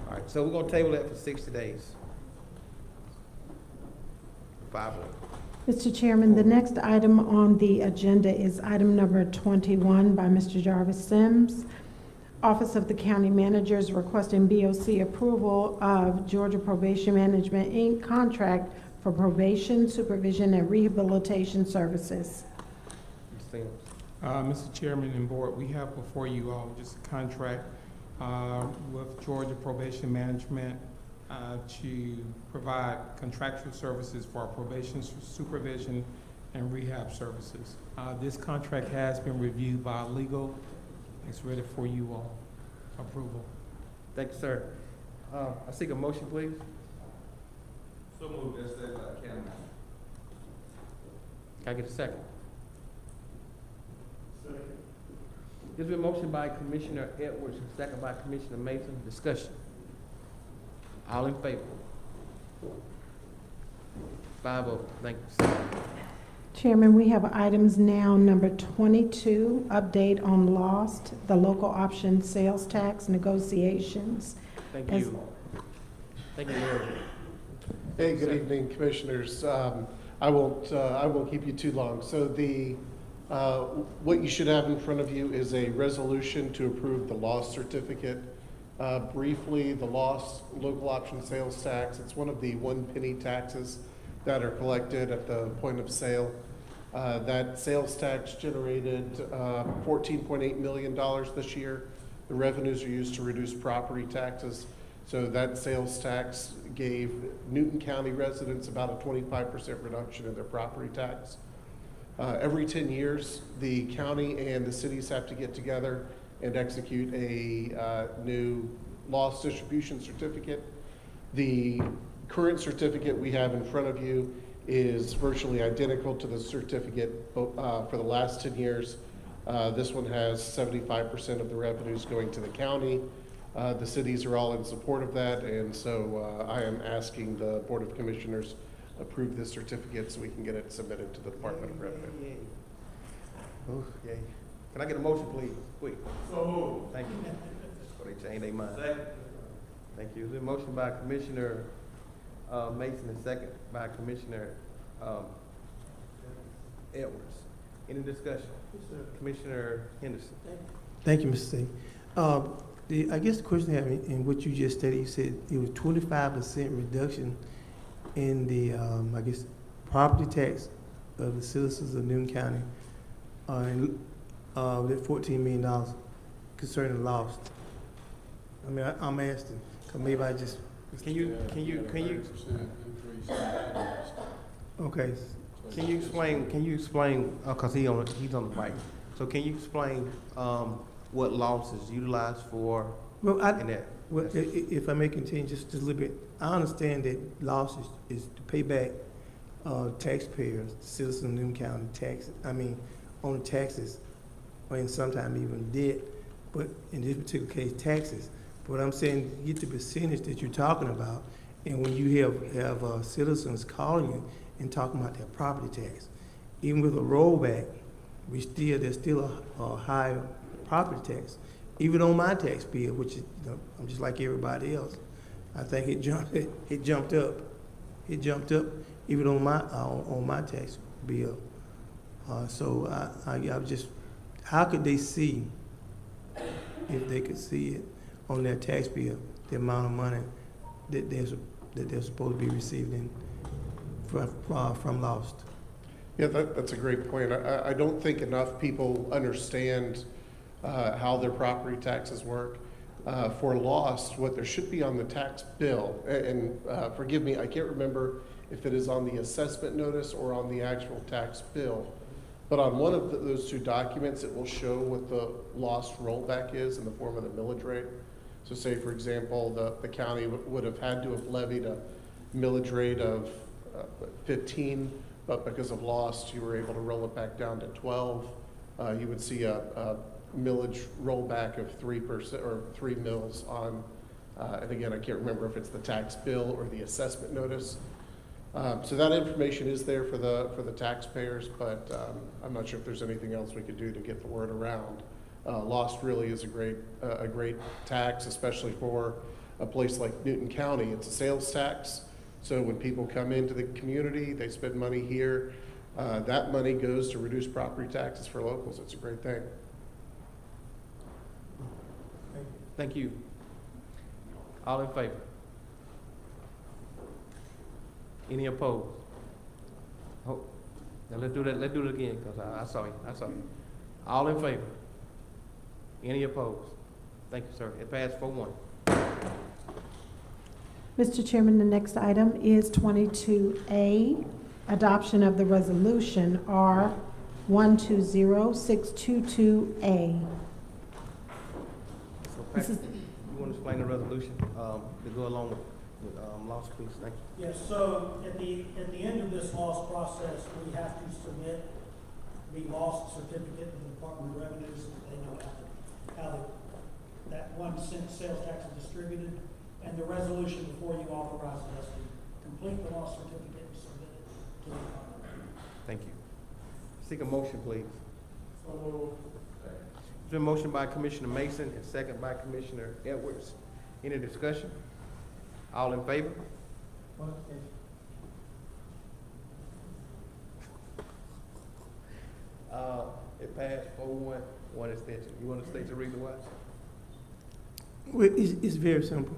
All right, so we're gonna table that for 60 days. 5-1. Mr. Chairman, the next item on the agenda is item number 21 by Mr. Jarvis Sims. Office of the County Manager is requesting BOC approval of Georgia Probation Management, Inc. contract for probation, supervision, and rehabilitation services. Mr. Chairman and Board, we have before you all just a contract with Georgia Probation Management to provide contractual services for our probation, supervision, and rehab services. This contract has been reviewed by legal. It's ready for you all approval. Thank you, sir. I seek a motion, please. So moved as stated by the county manager. Can I get a second? There's been a motion by Commissioner Edwards, and second by Commissioner Mason. Discussion. All in favor? 5-0. Thank you. Chairman, we have items now, number 22, update on LOST, the local option sales tax negotiations. Thank you. Thank you, Mayor. Hey, good evening, Commissioners. I won't keep you too long. So what you should have in front of you is a resolution to approve the loss certificate. Briefly, the loss local option sales tax, it's one of the 1 penny taxes that are collected at the point of sale. That sales tax generated $14.8 million this year. The revenues are used to reduce property taxes. So that sales tax gave Newton County residents about a 25% reduction in their property tax. Every 10 years, the county and the cities have to get together and execute a new loss distribution certificate. The current certificate we have in front of you is virtually identical to the certificate for the last 10 years. This one has 75% of the revenues going to the county. The cities are all in support of that, and so I am asking the Board of Commissioners approve this certificate so we can get it submitted to the Department of Revenue. Oh, yay. Can I get a motion, please? Quick. So moved. Thank you. So they change their mind. Second. Thank you. There's a motion by Commissioner Mason and second by Commissioner Edwards. Any discussion? Commissioner Henderson. Thank you, Mr. C. I guess the question I have in what you just stated, you said it was 25% reduction in the, I guess, property tax of the citizens of Newton County, and that $14 million concerning lost. I mean, I'm asking, cause maybe I just. Can you? Okay. Can you explain? Cause he's on the mic. So can you explain what loss is utilized for? Well, if I may continue just a little bit, I understand that loss is to pay back taxpayers, citizens of Newton County taxes. I mean, on the taxes, or in sometimes even debt, but in this particular case, taxes. But I'm saying, you get the percentage that you're talking about, and when you have citizens calling you and talking about their property tax, even with a rollback, there's still a higher property tax. Even on my tax bill, which is, I'm just like everybody else, I think it jumped up. It jumped up even on my tax bill. So I just, how could they see, if they could see it on their tax bill, the amount of money that they're supposed to be receiving from lost? Yeah, that's a great point. I don't think enough people understand how their property taxes work. For lost, what there should be on the tax bill, and forgive me, I can't remember if it is on the assessment notice or on the actual tax bill, but on one of those two documents, it will show what the lost rollback is in the form of the millage rate. So say, for example, the county would have had to have levied a millage rate of 15, but because of lost, you were able to roll it back down to 12. You would see a millage rollback of 3% or 3 mills on, and again, I can't remember if it's the tax bill or the assessment notice. So that information is there for the taxpayers, but I'm not sure if there's anything else we could do to get the word around. Lost really is a great tax, especially for a place like Newton County. It's a sales tax, so when people come into the community, they spend money here. That money goes to reduce property taxes for locals. It's a great thing. Thank you. All in favor? Any opposed? Oh, now let's do that. Let's do it again, because I saw you. All in favor? Any opposed? Thank you, sir. It passed 4-1. Mr. Chairman, the next item is 22A, adoption of the resolution R120622A. So, Patrick, you want to explain the resolution to go along with loss, please? Thank you. Yes. So at the end of this loss process, we have to submit the loss certificate to the Department of Revenue so that they know how that 1 cent sales tax is distributed. And the resolution before you authorizes us to complete the loss certificate and submit it to the Department of Revenue. Thank you. Seek a motion, please. So There's a motion by Commissioner Mason and second by Commissioner Edwards. Any discussion? All in favor? It passed 4-1, 1 extension. You want to state the reason why? Well, it's very simple.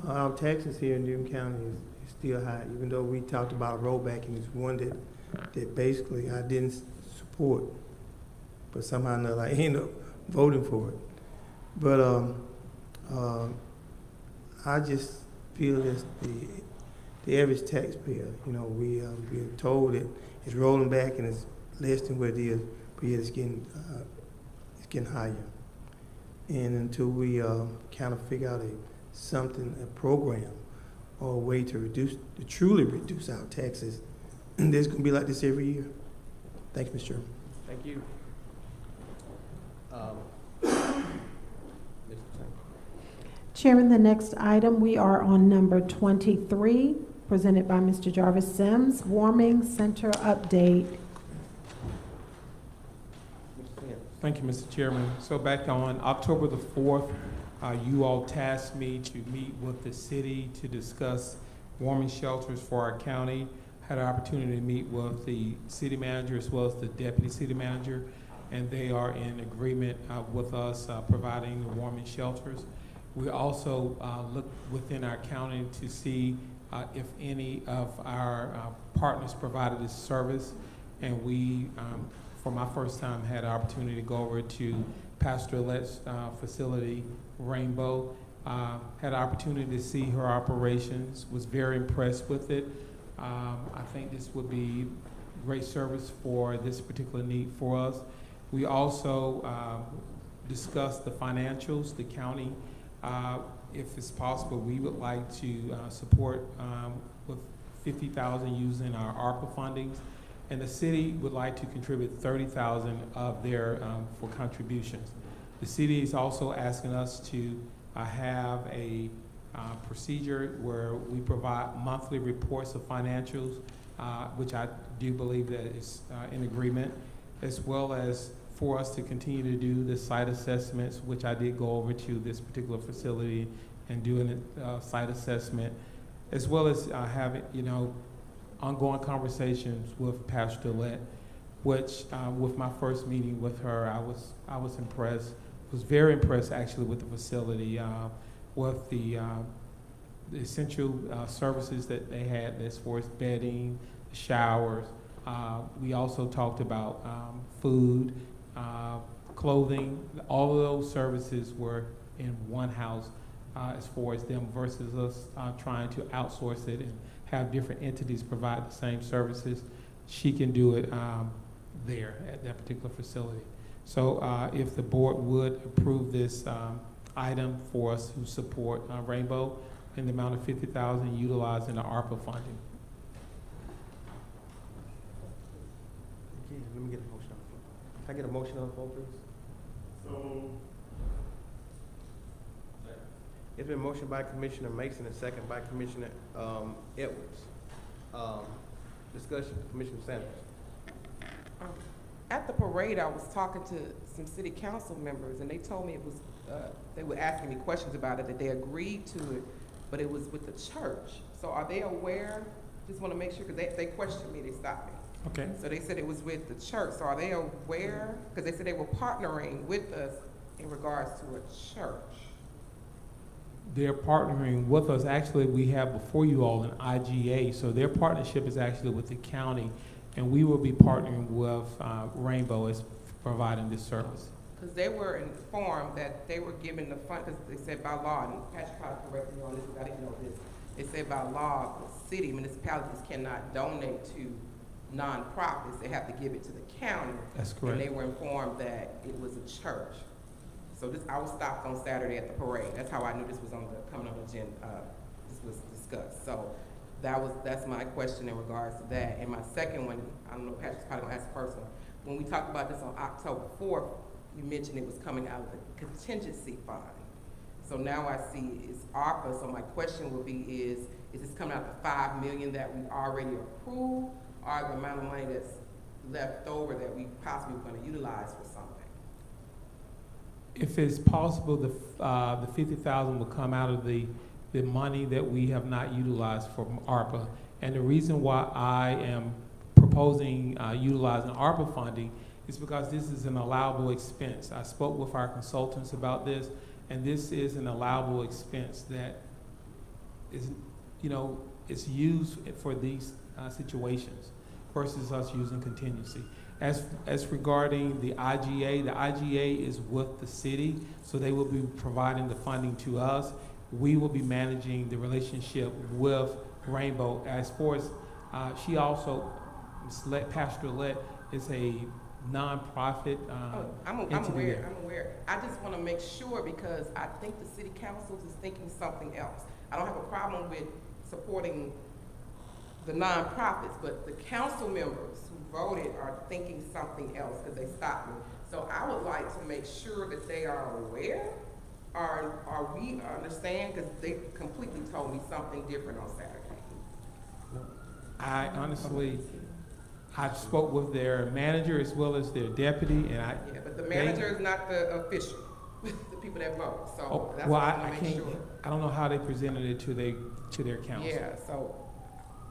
Our taxes here in Newton County is still high, even though we talked about rollback, and it's one that basically I didn't support, but somehow or another I ended up voting for it. But I just feel as the average taxpayer, we're told that it's rolling back and it's less than what it is, but yet it's getting higher. And until we kind of figure out a program or a way to truly reduce our taxes. And there's gonna be like this every year. Thank you, Mr. Chairman. Thank you. Chairman, the next item, we are on number 23, presented by Mr. Jarvis Sims, Warming Center update. Thank you, Mr. Chairman. So back on October the 4th, you all tasked me to meet with the city to discuss warming shelters for our county. Had an opportunity to meet with the city manager as well as the deputy city manager, and they are in agreement with us providing the warming shelters. We also look within our county to see if any of our partners provided this service, and we, for my first time, had an opportunity to go over to Pastor Let's facility, Rainbow. Had an opportunity to see her operations, was very impressed with it. I think this would be great service for this particular need for us. We also discussed the financials, the county. If it's possible, we would like to support with $50,000 using our ARPA fundings, and the city would like to contribute $30,000 of their for contributions. The city is also asking us to have a procedure where we provide monthly reports of financials, which I do believe that is in agreement, as well as for us to continue to do the site assessments, which I did go over to this particular facility and doing a site assessment, as well as having, ongoing conversations with Pastor Lett, which with my first meeting with her, I was impressed. Was very impressed actually with the facility, with the essential services that they had as far as bedding, showers. We also talked about food, clothing. All of those services were in one house as far as them versus us trying to outsource it and have different entities provide the same services. She can do it there at that particular facility. So if the board would approve this item for us to support Rainbow in the amount of $50,000 utilizing the ARPA funding. Okay, let me get a motion on the floor. Can I get a motion on the floor, please? So. It's been motioned by Commissioner Mason and second by Commissioner Edwards. Discussion, Commissioner Sanders. At the parade, I was talking to some city council members, and they told me it was, they were asking me questions about it, that they agreed to it, but it was with the church. So are they aware? Just want to make sure, because they questioned me, they stopped me. Okay. So they said it was with the church. So are they aware? Because they said they were partnering with us in regards to a church. They're partnering with us. Actually, we have before you all an IGA, so their partnership is actually with the county, and we will be partnering with Rainbow as providing this service. Because they were informed that they were given the fund, because they said by law, and Patrick probably corrected me on this, I didn't know this, they said by law, the city, municipalities cannot donate to nonprofits, they have to give it to the county. That's correct. And they were informed that it was a church. So this, I was stopped on Saturday at the parade. That's how I knew this was on the, coming on the agenda, this was discussed. So that's my question in regards to that. And my second one, I don't know, Patrick's probably gonna ask the first one. When we talked about this on October 4th, you mentioned it was coming out of the contingency fund. So now I see it's ARPA, so my question would be is this coming out of the $5 million that we already approved, or the amount of money that's left over that we possibly gonna utilize for something? If it's possible, the $50,000 will come out of the money that we have not utilized from ARPA. And the reason why I am proposing utilizing ARPA funding is because this is an allowable expense. I spoke with our consultants about this, and this is an allowable expense that is, it's used for these situations versus us using contingency. As regarding the IGA is with the city, so they will be providing the funding to us. We will be managing the relationship with Rainbow. As far as, she also, Pastor Lett is a nonprofit I'm entity. aware. I just want to make sure because I think the city council is thinking something else. I don't have a problem with supporting the nonprofits, but the council members who voted are thinking something else because they stopped me. So I would like to make sure that they are aware, or we understand, because they completely told me something different on Saturday. I honestly, I spoke with their manager as well as their deputy, and Yeah, but the manager is not the official, the people that vote, so Oh, that's well, what I I want to make can't, sure. I don't know how they presented it to their council. Yeah, so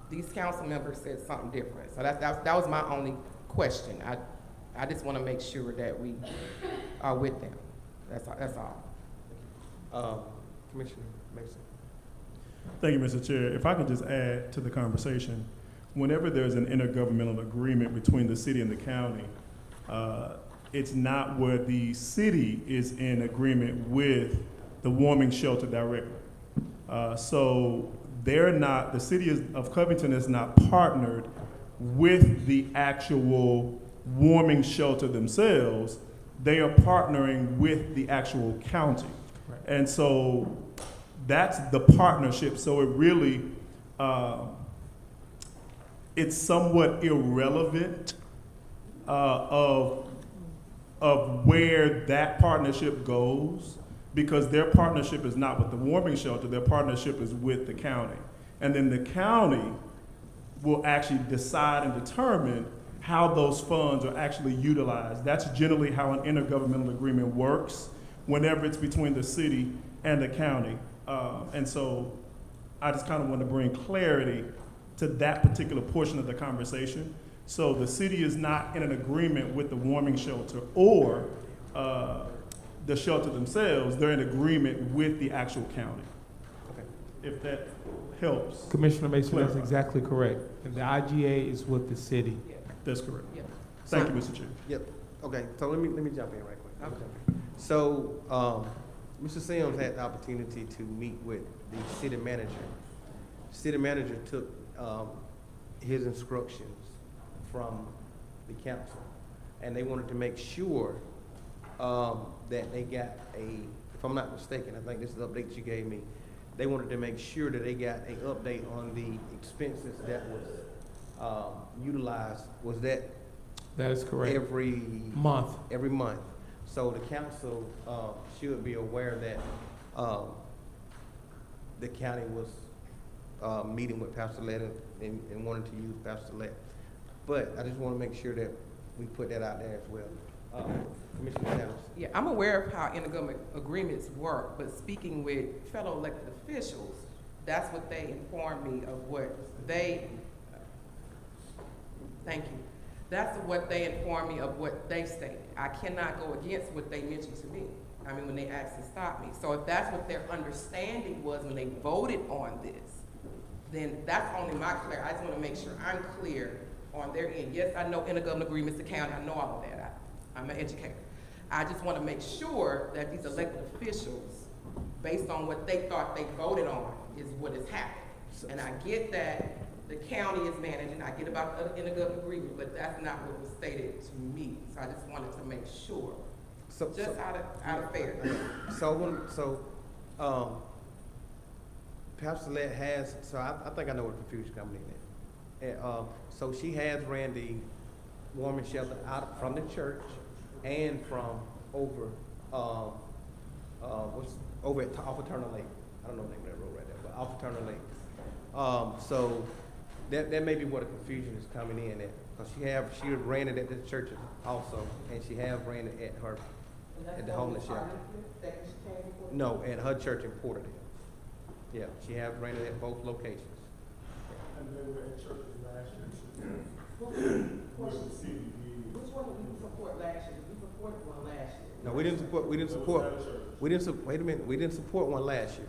these council members said something different. So that was my only question. I just want to make sure that we are with them. That's all. Commissioner Mason. Thank you, Mr. Chair. If I could just add to the conversation, whenever there's an intergovernmental agreement between the city and the county, it's not where the city is in agreement with the warming shelter directly. So the city of Covington is not partnered with the actual warming shelter themselves. They are partnering with the actual county. Right. And so that's the partnership. So it really, it's somewhat irrelevant of where that partnership goes, because their partnership is not with the warming shelter, their partnership is with the county. And then the county will actually decide and determine how those funds are actually utilized. That's generally how an intergovernmental agreement works whenever it's between the city and the county. And so I just kind of want to bring clarity to that particular portion of the conversation. So the city is not in an agreement with the warming shelter or the shelter themselves. They're in agreement with the actual county. Okay. If that helps. Commissioner Mason, that's clarify. exactly correct. And the IGA is with the city. That's correct. Yeah. Thank you, Mr. Chair. Yep. Okay, so let me jump in right quick. Okay. So, Mr. Sims had the opportunity to meet with the city manager. City manager took his instructions from the council, and they wanted to make sure that they got if I'm not mistaken, I think this is the update you gave me, they wanted to make sure that they got an update on the expenses that was utilized. Was that? That is correct. Every month. Every month. So the council should be aware that the county was meeting with Pastor Lett and wanted to use Pastor Lett. But I just want to make sure that we put that out there as well. Commissioner Sanders. Yeah, I'm aware of how intergovernmental agreements work, but speaking with fellow elected officials, that's what they informed me of what they, thank you. That's what they informed me of what they stated. I cannot go against what they mentioned to me. I mean, when they asked to stop me. So if that's what their understanding was when they voted on this, then that's only my clarity. I just want to make sure I'm clear on their end. Yes, I know intergovernmental agreements, the county, I know all of that. I'm an educator. I just want to make sure that these elected officials, based on what they thought they voted on, is what is happening. And I get that the county is managing, I get about the intergovernmental agreement, but that's not what was stated to me. So I just wanted to make sure, out of fairness. Pastor Lett has, I think I know where the confusion coming in at. So she has ran the warming shelter out from the church and from over off of Turner Lake. I don't know the name of that road right there, but off of Turner Lake. So that may be where the confusion is coming in at, because she ran it at the church also, and she has ran it at the homeless shelter. No, at her church in Porterdale. Yeah, she has ran it at both locations. And they were at church last year. Which one did we support last year? We supported one last year. No, we didn't support wait a minute, we didn't support one last year.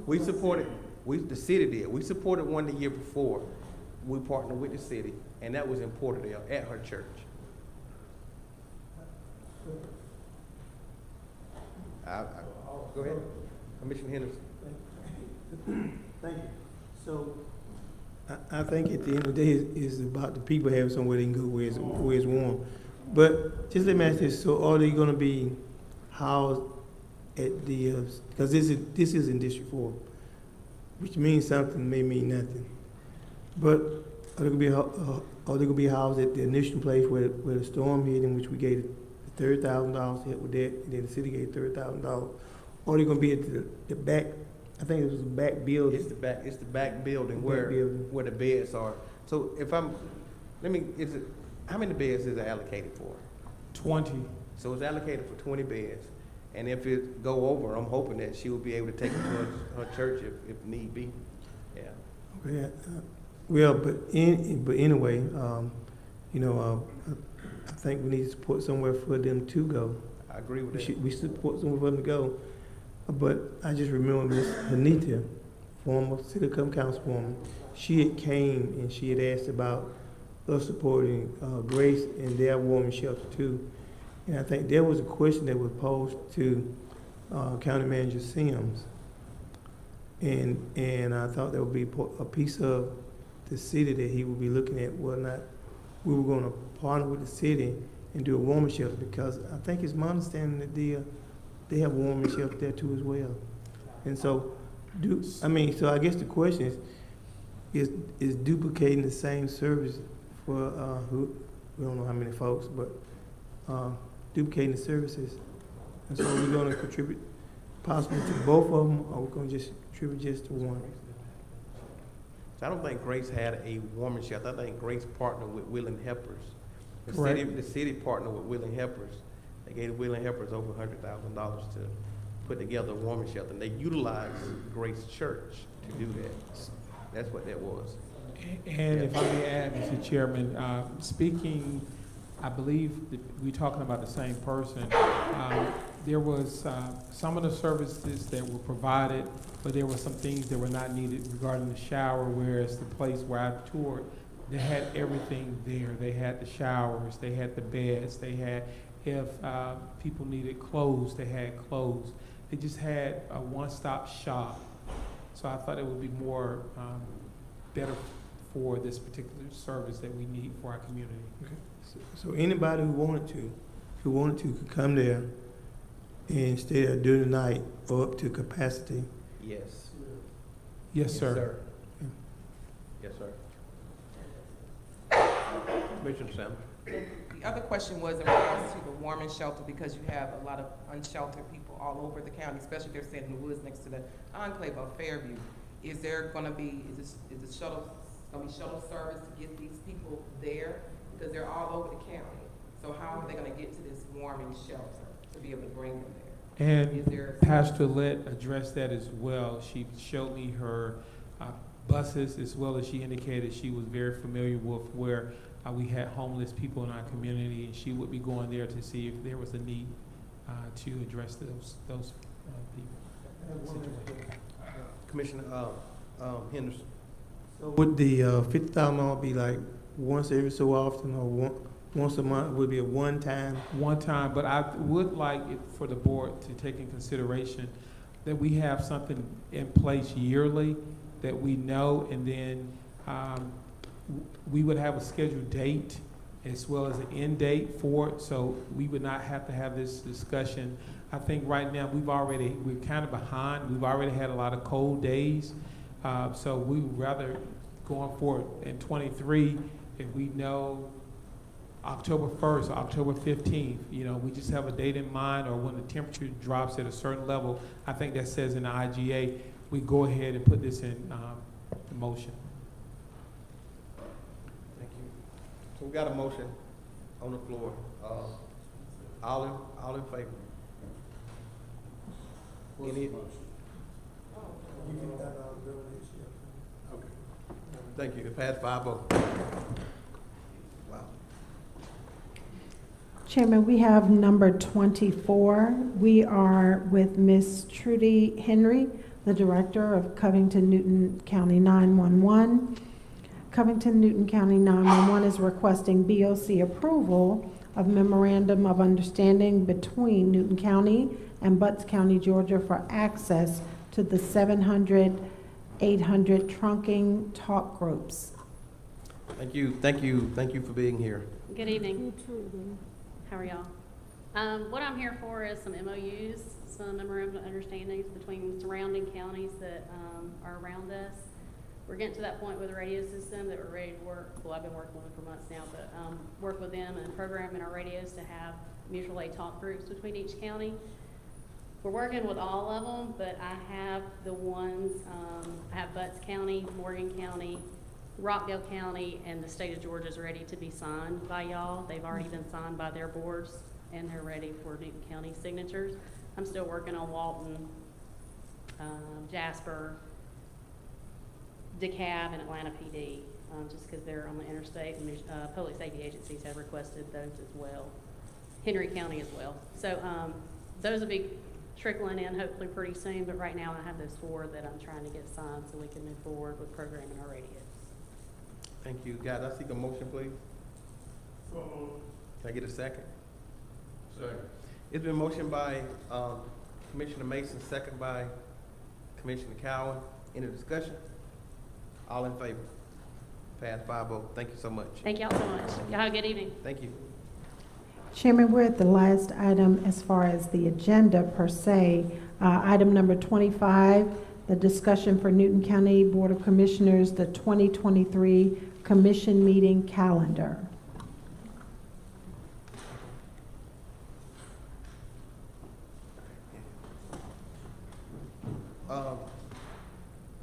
We supported, the city did. We supported one the year before. We partnered with the city, and that was in Porterdale at her church. Go ahead, Commissioner Henderson. Thank you. So, I think at the end of the day, it's about the people having somewhere they can go where it's warm. But just let me ask this: so, are they going to be housed at the? Because this is in District 4. which means something, may mean nothing. But are they gonna be housed at the initial place where the storm hit, in which we gave $30,000 to help with that, and then the city gave $30,000? Or are they gonna be at the back? I think it was the back building. It's the back building The where, back building. where the beds are. So if I'm, how many beds is it allocated for? 20. So it's allocated for 20 beds. And if it go over, I'm hoping that she will be able to take it to her church if need be. Yeah. Okay, well, but anyway, you know, I think we need to support somewhere for them to go. I agree with that. We support somewhere for them to go. But I just remember Miss Anita, former city councilwoman, she had came and she had asked about us supporting Grace and their woman shelter too. And I think there was a question that was posed to County Manager Sims. And I thought that would be a piece of the city that he would be looking at whether or not we were going to partner with the city and do a woman shelter, because I think it's my understanding that they have a woman shelter there too as well. And so, so I guess the question is duplicating the same service for we don't know how many folks, but duplicating the services. And so we're going to contribute possibly to both of them, or we're going to just contribute just to one. So I don't think Grace had a woman shelter. I think Grace partnered with Willing Helpers. Correct. The city partnered with Willing Helpers. They gave Willing Helpers over $100,000 to put together a woman shelter. And they utilized Grace Church to do that. That's what that was. And if I may add, Mr. Chairman, speaking, I believe that we're talking about the same person. There was some of the services that were provided, but there were some things that were not needed regarding the shower, whereas the place where I toured, they had everything there. They had the showers, they had the beds, they had, if people needed clothes, they had clothes. They just had a one-stop shop. So I thought it would be more better for this particular service that we need for our community. Okay. So anybody who wanted to could come there and stay there during the night or up to capacity. Yes. Yes, sir. Yes, sir. Commissioner Sanders. The other question was in regards to the warming shelter, because you have a lot of unsheltered people all over the county, especially they're staying in the woods next to the enclave of Fairview. Is there going to be, is the shuttle service to get these people there? Because they're all over the county. So how are they going to get to this warming shelter to be able to bring them there? And Pastor Lett addressed that as well. She showed me her buses, as well as she indicated she was very familiar with where we had homeless people in our community, and she would be going there to see if there was a need to address those people. Commissioner Henderson. So would the $50,000 be like once every so often, or once a month? Would it be a one time? One time, but I would like it for the board to take in consideration that we have something in place yearly that we know, and then we would have a scheduled date as well as an end date for it, so we would not have to have this discussion. I think right now we're kind of behind. We've already had a lot of cold days, so we would rather going forward in 23, if we know October 1st, October 15th, we just have a date in mind, or when the temperature drops at a certain level, I think that says in the IGA, we go ahead and put this in motion. Thank you. So we got a motion on the floor. All in favor? Any? Okay. Thank you. It passed 5-0. Wow. Chairman, we have number 24. We are with Ms. Trudy Henry, the Director of Covington-Newton County 911. Covington-Newton County 911 is requesting BOC approval of Memorandum of Understanding between Newton County and Butts County, Georgia for access to the 700, 800 trunking talk groups. Thank you for being here. Good evening. How are y'all? What I'm here for is some MOUs, some memorandum of understandings between surrounding counties that are around us. We're getting to that point with the radio system that we're ready to work. Well, I've been working with them for months now, but work with them and program in our radios to have mutual aid talk groups between each county. We're working with all of them, but I have the ones, I have Butts County, Morgan County, Rockdale County, and the state of Georgia is ready to be signed by y'all. They've already been signed by their boards, and they're ready for Newton County signatures. I'm still working on Walton, Jasper, DeKalb, and Atlanta PD, just because they're on the interstate, and public safety agencies have requested those as well. Henry County as well. So those will be trickling in hopefully pretty soon, but right now I have those 4 that I'm trying to get signed so we can move forward with programming our radios. Thank you. Guys, I seek a motion, please. Can I get a second? Second. It's been motioned by Commissioner Mason, second by Commissioner Cowan. Any discussion? All in favor? Pass 5-0. Thank you so much. Thank y'all so much. Y'all have a good evening. Thank you. Chairman, we're at the last item as far as the agenda per se. Item number 25, the discussion for Newton County Board of Commissioners, the 2023 Commission Meeting Calendar.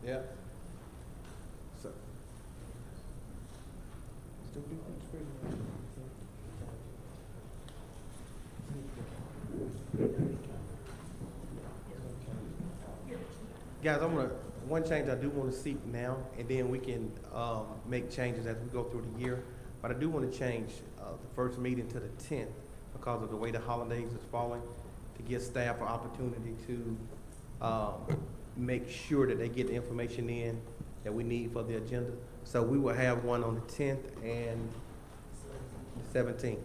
Yeah. So. Guys, one change I do want to seek now, and then we can make changes as we go through the year. But I do want to change the first meeting to the 10th because of the way the holidays is falling, to give staff an opportunity to make sure that they get the information in that we need for the agenda. So we will have one on the 10th and the 17th,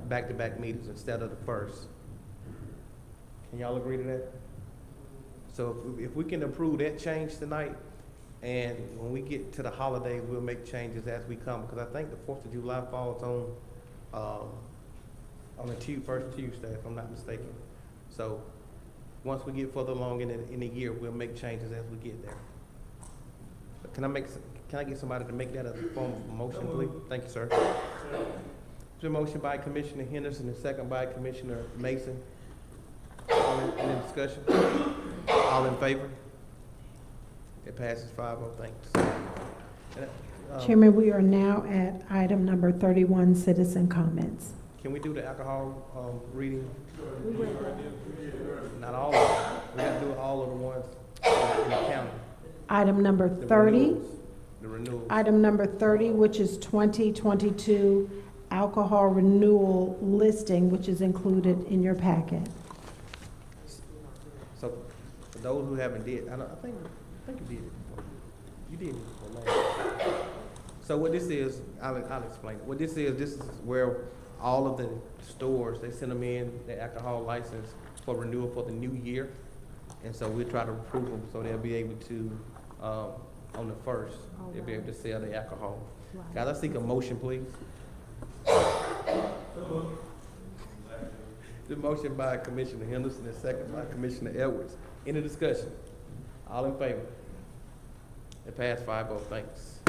back-to-back meetings instead of the 1st. Can y'all agree to that? So if we can approve that change tonight, and when we get to the holidays, we'll make changes as we come, because I think the 4th of July falls on the first Tuesday, if I'm not mistaken. So once we get further along in the year, we'll make changes as we get there. Can I get somebody to make that as a form of motion, please? Thank you, sir. It's a motion by Commissioner Henderson and second by Commissioner Mason. Any discussion? All in favor? It passes 5-0. Thanks. Chairman, we are now at item number 31, citizen comments. Can we do the alcohol reading? Not all of them. We got to do all of the ones in the county. Item number 30. The renewals. Item number 30, which is 2022 alcohol renewal listing, which is included in your packet. So for those who haven't did, I think you did it before. You did it before. So what this is, I'll explain it. What this is where all of the stores, they send them in their alcohol license for renewal for the new year. And so we try to approve them so they'll be able to, on the 1st, they'll be able to sell the alcohol. Guys, I seek a motion, please. The motion by Commissioner Henderson and second by Commissioner Edwards. Any discussion? All in favor? It passed 5-0. Thanks.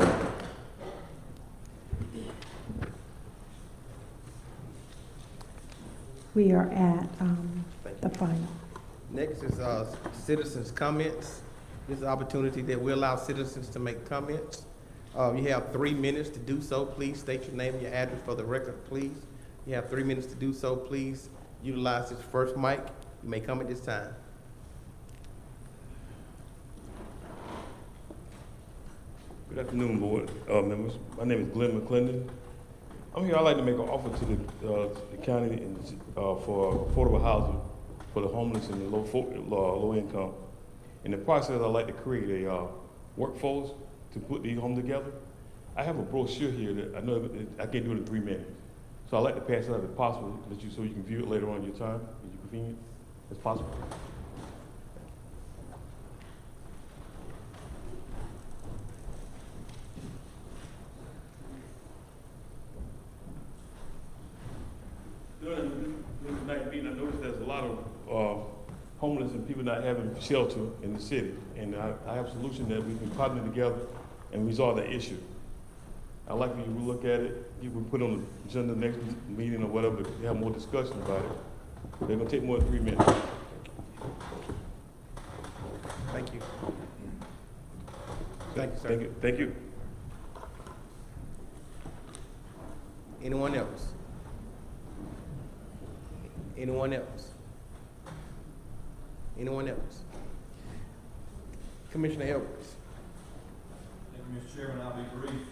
We are at the final. Next is citizens' comments. This is an opportunity that we allow citizens to make comments. You have 3 minutes to do so. Please state your name and your address for the record, please. You have 3 minutes to do so. Please utilize this first mic. You may come at this time. Good afternoon, board members. My name is Glenn McClendon. I'm here. I'd like to make an offer to the county for affordable housing for the homeless and the low income. In the process, I'd like to create a workforce to put these homes together. I have a brochure here that I know that I can't do it in 3 minutes. So I'd like to pass it out if possible, so you can view it later on in your time, if you're convenient, as possible. tonight meeting, I noticed there's a lot of homeless and people not having shelter in the city. And I have a solution that we can partner together and resolve that issue. I'd like you to look at it, you can put on the agenda next meeting or whatever, to have more discussion about it. They're gonna take more than 3 minutes. Thank you. Thank you, sir. Thank you. Thank you. Anyone else? Anyone else? Anyone else? Commissioner Edwards. Thank you, Mr. Chairman. I'll be brief.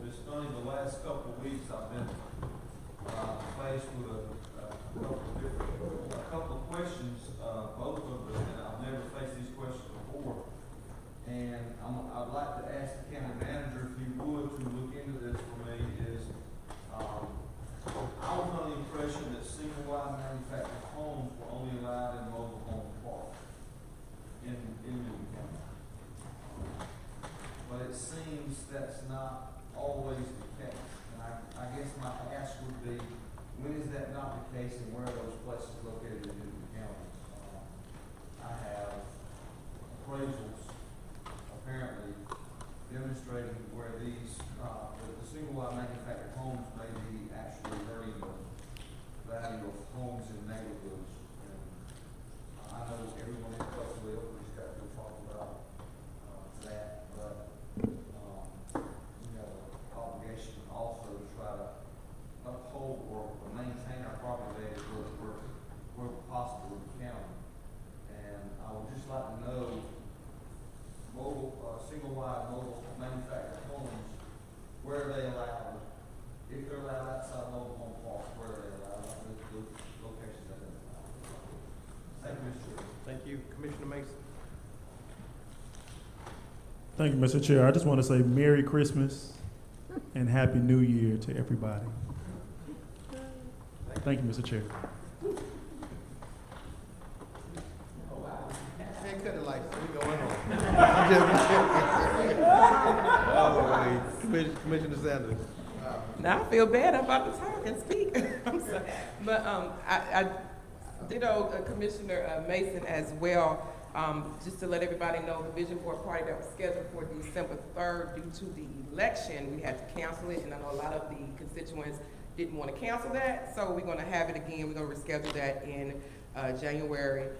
It's funny, the last couple of weeks I've been faced with a couple of questions, both of them, and I've never faced these questions before. And I'd like to ask the county manager, if he would, to look into this for me, I was under the impression that single-wide manufactured homes were only allowed in mobile home parks in Newton County. But it seems that's not always the case. And I guess my ask would be, when is that not the case and where are those places located in Newton County? I have appraisals apparently demonstrating where these, the single-wide manufactured homes may be actually hurting the value of homes in neighborhoods. And I know everyone in Buffalo has got to talk about that, but we have an obligation also to try to uphold or maintain our property values where possible in the county. And I would just like to know single-wide mobile manufactured homes, where are they allowed? If they're allowed outside mobile home parks, where are they allowed? The locations that they're allowed. Thank you, Mr. Chairman. Thank you, Commissioner Mason. Thank you, Mr. Chair. I just want to say Merry Christmas and Happy New Year to everybody. Thank you, Mr. Chair. Can't cut the lights, we going on. Commissioner Sanders. Now I feel bad. I'm about to talk and speak. I'm sorry. But I ditto Commissioner Mason as well. Just to let everybody know, the Vision Board party that was scheduled for December 3rd, due to the election, we had to cancel it, and I know a lot of the constituents didn't want to cancel that, so we're going to have it again. We're going to reschedule that in January.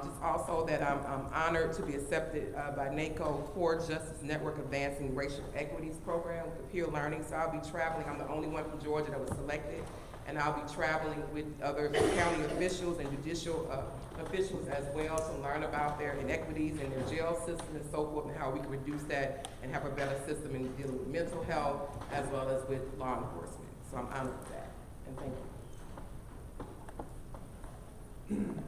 Just also that I'm honored to be accepted by NACO Core Justice Network Advancing Racial Equities Program with Peer Learning. So I'll be traveling. I'm the only one from Georgia that was selected, and I'll be traveling with other county officials and judicial officials as well to learn about their inequities in their jail system and so forth, and how we can reduce that and have a better system in dealing with mental health as well as with law enforcement. So I'm honored for that, and thank you.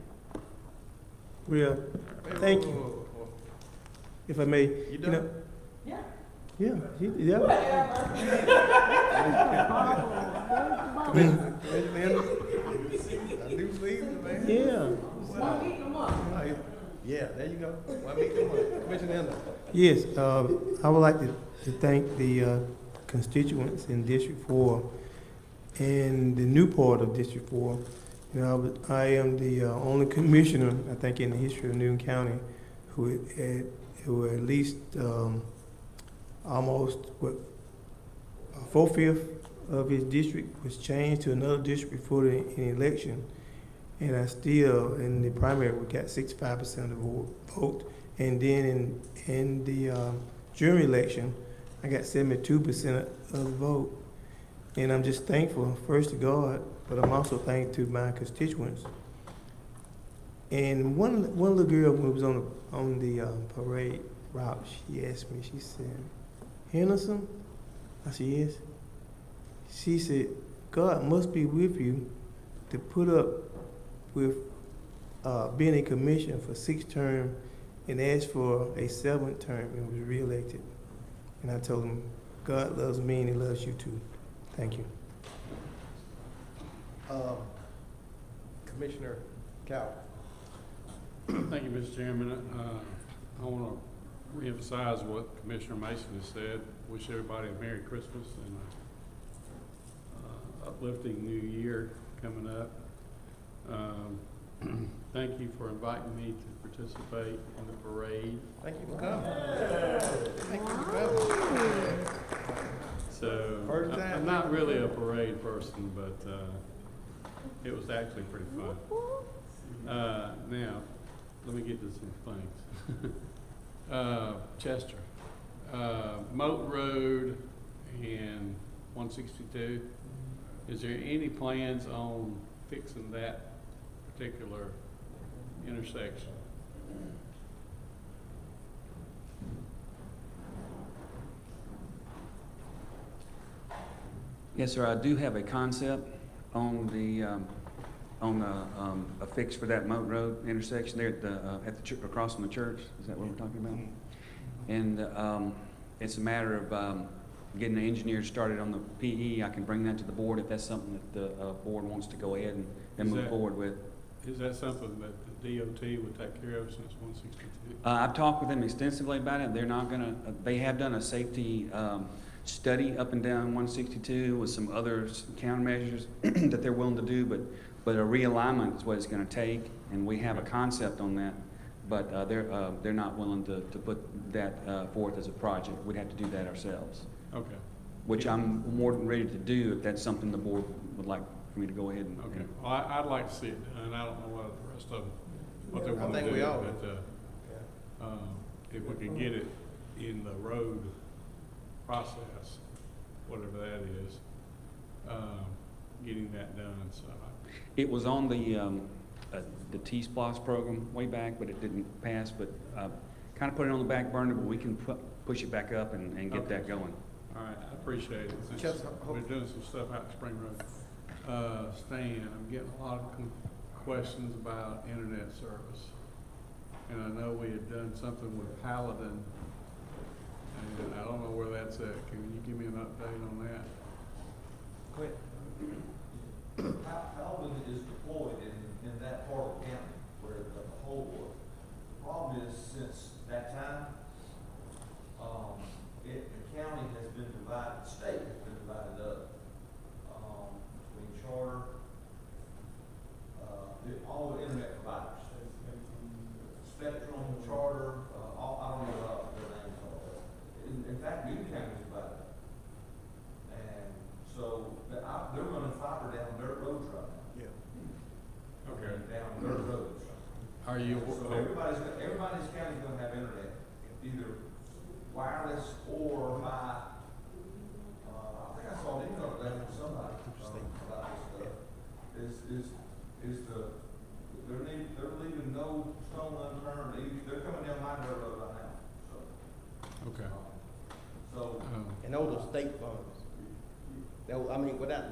Well, thank you. If I may, You done? Yeah. Yeah, yeah. Commissioner I do see you, man. Yeah. Yeah, there you go. One meeting a month. Commissioner Anderson. Yes, I would like to thank the constituents in District 4 and the new part of District 4. You know, I am the only commissioner, I think, in the history of Newton County who at least almost, what, 4/5 of his district was changed to another district before the election. And I still, in the primary, we got 65% of the vote. And then in the general election, I got 72% of the vote. And I'm just thankful, first to God, but I'm also thankful to my constituents. And one little girl, when we was on the parade route, she asked me, she said, "Henderson?" I said, "Yes." She said, "God must be with you to put up with being a commissioner for 6 terms and asked for a 7th term and was reelected." And I told him, God loves me and he loves you too. Thank you. Commissioner Cowell. Thank you, Mr. Chairman. I want to reemphasize what Commissioner Mason has said. Wish everybody a Merry Christmas and uplifting New Year. coming up. Thank you for inviting me to participate in the parade. Thank you for coming. Thank you for coming. So, First time. I'm not really a parade person, but it was actually pretty fun. Now, let me get to some things. Chester, Moat Road and 162, is there any plans on fixing that particular intersection? Yes, sir, I do have a concept on the, a fix for that Moat Road intersection there at the across from the church. Is that what we're talking about? And it's a matter of getting the engineers started on the PE. I can bring that to the board if that's something that the board wants to go ahead and move forward with. Is that something that the DOT would take care of since 162? I've talked with them extensively about it. They're not gonna, they have done a safety study up and down 162 with some other countermeasures that they're willing to do, but a realignment is what it's gonna take, and we have a concept on that, but they're not willing to put that forth as a project. We'd have to do that ourselves. Okay. Which I'm more than ready to do if that's something the board would like for me to go ahead and. Okay, well, I'd like to see it done. I don't know what the rest of them, what they I want to think do, we all but, if we can get it in the road process, whatever that is, getting that done, so. It was on the T-SPLOS program way back, but it didn't pass, but kind of put it on the back burner, but we can push it back up and get that going. All right, I appreciate it. Since we're doing some stuff out in Spring Road. Stan, I'm getting a lot of questions about internet service. And I know we had done something with Paladin, and I don't know where that's at. Can you give me an update on that? Go ahead. Paladin is deployed in that part of the county where the hole was. The problem is, since that time, the county has been divided, the state has been divided up between Charter, all the internet providers, Spectrum, Charter, I don't know what their names are. In fact, Newton County is divided up. And so they're running fiber down dirt roads right now. Yeah. Okay. Down dirt roads. Are you? So everybody's county's gonna have internet, either wireless or by, I think I saw an email today from somebody about this stuff. They're leaving no stone unturned. They're coming down my dirt road right now. So. Okay. And those are state funds. I mean, without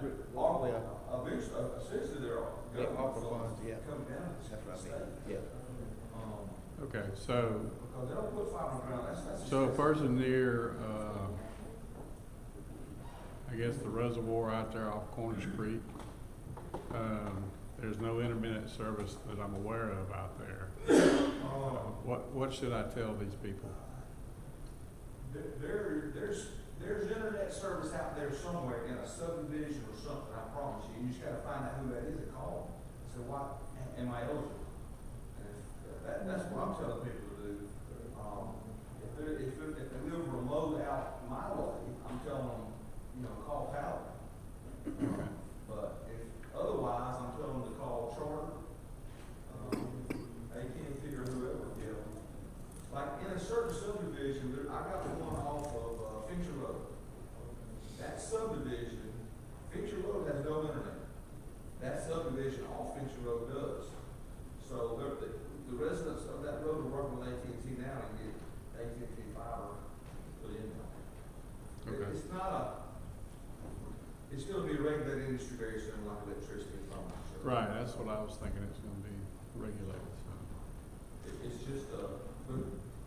essentially they're ARPA funds, yeah. Coming down to the state. Yeah. Okay, so. Because they don't put fiber on the ground. That's So a person near, I guess the reservoir out there off Cornish Creek, there's no internet service that I'm aware of out there. What should I tell these people? There's internet service out there somewhere in a subdivision or something, I promise you. You just gotta find out who that is and call them. So what, am I eligible? And that's what I'm telling people to do. If they live remote out my way, I'm telling them, call Paladin. But if otherwise, I'm telling them to call Charter, AT&T or whoever, Like in a certain subdivision, I got the one off of Fincher Road. That subdivision, Fincher Road has no internet. That subdivision off Fincher Road does. So the residents of that road are working with AT&T now and get AT&T fiber put in there. Okay. It's going to be a regulated industry very soon, like electricity and phone. Right, that's what I was thinking. It's going to be regulated. So. It's just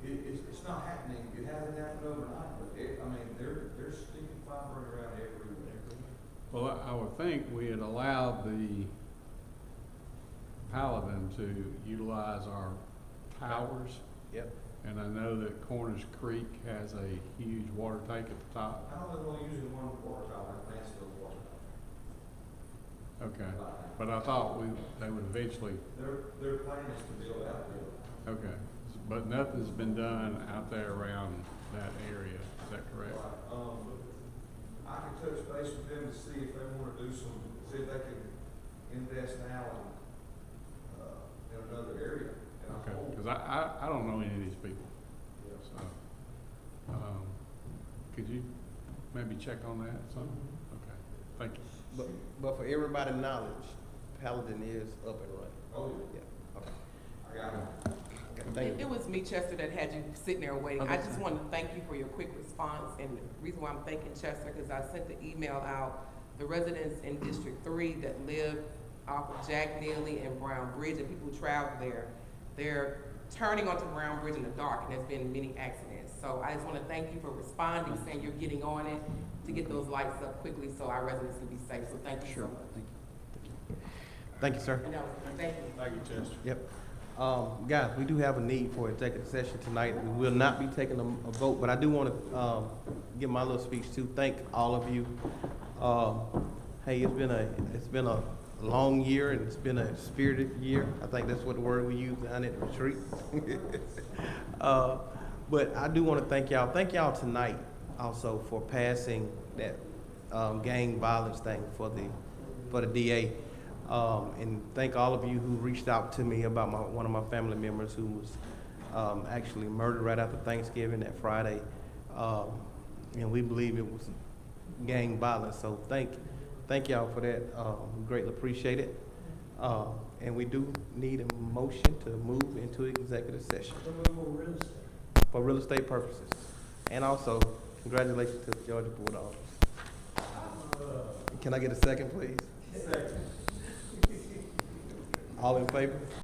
it's not happening. It hasn't happened overnight, but they're sticking fiber around everywhere. Well, I would think we had allowed the Paladin to utilize our towers. Yep. And I know that Cornish Creek has a huge water tank at the top. I don't know if they're using one water tower, like Mansfield water Okay, but I thought they would eventually, Their plan is to build out there. okay, but nothing's been done out there around that area, is that correct? I can touch base with them to see if they want to do some, see if they can invest now in another area. And Okay, because I don't know any of these people, so, could you maybe check on that, so, okay, thank you. But for everybody's knowledge, Paladin is up and running. Oh, Yeah, okay. I got it. Okay, thank you. It was me, Chester, that had you sitting there waiting. I just wanted to thank you for your quick response, and the reason why I'm thanking Chester, because I sent the email out, the residents in District 3 that live off of Jack Neely and Brown Bridge, and people who travel there, they're turning onto Brown Bridge in the dark, and there's been many accidents. So I just want to thank you for responding, saying you're getting on it to get those lights up quickly so our residents can be safe. So thank you so much. Thank you, sir. And thank you. Thank you, Chester. Yep. Guys, we do have a need for executive session tonight. We will not be taking a vote, but I do want to give my little speech to thank all of you. Hey, it's been a long year, and it's been a spirited year. I think that's what the word we use down at the retreat. But I do want to thank y'all. Thank y'all tonight also for passing that gang violence thing for the DA. And thank all of you who reached out to me about one of my family members who was actually murdered right after Thanksgiving that Friday. And we believe it was gang violence. So thank y'all for that. We greatly appreciate it. And we do need a motion to move into executive session for real estate purposes. And also, congratulations to the Georgia Bulldogs. Can I get a second, please? Second. All in favor?